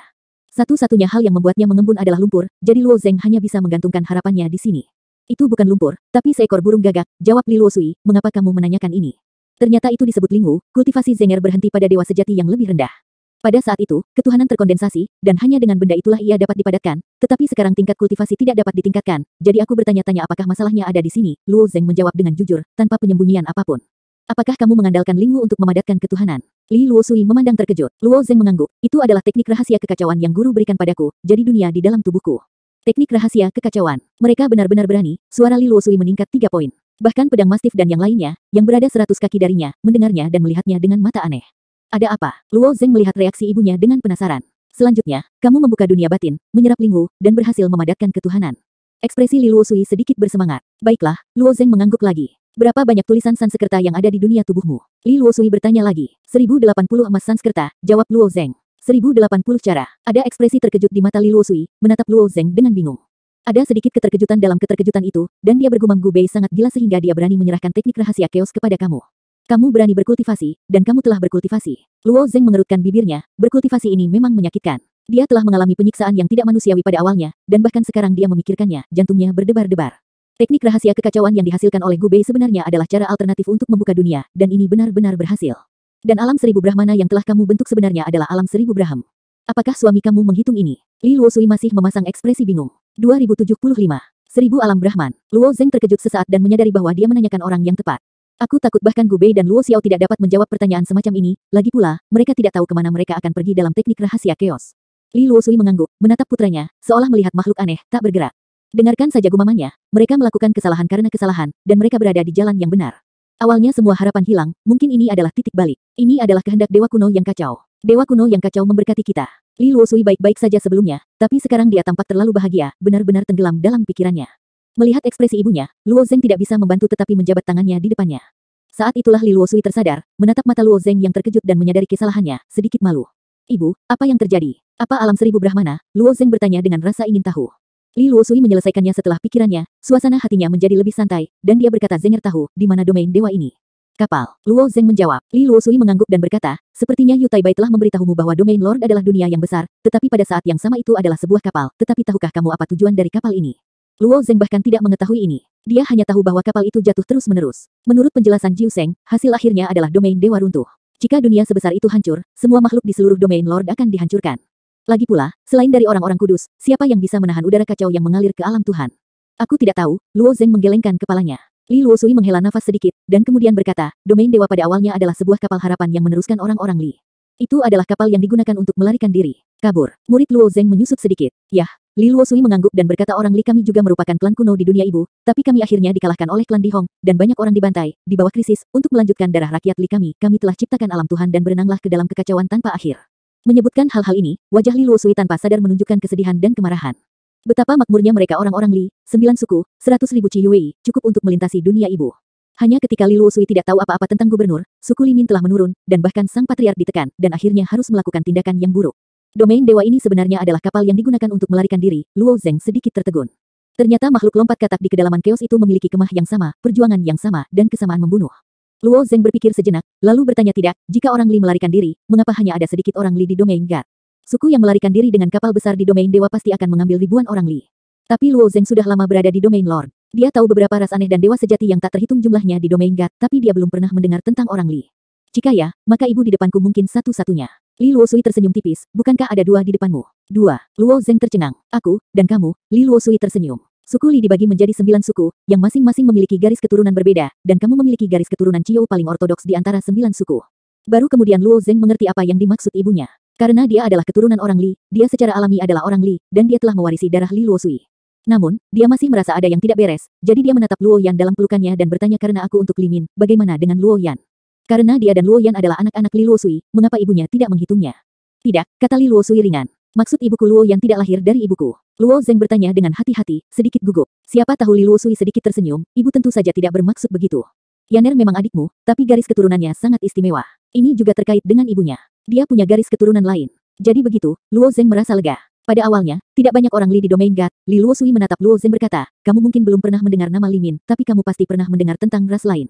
Satu-satunya hal yang membuatnya mengembun adalah lumpur, jadi Luo Zeng hanya bisa menggantungkan harapannya di sini. Itu bukan lumpur, tapi seekor burung gagak, jawab Li Luosui, mengapa kamu menanyakan ini? Ternyata itu disebut lingu, kultivasi Zenger berhenti pada dewa sejati yang lebih rendah. Pada saat itu, ketuhanan terkondensasi, dan hanya dengan benda itulah ia dapat dipadatkan, tetapi sekarang tingkat kultivasi tidak dapat ditingkatkan, jadi aku bertanya-tanya apakah masalahnya ada di sini, Luo Zeng menjawab dengan jujur, tanpa penyembunyian apapun. Apakah kamu mengandalkan lingu untuk memadatkan ketuhanan? Li Luosui memandang terkejut. Luo Zeng mengangguk, itu adalah teknik rahasia kekacauan yang guru berikan padaku, jadi dunia di dalam tubuhku. Teknik rahasia kekacauan. Mereka benar-benar berani, suara Li Luosui meningkat 3 poin. Bahkan pedang mastif dan yang lainnya, yang berada 100 kaki darinya, mendengarnya dan melihatnya dengan mata aneh. Ada apa? Luo Zeng melihat reaksi ibunya dengan penasaran. Selanjutnya, kamu membuka dunia batin, menyerap lingu, dan berhasil memadatkan ketuhanan. Ekspresi Li Luosui sedikit bersemangat. Baiklah, Luo Zeng mengangguk lagi. Berapa banyak tulisan Sanskerta yang ada di dunia tubuhmu? Li Luosui bertanya lagi. 1080 emas Sanskerta, jawab Luo Zeng. 1080 cara. Ada ekspresi terkejut di mata Li Luosui, menatap Luo Zeng dengan bingung. Ada sedikit keterkejutan dalam keterkejutan itu, dan dia bergumam Gu Bei sangat gila sehingga dia berani menyerahkan teknik rahasia keos kepada kamu. Kamu berani berkultivasi, dan kamu telah berkultivasi. Luo Zeng mengerutkan bibirnya, berkultivasi ini memang menyakitkan. Dia telah mengalami penyiksaan yang tidak manusiawi pada awalnya, dan bahkan sekarang dia memikirkannya, jantungnya berdebar-debar. Teknik rahasia kekacauan yang dihasilkan oleh Gu Bei sebenarnya adalah cara alternatif untuk membuka dunia, dan ini benar-benar berhasil. Dan alam 1000 Brahmana yang telah kamu bentuk sebenarnya adalah alam 1000 Brahm. Apakah suami kamu menghitung ini? Li Luosui masih memasang ekspresi bingung. 2075. 1000 alam Brahman. Luo Zeng terkejut sesaat dan menyadari bahwa dia menanyakan orang yang tepat. Aku takut bahkan Gu Bei dan Luo Xiao tidak dapat menjawab pertanyaan semacam ini, lagi pula, mereka tidak tahu kemana mereka akan pergi dalam teknik rahasia keos. Li Luosui mengangguk, menatap putranya, seolah melihat makhluk aneh, tak bergerak. Dengarkan saja gumamannya, mereka melakukan kesalahan karena kesalahan, dan mereka berada di jalan yang benar. Awalnya semua harapan hilang, mungkin ini adalah titik balik. Ini adalah kehendak Dewa Kuno yang kacau. Dewa Kuno yang kacau memberkati kita. Li Luosui baik-baik saja sebelumnya, tapi sekarang dia tampak terlalu bahagia, benar-benar tenggelam dalam pikirannya. Melihat ekspresi ibunya, Luo Zeng tidak bisa membantu tetapi menjabat tangannya di depannya. Saat itulah Li Luosui tersadar, menatap mata Luo Zeng yang terkejut dan menyadari kesalahannya, sedikit malu. Ibu, apa yang terjadi? Apa alam seribu Brahmana? Luo Zeng bertanya dengan rasa ingin tahu. Li Luosui menyelesaikannya setelah pikirannya, suasana hatinya menjadi lebih santai, dan dia berkata Zenger tahu, di mana domain dewa ini. Kapal. Luo Zeng menjawab. Li Luosui mengangguk dan berkata, sepertinya Yu Taibai telah memberitahumu bahwa domain Lord adalah dunia yang besar, tetapi pada saat yang sama itu adalah sebuah kapal, tetapi tahukah kamu apa tujuan dari kapal ini? Luo Zeng bahkan tidak mengetahui ini. Dia hanya tahu bahwa kapal itu jatuh terus-menerus. Menurut penjelasan Jiu Seng, hasil akhirnya adalah domain dewa runtuh. Jika dunia sebesar itu hancur, semua makhluk di seluruh domain Lord akan dihancurkan. Lagi pula, selain dari orang-orang kudus, siapa yang bisa menahan udara kacau yang mengalir ke alam Tuhan? Aku tidak tahu, Luo Zeng menggelengkan kepalanya. Li Luosui menghela nafas sedikit, dan kemudian berkata, domain dewa pada awalnya adalah sebuah kapal harapan yang meneruskan orang-orang Li. Itu adalah kapal yang digunakan untuk melarikan diri. Kabur. Murid Luo Zeng menyusut sedikit. Yah, Li Luosui mengangguk dan berkata orang Li kami juga merupakan klan kuno di dunia ibu, tapi kami akhirnya dikalahkan oleh klan Di Hong, dan banyak orang dibantai. Di bawah krisis, untuk melanjutkan darah rakyat Li kami telah ciptakan alam Tuhan dan berenanglah ke dalam kekacauan tanpa akhir. Menyebutkan hal-hal ini, wajah Li Luosui tanpa sadar menunjukkan kesedihan dan kemarahan. Betapa makmurnya mereka orang-orang Li, 9 suku, 100.000 Ci Yue, cukup untuk melintasi dunia ibu. Hanya ketika Li Luosui tidak tahu apa-apa tentang gubernur, suku Li Min telah menurun, dan bahkan sang patriark ditekan, dan akhirnya harus melakukan tindakan yang buruk. Domain dewa ini sebenarnya adalah kapal yang digunakan untuk melarikan diri, Luo Zeng sedikit tertegun. Ternyata makhluk lompat katak di kedalaman keos itu memiliki kemah yang sama, perjuangan yang sama, dan kesamaan membunuh. Luo Zeng berpikir sejenak, lalu bertanya tidak, jika orang Li melarikan diri, mengapa hanya ada sedikit orang Li di domain God? Suku yang melarikan diri dengan kapal besar di domain dewa pasti akan mengambil ribuan orang Li. Tapi Luo Zeng sudah lama berada di domain Lord. Dia tahu beberapa ras aneh dan dewa sejati yang tak terhitung jumlahnya di domain God, tapi dia belum pernah mendengar tentang orang Li. Jika ya, maka ibu di depanku mungkin satu-satunya. Li Luosui tersenyum tipis, bukankah ada dua di depanmu? Dua. Luo Zeng tercengang. Aku, dan kamu. Li Luosui tersenyum. Suku Li dibagi menjadi 9 suku, yang masing-masing memiliki garis keturunan berbeda, dan kamu memiliki garis keturunan Ciou paling ortodoks di antara 9 suku. Baru kemudian Luo Zeng mengerti apa yang dimaksud ibunya. Karena dia adalah keturunan orang Li, dia secara alami adalah orang Li, dan dia telah mewarisi darah Li Luosui. Namun, dia masih merasa ada yang tidak beres, jadi dia menatap Luo Yan dalam pelukannya dan bertanya karena aku untuk Li Min, bagaimana dengan Luo Yan? Karena dia dan Luo Yan adalah anak-anak Li Luosui, mengapa ibunya tidak menghitungnya? Tidak, kata Li Luosui ringan. Maksud ibuku Luo Yan tidak lahir dari ibuku. Luo Zeng bertanya dengan hati-hati, sedikit gugup. Siapa tahu Li Luosui sedikit tersenyum, ibu tentu saja tidak bermaksud begitu. Yaner memang adikmu, tapi garis keturunannya sangat istimewa. Ini juga terkait dengan ibunya. Dia punya garis keturunan lain. Jadi begitu, Luo Zeng merasa lega. Pada awalnya, tidak banyak orang Li di domain God. Li Luosui menatap Luo Zeng berkata, kamu mungkin belum pernah mendengar nama Li Min, tapi kamu pasti pernah mendengar tentang ras lain.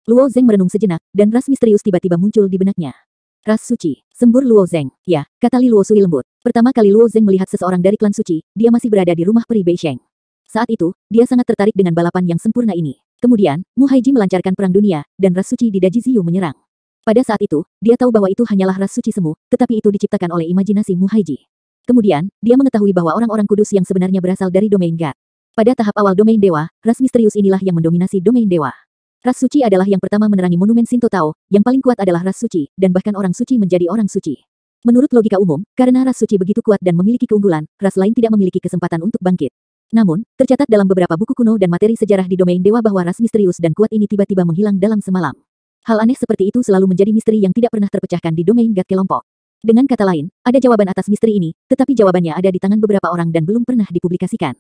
Luo Zeng merenung sejenak, dan ras misterius tiba-tiba muncul di benaknya. Ras suci, sembur Luo Zeng. Ya, kata Li Luosui lembut. Pertama kali Luo Zeng melihat seseorang dari klan suci, dia masih berada di rumah peri Beisheng. Saat itu, dia sangat tertarik dengan balapan yang sempurna ini. Kemudian, Mu Haiji melancarkan perang dunia, dan ras suci di Daji Ziyu menyerang. Pada saat itu, dia tahu bahwa itu hanyalah ras suci semu, tetapi itu diciptakan oleh imajinasi Mu Haiji. Kemudian, dia mengetahui bahwa orang-orang kudus yang sebenarnya berasal dari domain God. Pada tahap awal domain dewa, ras misterius inilah yang mendominasi domain dewa. Ras suci adalah yang pertama menerangi monumen Shinto Tao, yang paling kuat adalah ras suci, dan bahkan orang suci menjadi orang suci. Menurut logika umum, karena ras suci begitu kuat dan memiliki keunggulan, ras lain tidak memiliki kesempatan untuk bangkit. Namun, tercatat dalam beberapa buku kuno dan materi sejarah di domain dewa bahwa ras misterius dan kuat ini tiba-tiba menghilang dalam semalam. Hal aneh seperti itu selalu menjadi misteri yang tidak pernah terpecahkan di domain God kelompok. Dengan kata lain, ada jawaban atas misteri ini, tetapi jawabannya ada di tangan beberapa orang dan belum pernah dipublikasikan.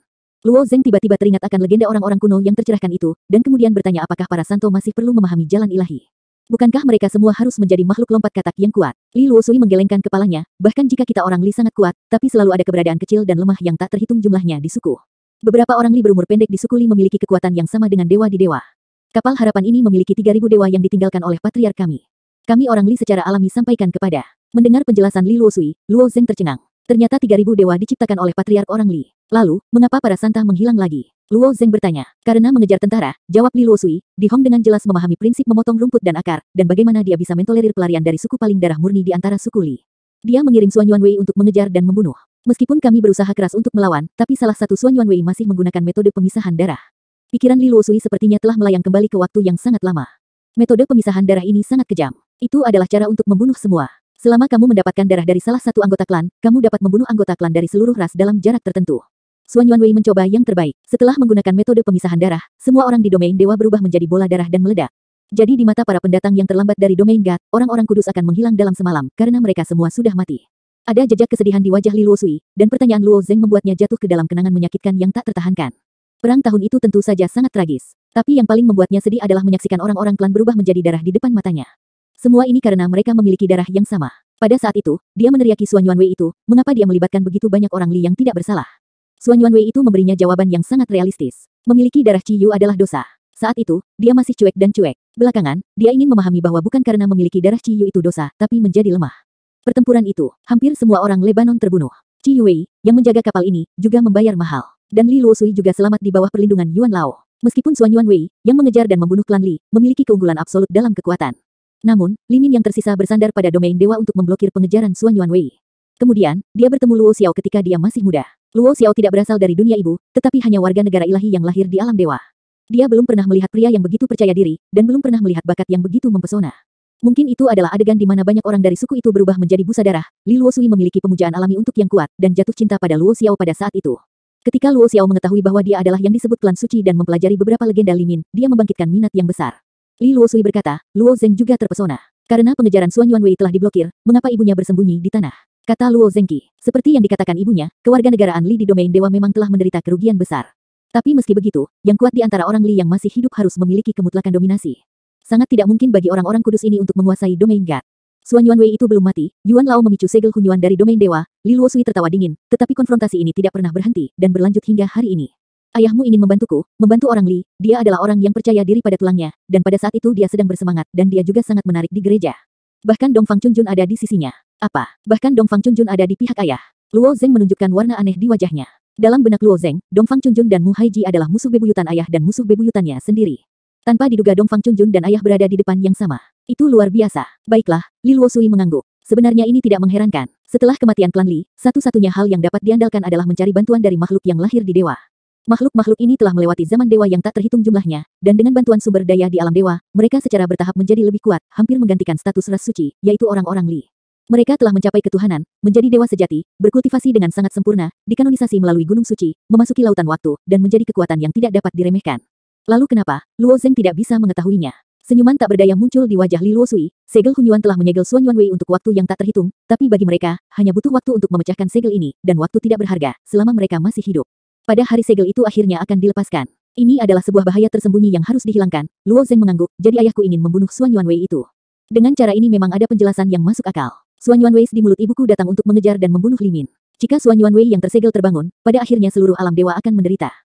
Luo Zeng tiba-tiba teringat akan legenda orang-orang kuno yang tercerahkan itu, dan kemudian bertanya apakah para santo masih perlu memahami jalan ilahi. Bukankah mereka semua harus menjadi makhluk lompat katak yang kuat? Li Luosui menggelengkan kepalanya, bahkan jika kita orang Li sangat kuat, tapi selalu ada keberadaan kecil dan lemah yang tak terhitung jumlahnya di suku. Beberapa orang Li berumur pendek di suku Li memiliki kekuatan yang sama dengan dewa di dewa. Kapal harapan ini memiliki 3.000 dewa yang ditinggalkan oleh patriark kami. Kami orang Li secara alami sampaikan kepada. Mendengar penjelasan Li Luosui, Luo Zeng tercengang. Ternyata 3.000 dewa diciptakan oleh patriark orang Li. Lalu, mengapa para santa menghilang lagi? Luo Zeng bertanya. Karena mengejar tentara, jawab Li Luosui. Di Hong dengan jelas memahami prinsip memotong rumput dan akar, dan bagaimana dia bisa mentolerir pelarian dari suku paling darah murni di antara suku Li. Dia mengirim Suan Yuanwei untuk mengejar dan membunuh. Meskipun kami berusaha keras untuk melawan, tapi salah satu Suan Yuanwei masih menggunakan metode pemisahan darah. Pikiran Li Luosui sepertinya telah melayang kembali ke waktu yang sangat lama. Metode pemisahan darah ini sangat kejam. Itu adalah cara untuk membunuh semua. Selama kamu mendapatkan darah dari salah satu anggota klan, kamu dapat membunuh anggota klan dari seluruh ras dalam jarak tertentu. Suan Yuanwei mencoba yang terbaik. Setelah menggunakan metode pemisahan darah, semua orang di domain dewa berubah menjadi bola darah dan meledak. Jadi di mata para pendatang yang terlambat dari domain God, orang-orang kudus akan menghilang dalam semalam, karena mereka semua sudah mati. Ada jejak kesedihan di wajah Li Luosui, dan pertanyaan Luo Zeng membuatnya jatuh ke dalam kenangan menyakitkan yang tak tertahankan. Perang tahun itu tentu saja sangat tragis. Tapi yang paling membuatnya sedih adalah menyaksikan orang-orang klan berubah menjadi darah di depan matanya. Semua ini karena mereka memiliki darah yang sama. Pada saat itu, dia meneriaki Suan Yuanwei itu, mengapa dia melibatkan begitu banyak orang Li yang tidak bersalah. Suan Yuanwei itu memberinya jawaban yang sangat realistis. Memiliki darah Ciyu adalah dosa. Saat itu, dia masih cuek dan cuek. Belakangan, dia ingin memahami bahwa bukan karena memiliki darah Ciyu itu dosa, tapi menjadi lemah. Pertempuran itu, hampir semua orang Lebanon terbunuh. Ciyu Wei, yang menjaga kapal ini, juga membayar mahal. Dan Li Luosui juga selamat di bawah perlindungan Yuan Lao. Meskipun Suan Yuanwei, yang mengejar dan membunuh klan Li, memiliki keunggulan absolut dalam kekuatan. Namun, Li Min yang tersisa bersandar pada domain dewa untuk memblokir pengejaran Suan Yuanwei. Kemudian, dia bertemu Luo Xiao ketika dia masih muda. Luo Xiao tidak berasal dari dunia ibu, tetapi hanya warga negara ilahi yang lahir di alam dewa. Dia belum pernah melihat pria yang begitu percaya diri, dan belum pernah melihat bakat yang begitu mempesona. Mungkin itu adalah adegan di mana banyak orang dari suku itu berubah menjadi busa darah. Li Luosui memiliki pemujaan alami untuk yang kuat, dan jatuh cinta pada Luo Xiao pada saat itu. Ketika Luo Xiao mengetahui bahwa dia adalah yang disebut klan suci dan mempelajari beberapa legenda Li Min, dia membangkitkan minat yang besar. Li Luosui berkata, Luo Zeng juga terpesona. Karena pengejaran Suan Yuanwei telah diblokir, mengapa ibunya bersembunyi di tanah? Kata Luo Zengqi. Seperti yang dikatakan ibunya, kewarganegaraan Li di domain dewa memang telah menderita kerugian besar. Tapi meski begitu, yang kuat di antara orang Li yang masih hidup harus memiliki kemutlakan dominasi. Sangat tidak mungkin bagi orang-orang kudus ini untuk menguasai domain God. Suan Yuanwei itu belum mati, Yuan Lao memicu segel Hunyuan dari domain dewa, Li Luosui tertawa dingin, tetapi konfrontasi ini tidak pernah berhenti, dan berlanjut hingga hari ini. Ayahmu ingin membantuku, membantu orang Li, dia adalah orang yang percaya diri pada tulangnya, dan pada saat itu dia sedang bersemangat, dan dia juga sangat menarik di gereja. Bahkan Dongfang Chunjun ada di sisinya. Apa? Bahkan Dongfang Chunjun ada di pihak ayah. Luo Zeng menunjukkan warna aneh di wajahnya. Dalam benak Luo Zeng, Dongfang Chunjun dan Mu Haiji adalah musuh bebuyutan ayah dan musuh bebuyutannya sendiri. Tanpa diduga Dongfang Chunjun dan ayah berada di depan yang sama. Itu luar biasa. Baiklah, Li Luosui mengangguk. Sebenarnya ini tidak mengherankan. Setelah kematian klan Li, satu-satunya hal yang dapat diandalkan adalah mencari bantuan dari makhluk yang lahir di dewa. Makhluk-makhluk ini telah melewati zaman dewa yang tak terhitung jumlahnya, dan dengan bantuan sumber daya di alam dewa, mereka secara bertahap menjadi lebih kuat, hampir menggantikan status ras suci, yaitu orang-orang Li. Mereka telah mencapai ketuhanan, menjadi dewa sejati, berkultivasi dengan sangat sempurna, dikanonisasi melalui gunung suci, memasuki lautan waktu, dan menjadi kekuatan yang tidak dapat diremehkan. Lalu kenapa Luo Zeng tidak bisa mengetahuinya? Senyuman tak berdaya muncul di wajah Li Luosui. Segel Hunyuan telah menyegel Suan Yuanwei untuk waktu yang tak terhitung, tapi bagi mereka, hanya butuh waktu untuk memecahkan segel ini, dan waktu tidak berharga, selama mereka masih hidup. Pada hari segel itu akhirnya akan dilepaskan. Ini adalah sebuah bahaya tersembunyi yang harus dihilangkan. Luo Zeng mengangguk, jadi ayahku ingin membunuh Suan Yuanwei itu. Dengan cara ini memang ada penjelasan yang masuk akal. Suan Yuanwei di mulut ibuku datang untuk mengejar dan membunuh Li Min. Jika Suan Yuanwei yang tersegel terbangun, pada akhirnya seluruh alam dewa akan menderita.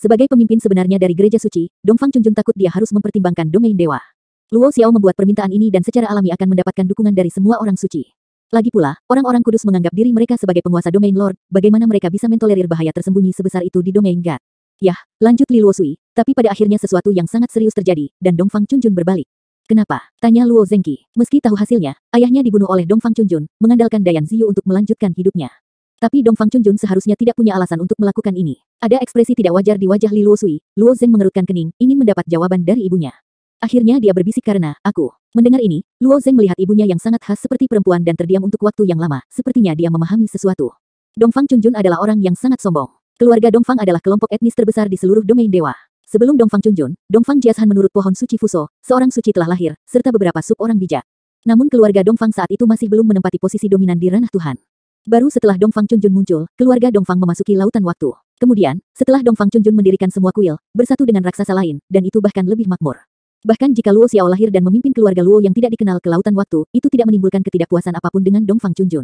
Sebagai pemimpin sebenarnya dari gereja suci, Dongfang Chunjun takut dia harus mempertimbangkan domain dewa. Luo Xiao membuat permintaan ini dan secara alami akan mendapatkan dukungan dari semua orang suci. Lagi pula, orang-orang kudus menganggap diri mereka sebagai penguasa domain Lord, bagaimana mereka bisa mentolerir bahaya tersembunyi sebesar itu di domain God. Yah, lanjut Li Luosui, tapi pada akhirnya sesuatu yang sangat serius terjadi, dan Dongfang Chunjun berbalik. Kenapa? Tanya Luo Zengqi. Meski tahu hasilnya, ayahnya dibunuh oleh Dongfang Chunjun, mengandalkan Dayan Ziyu untuk melanjutkan hidupnya. Tapi Dongfang Chunjun seharusnya tidak punya alasan untuk melakukan ini. Ada ekspresi tidak wajar di wajah Li Luosui. Luo Zeng mengerutkan kening, ingin mendapat jawaban dari ibunya. Akhirnya dia berbisik karena, aku. Mendengar ini, Luo Zeng melihat ibunya yang sangat khas seperti perempuan dan terdiam untuk waktu yang lama, sepertinya dia memahami sesuatu. Dongfang Chunjun adalah orang yang sangat sombong. Keluarga Dongfang adalah kelompok etnis terbesar di seluruh domain dewa. Sebelum Dongfang Chunjun, Dongfang Jiashan menurut pohon suci Fuso, seorang suci telah lahir, serta beberapa sub orang bijak. Namun keluarga Dongfang saat itu masih belum menempati posisi dominan di ranah Tuhan. Baru setelah Dongfang Chunjun muncul, keluarga Dongfang memasuki lautan waktu. Kemudian, setelah Dongfang Chunjun mendirikan semua kuil, bersatu dengan raksasa lain, dan itu bahkan lebih makmur. Bahkan jika Luo Xiao lahir dan memimpin keluarga Luo yang tidak dikenal ke lautan waktu, itu tidak menimbulkan ketidakpuasan apapun dengan Dongfang Chunjun.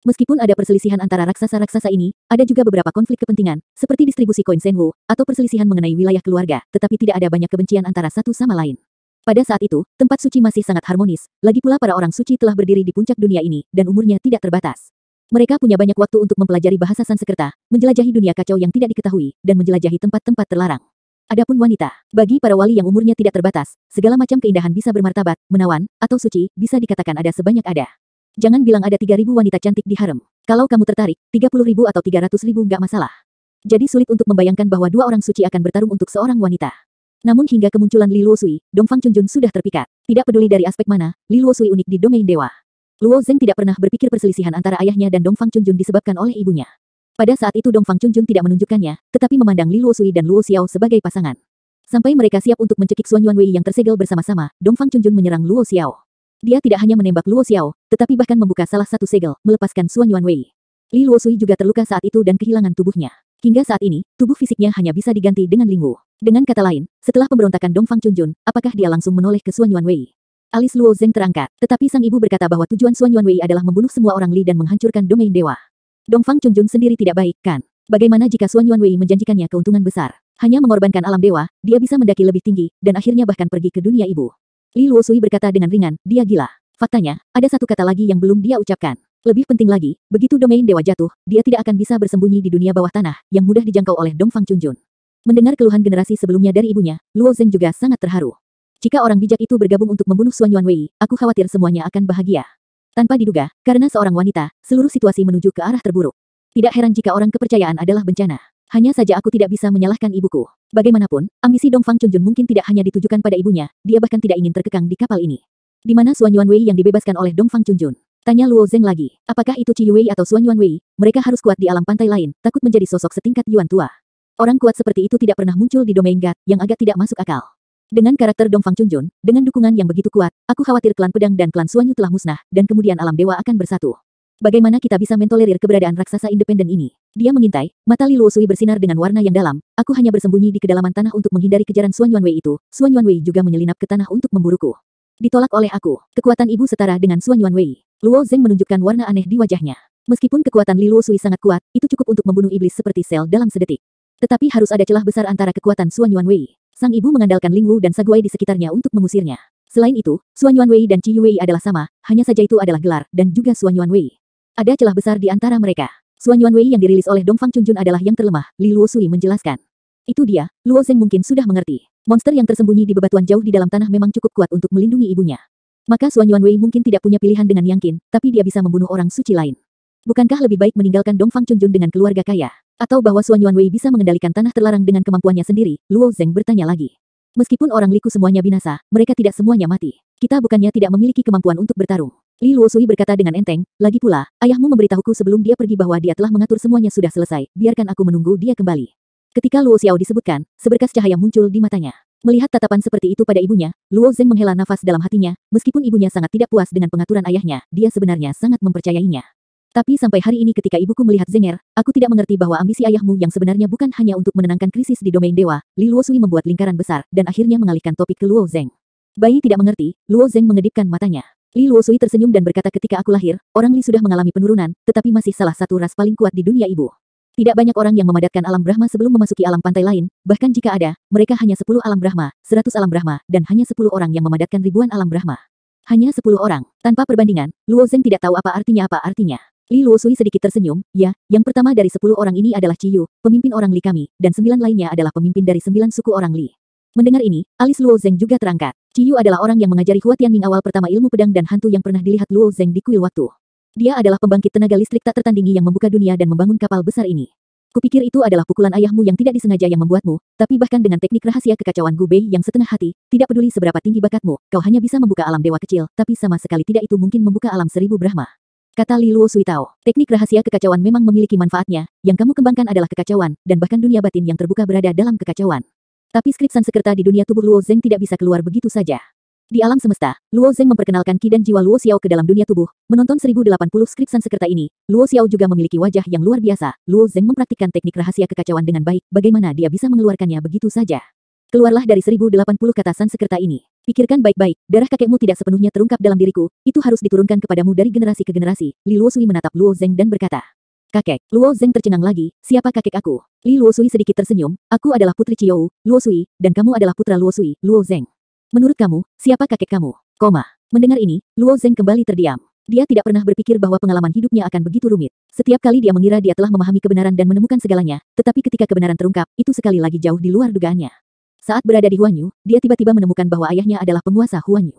Meskipun ada perselisihan antara raksasa-raksasa ini, ada juga beberapa konflik kepentingan, seperti distribusi koin Senwu, atau perselisihan mengenai wilayah keluarga, tetapi tidak ada banyak kebencian antara satu sama lain. Pada saat itu, tempat suci masih sangat harmonis, lagi pula para orang suci telah berdiri di puncak dunia ini, dan umurnya tidak terbatas. Mereka punya banyak waktu untuk mempelajari bahasa Sanskerta, menjelajahi dunia kacau yang tidak diketahui, dan menjelajahi tempat-tempat terlarang. Adapun wanita, bagi para wali yang umurnya tidak terbatas, segala macam keindahan bisa bermartabat, menawan, atau suci, bisa dikatakan ada sebanyak ada. Jangan bilang ada 3.000 wanita cantik di harem. Kalau kamu tertarik, 30.000 atau 300.000 nggak masalah. Jadi sulit untuk membayangkan bahwa dua orang suci akan bertarung untuk seorang wanita. Namun hingga kemunculan Li Luosui, Dongfang Chunjun sudah terpikat. Tidak peduli dari aspek mana, Li Luosui unik di domain dewa. Luo Zeng tidak pernah berpikir perselisihan antara ayahnya dan Dongfang Chunjun disebabkan oleh ibunya. Pada saat itu Dongfang Chunjun tidak menunjukkannya, tetapi memandang Li Luosui dan Luo Xiao sebagai pasangan. Sampai mereka siap untuk mencekik Suan Yuanwei yang tersegel bersama-sama, Dongfang Chunjun menyerang Luo Xiao. Dia tidak hanya menembak Luo Xiao, tetapi bahkan membuka salah satu segel, melepaskan Suan Yuanwei. Li Luosui juga terluka saat itu dan kehilangan tubuhnya. Hingga saat ini, tubuh fisiknya hanya bisa diganti dengan Lingwu. Dengan kata lain, setelah pemberontakan Dongfang Chunjun, apakah dia langsung menoleh ke Suan Yuanwei? Alis Luo Zeng terangkat, tetapi sang ibu berkata bahwa tujuan Suan Yuanwei adalah membunuh semua orang Li dan menghancurkan domain dewa. Dongfang Chunjun sendiri tidak baik, kan? Bagaimana jika Suan Yuanwei menjanjikannya keuntungan besar? Hanya mengorbankan alam dewa, dia bisa mendaki lebih tinggi, dan akhirnya bahkan pergi ke dunia ibu. Li Luosui berkata dengan ringan, dia gila. Faktanya, ada satu kata lagi yang belum dia ucapkan. Lebih penting lagi, begitu domain dewa jatuh, dia tidak akan bisa bersembunyi di dunia bawah tanah, yang mudah dijangkau oleh Dongfang Chunjun. Mendengar keluhan generasi sebelumnya dari ibunya, Luo Zeng juga sangat terharu. Jika orang bijak itu bergabung untuk membunuh Suan Yuanwei, aku khawatir semuanya akan bahagia. Tanpa diduga, karena seorang wanita, seluruh situasi menuju ke arah terburuk. Tidak heran jika orang kepercayaan adalah bencana. Hanya saja aku tidak bisa menyalahkan ibuku. Bagaimanapun, ambisi Dongfang Chunjun mungkin tidak hanya ditujukan pada ibunya, dia bahkan tidak ingin terkekang di kapal ini. Di mana Suan Yuanwei yang dibebaskan oleh Dongfang Chunjun? Tanya Luo Zeng lagi. Apakah itu Qi Yuwei atau Suan Yuanwei? Mereka harus kuat di alam pantai lain, takut menjadi sosok setingkat Yuan tua. Orang kuat seperti itu tidak pernah muncul di domain God, yang agak tidak masuk akal. Dengan karakter Dongfang Chunjun, dengan dukungan yang begitu kuat, aku khawatir klan pedang dan klan Suan Yu telah musnah, dan kemudian alam dewa akan bersatu. Bagaimana kita bisa mentolerir keberadaan raksasa independen ini? Dia mengintai, mata Li Luosui bersinar dengan warna yang dalam, aku hanya bersembunyi di kedalaman tanah untuk menghindari kejaran Suan Yuanwei itu, Suan Yuanwei juga menyelinap ke tanah untuk memburuku. Ditolak oleh aku, kekuatan ibu setara dengan Suan Yuanwei. Luo Zeng menunjukkan warna aneh di wajahnya. Meskipun kekuatan Li Luosui sangat kuat, itu cukup untuk membunuh iblis seperti sel dalam sedetik. Tetapi harus ada celah besar antara kekuatan Suan Yuanwei. Sang ibu mengandalkan Ling Wu dan Saguai di sekitarnya untuk mengusirnya. Selain itu, Suan Yuanwei dan Qi Yuwei adalah sama, hanya saja itu adalah gelar, dan juga Suan Yuanwei. Ada celah besar di antara mereka. Suan Yuanwei yang dirilis oleh Dongfang Chunjun adalah yang terlemah, Li Luosui menjelaskan. Itu dia, Luo Zeng mungkin sudah mengerti. Monster yang tersembunyi di bebatuan jauh di dalam tanah memang cukup kuat untuk melindungi ibunya. Maka Suan Yuanwei mungkin tidak punya pilihan dengan Yang Qin, tapi dia bisa membunuh orang suci lain. Bukankah lebih baik meninggalkan Dongfang Chunjun dengan keluarga kaya? Atau bahwa Suan Yuanwei bisa mengendalikan tanah terlarang dengan kemampuannya sendiri? Luo Zeng bertanya lagi. Meskipun orang liku semuanya binasa, mereka tidak semuanya mati. Kita bukannya tidak memiliki kemampuan untuk bertarung. Li Luosui berkata dengan enteng, lagi pula, ayahmu memberitahuku sebelum dia pergi bahwa dia telah mengatur semuanya sudah selesai, biarkan aku menunggu dia kembali. Ketika Luo Xiao disebutkan, seberkas cahaya muncul di matanya. Melihat tatapan seperti itu pada ibunya, Luo Zeng menghela nafas dalam hatinya, meskipun ibunya sangat tidak puas dengan pengaturan ayahnya, dia sebenarnya sangat mempercayainya. Tapi sampai hari ini ketika ibuku melihat Zenger, aku tidak mengerti bahwa ambisi ayahmu yang sebenarnya bukan hanya untuk menenangkan krisis di domain dewa, Li Luosui membuat lingkaran besar, dan akhirnya mengalihkan topik ke Luo Zeng. Bayi tidak mengerti, Luo Zeng mengedipkan matanya. Li Luosui tersenyum dan berkata ketika aku lahir, orang Li sudah mengalami penurunan, tetapi masih salah satu ras paling kuat di dunia ibu. Tidak banyak orang yang memadatkan alam Brahma sebelum memasuki alam pantai lain, bahkan jika ada, mereka hanya 10 alam Brahma, 100 alam Brahma, dan hanya 10 orang yang memadatkan ribuan alam Brahma. Hanya 10 orang. Tanpa perbandingan, Luo Zeng tidak tahu apa artinya. Li Luosui sedikit tersenyum, ya, yang pertama dari 10 orang ini adalah Ciyu, pemimpin orang Li kami, dan 9 lainnya adalah pemimpin dari 9 suku orang Li. Mendengar ini, alis Luo Zeng juga terangkat. Ciyu adalah orang yang mengajari Hua Tianming awal pertama ilmu pedang dan hantu yang pernah dilihat Luo Zeng di kuil waktu. Dia adalah pembangkit tenaga listrik tak tertandingi yang membuka dunia dan membangun kapal besar ini. Kupikir itu adalah pukulan ayahmu yang tidak disengaja yang membuatmu, tapi bahkan dengan teknik rahasia kekacauan Gu Bei yang setengah hati, tidak peduli seberapa tinggi bakatmu, kau hanya bisa membuka alam dewa kecil, tapi sama sekali tidak itu mungkin membuka alam 1000 Brahma. Kata Li Luosui tahu, teknik rahasia kekacauan memang memiliki manfaatnya, yang kamu kembangkan adalah kekacauan, dan bahkan dunia batin yang terbuka berada dalam kekacauan. Tapi skrip Sansekerta di dunia tubuh Luo Zeng tidak bisa keluar begitu saja. Di alam semesta, Luo Zeng memperkenalkan Qi dan jiwa Luo Xiao ke dalam dunia tubuh. Menonton 1080 skrip Sansekerta ini, Luo Xiao juga memiliki wajah yang luar biasa. Luo Zeng mempraktikkan teknik rahasia kekacauan dengan baik, bagaimana dia bisa mengeluarkannya begitu saja. Keluarlah dari 1080 kata Sansekerta ini. Pikirkan baik-baik, darah kakekmu tidak sepenuhnya terungkap dalam diriku, itu harus diturunkan kepadamu dari generasi ke generasi. Li Luosui menatap Luo Zeng dan berkata, kakek. Luo Zeng tercengang lagi, siapa kakek aku? Li Luosui sedikit tersenyum, aku adalah putri Ciou, Luosui, dan kamu adalah putra Luosui, Luo Zeng. Menurut kamu, siapa kakek kamu? Mendengar ini, Luo Zeng kembali terdiam. Dia tidak pernah berpikir bahwa pengalaman hidupnya akan begitu rumit. Setiap kali dia mengira dia telah memahami kebenaran dan menemukan segalanya, tetapi ketika kebenaran terungkap, itu sekali lagi jauh di luar dugaannya. Saat berada di Huanyu, dia tiba-tiba menemukan bahwa ayahnya adalah penguasa Huanyu.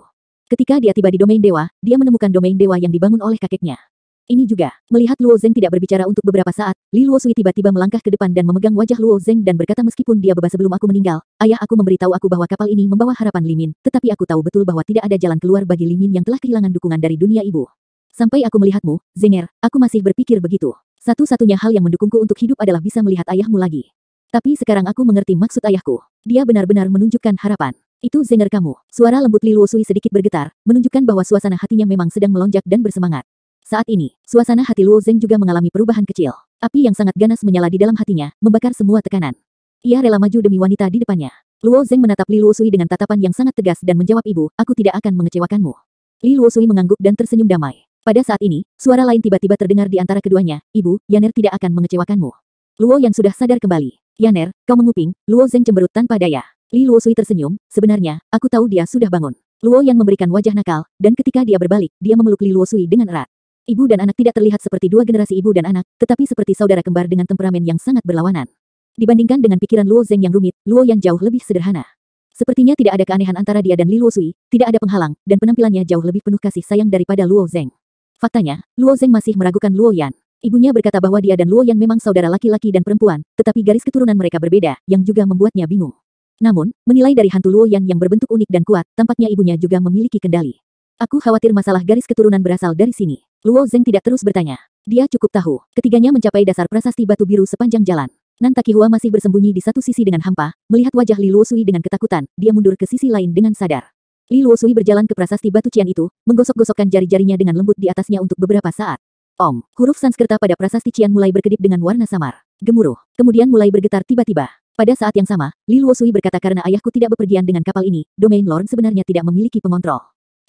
Ketika dia tiba di domain dewa, dia menemukan domain dewa yang dibangun oleh kakeknya. Ini juga, melihat Luo Zeng tidak berbicara untuk beberapa saat, Li Luosui tiba-tiba melangkah ke depan dan memegang wajah Luo Zeng dan berkata meskipun dia bebas sebelum aku meninggal, ayah aku memberitahu aku bahwa kapal ini membawa harapan Li Min, tetapi aku tahu betul bahwa tidak ada jalan keluar bagi Li Min yang telah kehilangan dukungan dari dunia ibu. Sampai aku melihatmu, Zenger, aku masih berpikir begitu. Satu-satunya hal yang mendukungku untuk hidup adalah bisa melihat ayahmu lagi. Tapi sekarang aku mengerti maksud ayahku. Dia benar-benar menunjukkan harapan. Itu Zenger kamu. Suara lembut Li Luosui sedikit bergetar, menunjukkan bahwa suasana hatinya memang sedang melonjak dan bersemangat. Saat ini, suasana hati Luo Zeng juga mengalami perubahan kecil. Api yang sangat ganas menyala di dalam hatinya, membakar semua tekanan. Ia rela maju demi wanita di depannya. Luo Zeng menatap Li Luosui dengan tatapan yang sangat tegas dan menjawab, ibu, aku tidak akan mengecewakanmu. Li Luosui mengangguk dan tersenyum damai. Pada saat ini, suara lain tiba-tiba terdengar di antara keduanya, ibu, Yaner tidak akan mengecewakanmu. Luo Yan sudah sadar kembali. Yaner, kau menguping, Luo Zeng cemberut tanpa daya. Li Luosui tersenyum, sebenarnya, aku tahu dia sudah bangun. Luo Yan memberikan wajah nakal, dan ketika dia berbalik, dia memeluk Li Luosui dengan erat. Ibu dan anak tidak terlihat seperti dua generasi ibu dan anak, tetapi seperti saudara kembar dengan temperamen yang sangat berlawanan. Dibandingkan dengan pikiran Luo Zeng yang rumit, Luo Yan jauh lebih sederhana. Sepertinya tidak ada keanehan antara dia dan Li Luosui, tidak ada penghalang, dan penampilannya jauh lebih penuh kasih sayang daripada Luo Zeng. Faktanya, Luo Zeng masih meragukan Luo Yan. Ibunya berkata bahwa dia dan Luo Yan memang saudara laki-laki dan perempuan, tetapi garis keturunan mereka berbeda, yang juga membuatnya bingung. Namun, menilai dari hantu Luo Yan yang berbentuk unik dan kuat, tampaknya ibunya juga memiliki kendali. Aku khawatir masalah garis keturunan berasal dari sini. Luo Zeng tidak terus bertanya. Dia cukup tahu, ketiganya mencapai dasar prasasti batu biru sepanjang jalan. Nan Takihua masih bersembunyi di satu sisi dengan hampa, melihat wajah Li Luosui dengan ketakutan, dia mundur ke sisi lain dengan sadar. Li Luosui berjalan ke prasasti batu cian itu, menggosok-gosokkan jari-jarinya dengan lembut di atasnya untuk beberapa saat. Om, huruf Sanskerta pada prasasti cian mulai berkedip dengan warna samar. Gemuruh, kemudian mulai bergetar tiba-tiba. Pada saat yang sama, Li Luosui berkata, karena ayahku tidak bepergian dengan kapal ini, Domain Lord sebenarnya tidak memiliki pengontrol.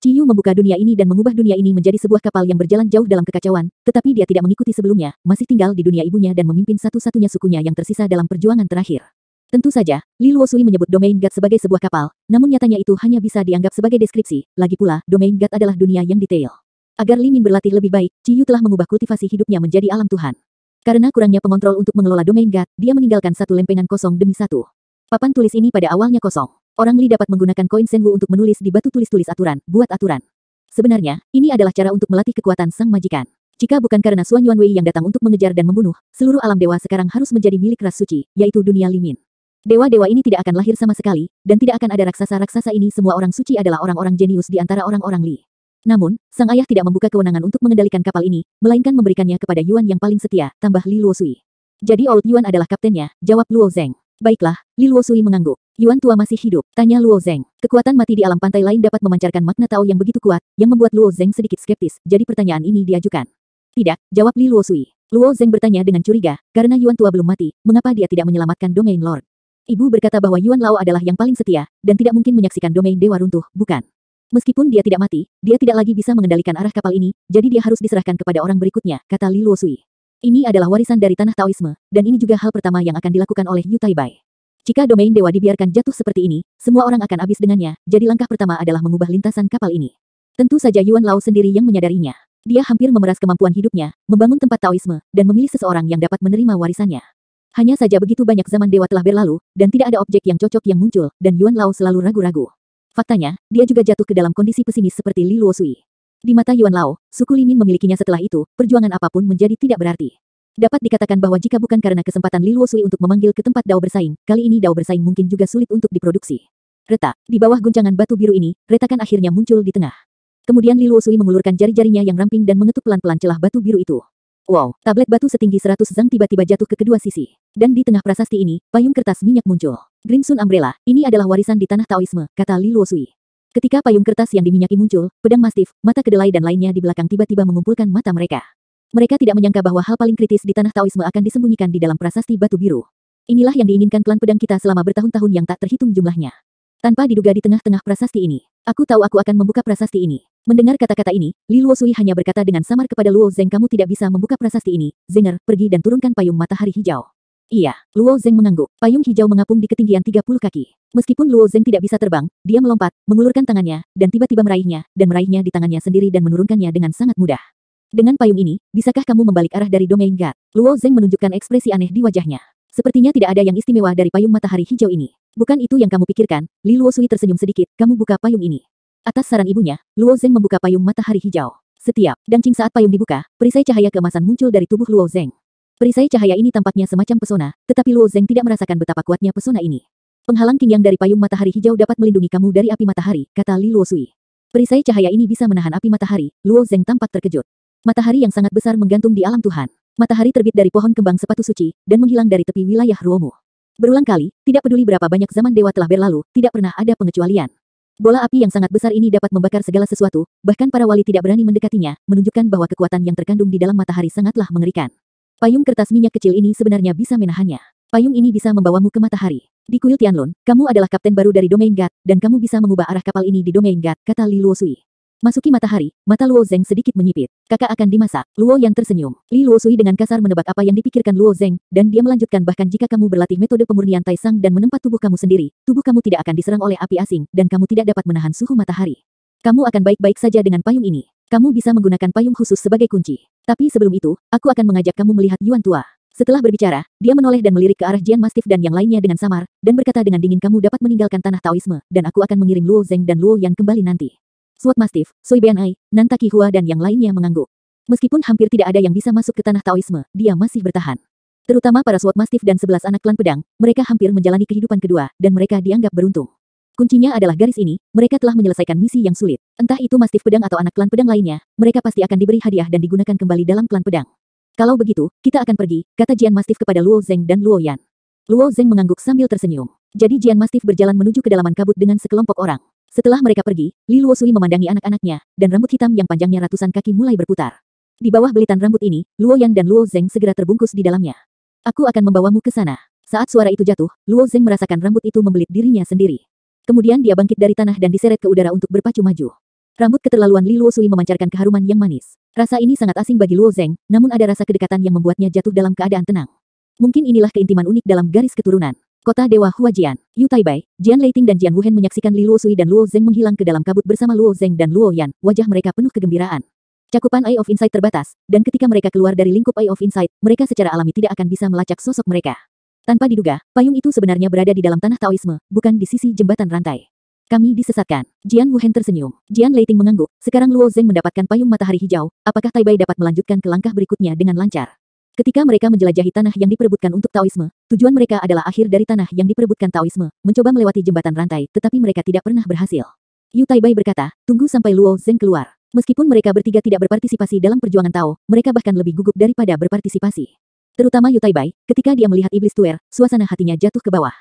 Ciyu membuka dunia ini dan mengubah dunia ini menjadi sebuah kapal yang berjalan jauh dalam kekacauan, tetapi dia tidak mengikuti sebelumnya, masih tinggal di dunia ibunya dan memimpin satu-satunya sukunya yang tersisa dalam perjuangan terakhir. Tentu saja, Li Luosui menyebut Domain God sebagai sebuah kapal, namun nyatanya itu hanya bisa dianggap sebagai deskripsi, lagi pula, Domain God adalah dunia yang detail. Agar Li Min berlatih lebih baik, Ciyu telah mengubah kultivasi hidupnya menjadi alam Tuhan. Karena kurangnya pengontrol untuk mengelola Domain God, dia meninggalkan satu lempengan kosong demi satu. Papan tulis ini pada awalnya kosong. Orang Li dapat menggunakan koin Senwu untuk menulis di batu tulis-tulis aturan, buat aturan. Sebenarnya, ini adalah cara untuk melatih kekuatan sang majikan. Jika bukan karena Xuan Yuanwei yang datang untuk mengejar dan membunuh, seluruh alam dewa sekarang harus menjadi milik ras suci, yaitu dunia Li Min. Dewa-dewa ini tidak akan lahir sama sekali, dan tidak akan ada raksasa-raksasa ini. Semua orang suci adalah orang-orang jenius di antara orang-orang Li. Namun, sang ayah tidak membuka kewenangan untuk mengendalikan kapal ini, melainkan memberikannya kepada Yuan yang paling setia, tambah Li Luosui. Jadi Old Yuan adalah kaptennya, jawab Luo Zeng. Baiklah, Li Luosui mengangguk. Yuan tua masih hidup, tanya Luo Zeng. Kekuatan mati di alam pantai lain dapat memancarkan makna Tao yang begitu kuat, yang membuat Luo Zeng sedikit skeptis, jadi pertanyaan ini diajukan. Tidak, jawab Li Luosui. Luo Zeng bertanya dengan curiga, karena Yuan tua belum mati, mengapa dia tidak menyelamatkan Domain Lord? Ibu berkata bahwa Yuan Lao adalah yang paling setia, dan tidak mungkin menyaksikan Domain Dewa runtuh, bukan? Meskipun dia tidak mati, dia tidak lagi bisa mengendalikan arah kapal ini, jadi dia harus diserahkan kepada orang berikutnya, kata Li Luosui. Ini adalah warisan dari tanah Taoisme, dan ini juga hal pertama yang akan dilakukan oleh Yu Taibai. Jika Domain Dewa dibiarkan jatuh seperti ini, semua orang akan habis dengannya, jadi langkah pertama adalah mengubah lintasan kapal ini. Tentu saja Yuan Lao sendiri yang menyadarinya. Dia hampir memeras kemampuan hidupnya, membangun tempat Taoisme, dan memilih seseorang yang dapat menerima warisannya. Hanya saja begitu banyak zaman dewa telah berlalu, dan tidak ada objek yang cocok yang muncul, dan Yuan Lao selalu ragu-ragu. Faktanya, dia juga jatuh ke dalam kondisi pesimis seperti Li Luosui. Di mata Yuan Lao, suku Li Min memilikinya setelah itu, perjuangan apapun menjadi tidak berarti. Dapat dikatakan bahwa jika bukan karena kesempatan Li Luosui untuk memanggil ke tempat dao bersaing, kali ini dao bersaing mungkin juga sulit untuk diproduksi. Retak, di bawah guncangan batu biru ini, retakan akhirnya muncul di tengah. Kemudian Li Luosui mengulurkan jari-jarinya yang ramping dan mengetuk pelan-pelan celah batu biru itu. Wow, tablet batu setinggi 100 zang tiba-tiba jatuh ke kedua sisi. Dan di tengah prasasti ini, payung kertas minyak muncul. Green Sun Umbrella, ini adalah warisan di tanah Taoisme, kata Li Luosui. Ketika payung kertas yang diminyaki muncul, pedang mastif, mata kedelai dan lainnya di belakang tiba-tiba mengumpulkan mata mereka. Mereka tidak menyangka bahwa hal paling kritis di tanah Taoisme akan disembunyikan di dalam prasasti batu biru. Inilah yang diinginkan klan pedang kita selama bertahun-tahun yang tak terhitung jumlahnya. Tanpa diduga di tengah-tengah prasasti ini, aku tahu aku akan membuka prasasti ini. Mendengar kata-kata ini, Li Luosui hanya berkata dengan samar kepada Luo Zeng, kamu tidak bisa membuka prasasti ini. Zenger, pergi dan turunkan payung matahari hijau. Iya, Luo Zeng mengangguk. Payung hijau mengapung di ketinggian 30 kaki. Meskipun Luo Zeng tidak bisa terbang, dia melompat, mengulurkan tangannya, dan tiba-tiba meraihnya, dan meraihnya di tangannya sendiri dan menurunkannya dengan sangat mudah. Dengan payung ini, bisakah kamu membalik arah dari Domain God? Luo Zeng menunjukkan ekspresi aneh di wajahnya. Sepertinya tidak ada yang istimewa dari payung matahari hijau ini. Bukan itu yang kamu pikirkan, Li Luosui tersenyum sedikit, kamu buka payung ini. Atas saran ibunya, Luo Zeng membuka payung matahari hijau. Setiap dangcing saat payung dibuka, perisai cahaya keemasan muncul dari tubuh Luo Zeng. Perisai cahaya ini tampaknya semacam pesona, tetapi Luo Zeng tidak merasakan betapa kuatnya pesona ini. Penghalang Qingyang dari payung matahari hijau dapat melindungi kamu dari api matahari, kata Li Luosui. Perisai cahaya ini bisa menahan api matahari, Luo Zeng tampak terkejut. Matahari yang sangat besar menggantung di alam Tuhan. Matahari terbit dari pohon kembang sepatu suci, dan menghilang dari tepi wilayah Ruomu. Berulang kali, tidak peduli berapa banyak zaman dewa telah berlalu, tidak pernah ada pengecualian. Bola api yang sangat besar ini dapat membakar segala sesuatu, bahkan para wali tidak berani mendekatinya, menunjukkan bahwa kekuatan yang terkandung di dalam matahari sangatlah mengerikan. Payung kertas minyak kecil ini sebenarnya bisa menahannya. Payung ini bisa membawamu ke matahari. Di kuil Tianlun, kamu adalah kapten baru dari domain God, dan kamu bisa mengubah arah kapal ini di domain God, kata Li Luosui. Masuki matahari, mata Luo Zeng sedikit menyipit. Kakak akan dimasak. Luo Yan tersenyum. Li Luosui dengan kasar menebak apa yang dipikirkan Luo Zeng, dan dia melanjutkan bahkan jika kamu berlatih metode pemurnian Taisang dan menempat tubuh kamu sendiri, tubuh kamu tidak akan diserang oleh api asing, dan kamu tidak dapat menahan suhu matahari. Kamu akan baik-baik saja dengan payung ini. Kamu bisa menggunakan payung khusus sebagai kunci. Tapi sebelum itu, aku akan mengajak kamu melihat Yuan tua. Setelah berbicara, dia menoleh dan melirik ke arah Jian Mastiff dan yang lainnya dengan samar, dan berkata dengan dingin, kamu dapat meninggalkan tanah Taoisme, dan aku akan mengirim Luo Zeng dan Luo Yan kembali nanti. Sword Mastiff, Sui Bianai, Nantaki Hua dan yang lainnya mengangguk. Meskipun hampir tidak ada yang bisa masuk ke tanah Taoisme, dia masih bertahan. Terutama para Sword Mastiff dan 11 anak klan pedang, mereka hampir menjalani kehidupan kedua, dan mereka dianggap beruntung. Kuncinya adalah garis ini, mereka telah menyelesaikan misi yang sulit. Entah itu Mastiff pedang atau anak klan pedang lainnya, mereka pasti akan diberi hadiah dan digunakan kembali dalam klan pedang. Kalau begitu, kita akan pergi, kata Jian Mastiff kepada Luo Zeng dan Luo Yan. Luo Zeng mengangguk sambil tersenyum. Jadi Jian Mastiff berjalan menuju kedalaman kabut dengan sekelompok orang. Setelah mereka pergi, Li Luosui memandangi anak-anaknya, dan rambut hitam yang panjangnya ratusan kaki mulai berputar. Di bawah belitan rambut ini, Luo Yan dan Luo Zeng segera terbungkus di dalamnya. Aku akan membawamu ke sana. Saat suara itu jatuh, Luo Zeng merasakan rambut itu membelit dirinya sendiri. Kemudian dia bangkit dari tanah dan diseret ke udara untuk berpacu maju. Rambut keterlaluan Li Luosui memancarkan keharuman yang manis. Rasa ini sangat asing bagi Luo Zeng, namun ada rasa kedekatan yang membuatnya jatuh dalam keadaan tenang. Mungkin inilah keintiman unik dalam garis keturunan. Kota Dewa Huajian, Yu Taibai, Jian Leiting dan Jian Wuhen menyaksikan Li Luosui dan Luo Zeng menghilang ke dalam kabut bersama Luo Zeng dan Luo Yan, wajah mereka penuh kegembiraan. Cakupan Eye of Insight terbatas, dan ketika mereka keluar dari lingkup Eye of Insight, mereka secara alami tidak akan bisa melacak sosok mereka. Tanpa diduga, payung itu sebenarnya berada di dalam tanah Taoisme, bukan di sisi jembatan rantai. Kami disesatkan. Jian Wuhen tersenyum. Jian Leiting mengangguk. Sekarang Luo Zeng mendapatkan payung matahari hijau, apakah Taibai dapat melanjutkan ke langkah berikutnya dengan lancar? Ketika mereka menjelajahi tanah yang diperebutkan untuk Taoisme, tujuan mereka adalah akhir dari tanah yang diperebutkan Taoisme, mencoba melewati jembatan rantai, tetapi mereka tidak pernah berhasil. Yu Taibai berkata, tunggu sampai Luo Zeng keluar. Meskipun mereka bertiga tidak berpartisipasi dalam perjuangan Tao, mereka bahkan lebih gugup daripada berpartisipasi. Terutama Yu Taibai, ketika dia melihat iblis tuer, suasana hatinya jatuh ke bawah.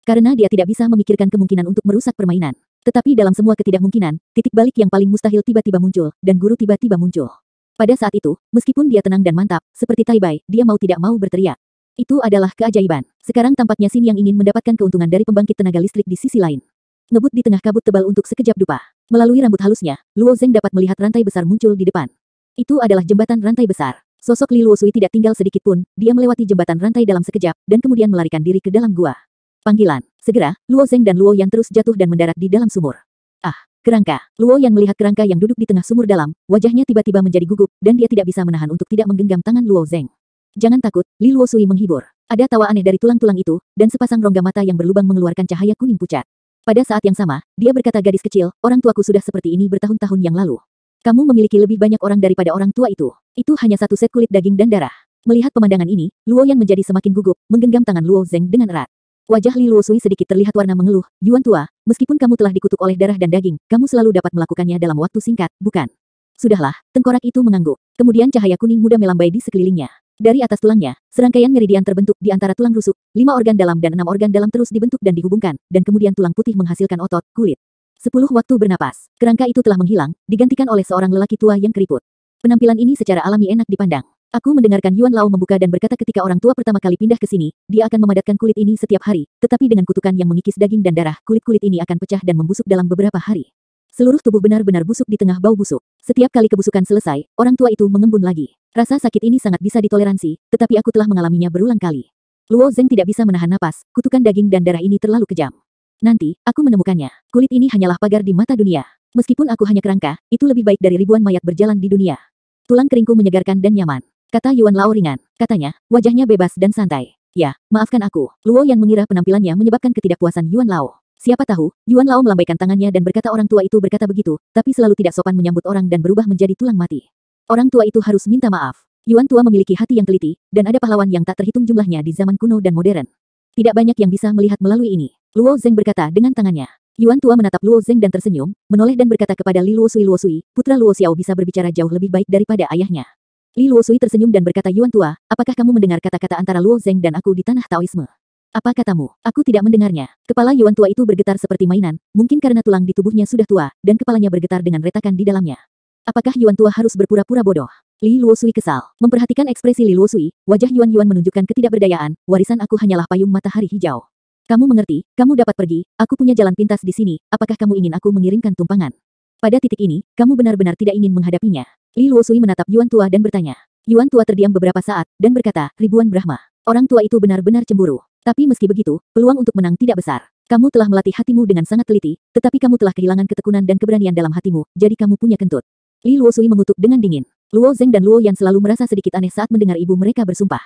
Karena dia tidak bisa memikirkan kemungkinan untuk merusak permainan. Tetapi dalam semua ketidakmungkinan, titik balik yang paling mustahil tiba-tiba muncul, dan guru tiba-tiba muncul. Pada saat itu, meskipun dia tenang dan mantap, seperti Taibai, dia mau tidak mau berteriak. Itu adalah keajaiban. Sekarang tampaknya Xin yang ingin mendapatkan keuntungan dari pembangkit tenaga listrik di sisi lain. Ngebut di tengah kabut tebal untuk sekejap dupa. Melalui rambut halusnya, Luo Zeng dapat melihat rantai besar muncul di depan. Itu adalah jembatan rantai besar. Sosok Li Luosui tidak tinggal sedikit pun, dia melewati jembatan rantai dalam sekejap, dan kemudian melarikan diri ke dalam gua. Panggilan. Segera, Luo Zeng dan Luo Yan terus jatuh dan mendarat di dalam sumur. Ah, kerangka. Luo Yan melihat kerangka yang duduk di tengah sumur dalam, wajahnya tiba-tiba menjadi gugup, dan dia tidak bisa menahan untuk tidak menggenggam tangan Luo Zeng. Jangan takut, Li Luosui menghibur. Ada tawa aneh dari tulang-tulang itu, dan sepasang rongga mata yang berlubang mengeluarkan cahaya kuning pucat. Pada saat yang sama, dia berkata, gadis kecil, orang tuaku sudah seperti ini bertahun-tahun yang lalu. Kamu memiliki lebih banyak orang daripada orang tua itu. Itu hanya satu set kulit daging dan darah. Melihat pemandangan ini, Luo Yan menjadi semakin gugup, menggenggam tangan Luo Zeng dengan erat. Wajah Li Luosui sedikit terlihat warna mengeluh. Yuan tua, meskipun kamu telah dikutuk oleh darah dan daging, kamu selalu dapat melakukannya dalam waktu singkat, bukan? Sudahlah, tengkorak itu mengangguk. Kemudian cahaya kuning muda melambai di sekelilingnya. Dari atas tulangnya, serangkaian meridian terbentuk di antara tulang rusuk, 5 organ dalam dan 6 organ dalam terus dibentuk dan dihubungkan, dan kemudian tulang putih menghasilkan otot, kulit. 10 waktu bernapas. Kerangka itu telah menghilang, digantikan oleh seorang lelaki tua yang keriput. Penampilan ini secara alami enak dipandang. Aku mendengarkan Yuan Lao membuka dan berkata ketika orang tua pertama kali pindah ke sini, dia akan memadatkan kulit ini setiap hari, tetapi dengan kutukan yang mengikis daging dan darah, kulit-kulit ini akan pecah dan membusuk dalam beberapa hari. Seluruh tubuh benar-benar busuk di tengah bau busuk. Setiap kali kebusukan selesai, orang tua itu mengembun lagi. Rasa sakit ini sangat bisa ditoleransi, tetapi aku telah mengalaminya berulang kali. Luo Zeng tidak bisa menahan napas, kutukan daging dan darah ini terlalu kejam. Nanti, aku menemukannya. Kulit ini hanyalah pagar di mata dunia. Meskipun aku hanya kerangka, itu lebih baik dari ribuan mayat berjalan di dunia. Tulang keringku menyegarkan dan nyaman. Kata Yuan Lao ringan. Katanya, wajahnya bebas dan santai. Ya, maafkan aku. Luo Yan mengira penampilannya menyebabkan ketidakpuasan Yuan Lao. Siapa tahu, Yuan Lao melambaikan tangannya dan berkata orang tua itu berkata begitu, tapi selalu tidak sopan menyambut orang dan berubah menjadi tulang mati. Orang tua itu harus minta maaf. Yuan tua memiliki hati yang teliti, dan ada pahlawan yang tak terhitung jumlahnya di zaman kuno dan modern. Tidak banyak yang bisa melihat melalui ini. Luo Zeng berkata dengan tangannya. Yuan tua menatap Luo Zeng dan tersenyum, menoleh dan berkata kepada Li Luosui, putra Luo Xiao bisa berbicara jauh lebih baik daripada ayahnya. Li Luosui tersenyum dan berkata Yuan tua, apakah kamu mendengar kata-kata antara Luo Zeng dan aku di tanah Taoisme? Apa katamu? Aku tidak mendengarnya. Kepala Yuan tua itu bergetar seperti mainan, mungkin karena tulang di tubuhnya sudah tua, dan kepalanya bergetar dengan retakan di dalamnya. Apakah Yuan tua harus berpura-pura bodoh? Li Luosui kesal. Memperhatikan ekspresi Li Luosui, wajah Yuan Yuan menunjukkan ketidakberdayaan, warisan aku hanyalah payung matahari hijau. Kamu mengerti, kamu dapat pergi, aku punya jalan pintas di sini, apakah kamu ingin aku mengirimkan tumpangan? Pada titik ini, kamu benar-benar tidak ingin menghadapinya. Li Luosui menatap Yuan tua dan bertanya. Yuan tua terdiam beberapa saat, dan berkata, ribuan Brahma. Orang tua itu benar-benar cemburu. Tapi meski begitu, peluang untuk menang tidak besar. Kamu telah melatih hatimu dengan sangat teliti, tetapi kamu telah kehilangan ketekunan dan keberanian dalam hatimu, jadi kamu punya kentut. Li Luosui mengutuk dengan dingin. Luo Zeng dan Luo Yan selalu merasa sedikit aneh saat mendengar ibu mereka bersumpah.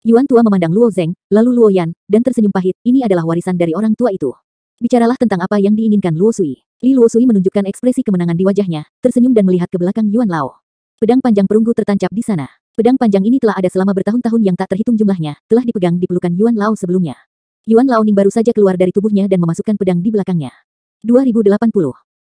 Yuan tua memandang Luo Zeng, lalu Luo Yan, dan tersenyum pahit, ini adalah warisan dari orang tua itu. Bicaralah tentang apa yang diinginkan Luosui. Li Luosui menunjukkan ekspresi kemenangan di wajahnya, tersenyum dan melihat ke belakang Yuan Lao. Pedang panjang perunggu tertancap di sana. Pedang panjang ini telah ada selama bertahun-tahun yang tak terhitung jumlahnya, telah dipegang di pelukan Yuan Lao sebelumnya. Yuan Laoning baru saja keluar dari tubuhnya dan memasukkan pedang di belakangnya. 2080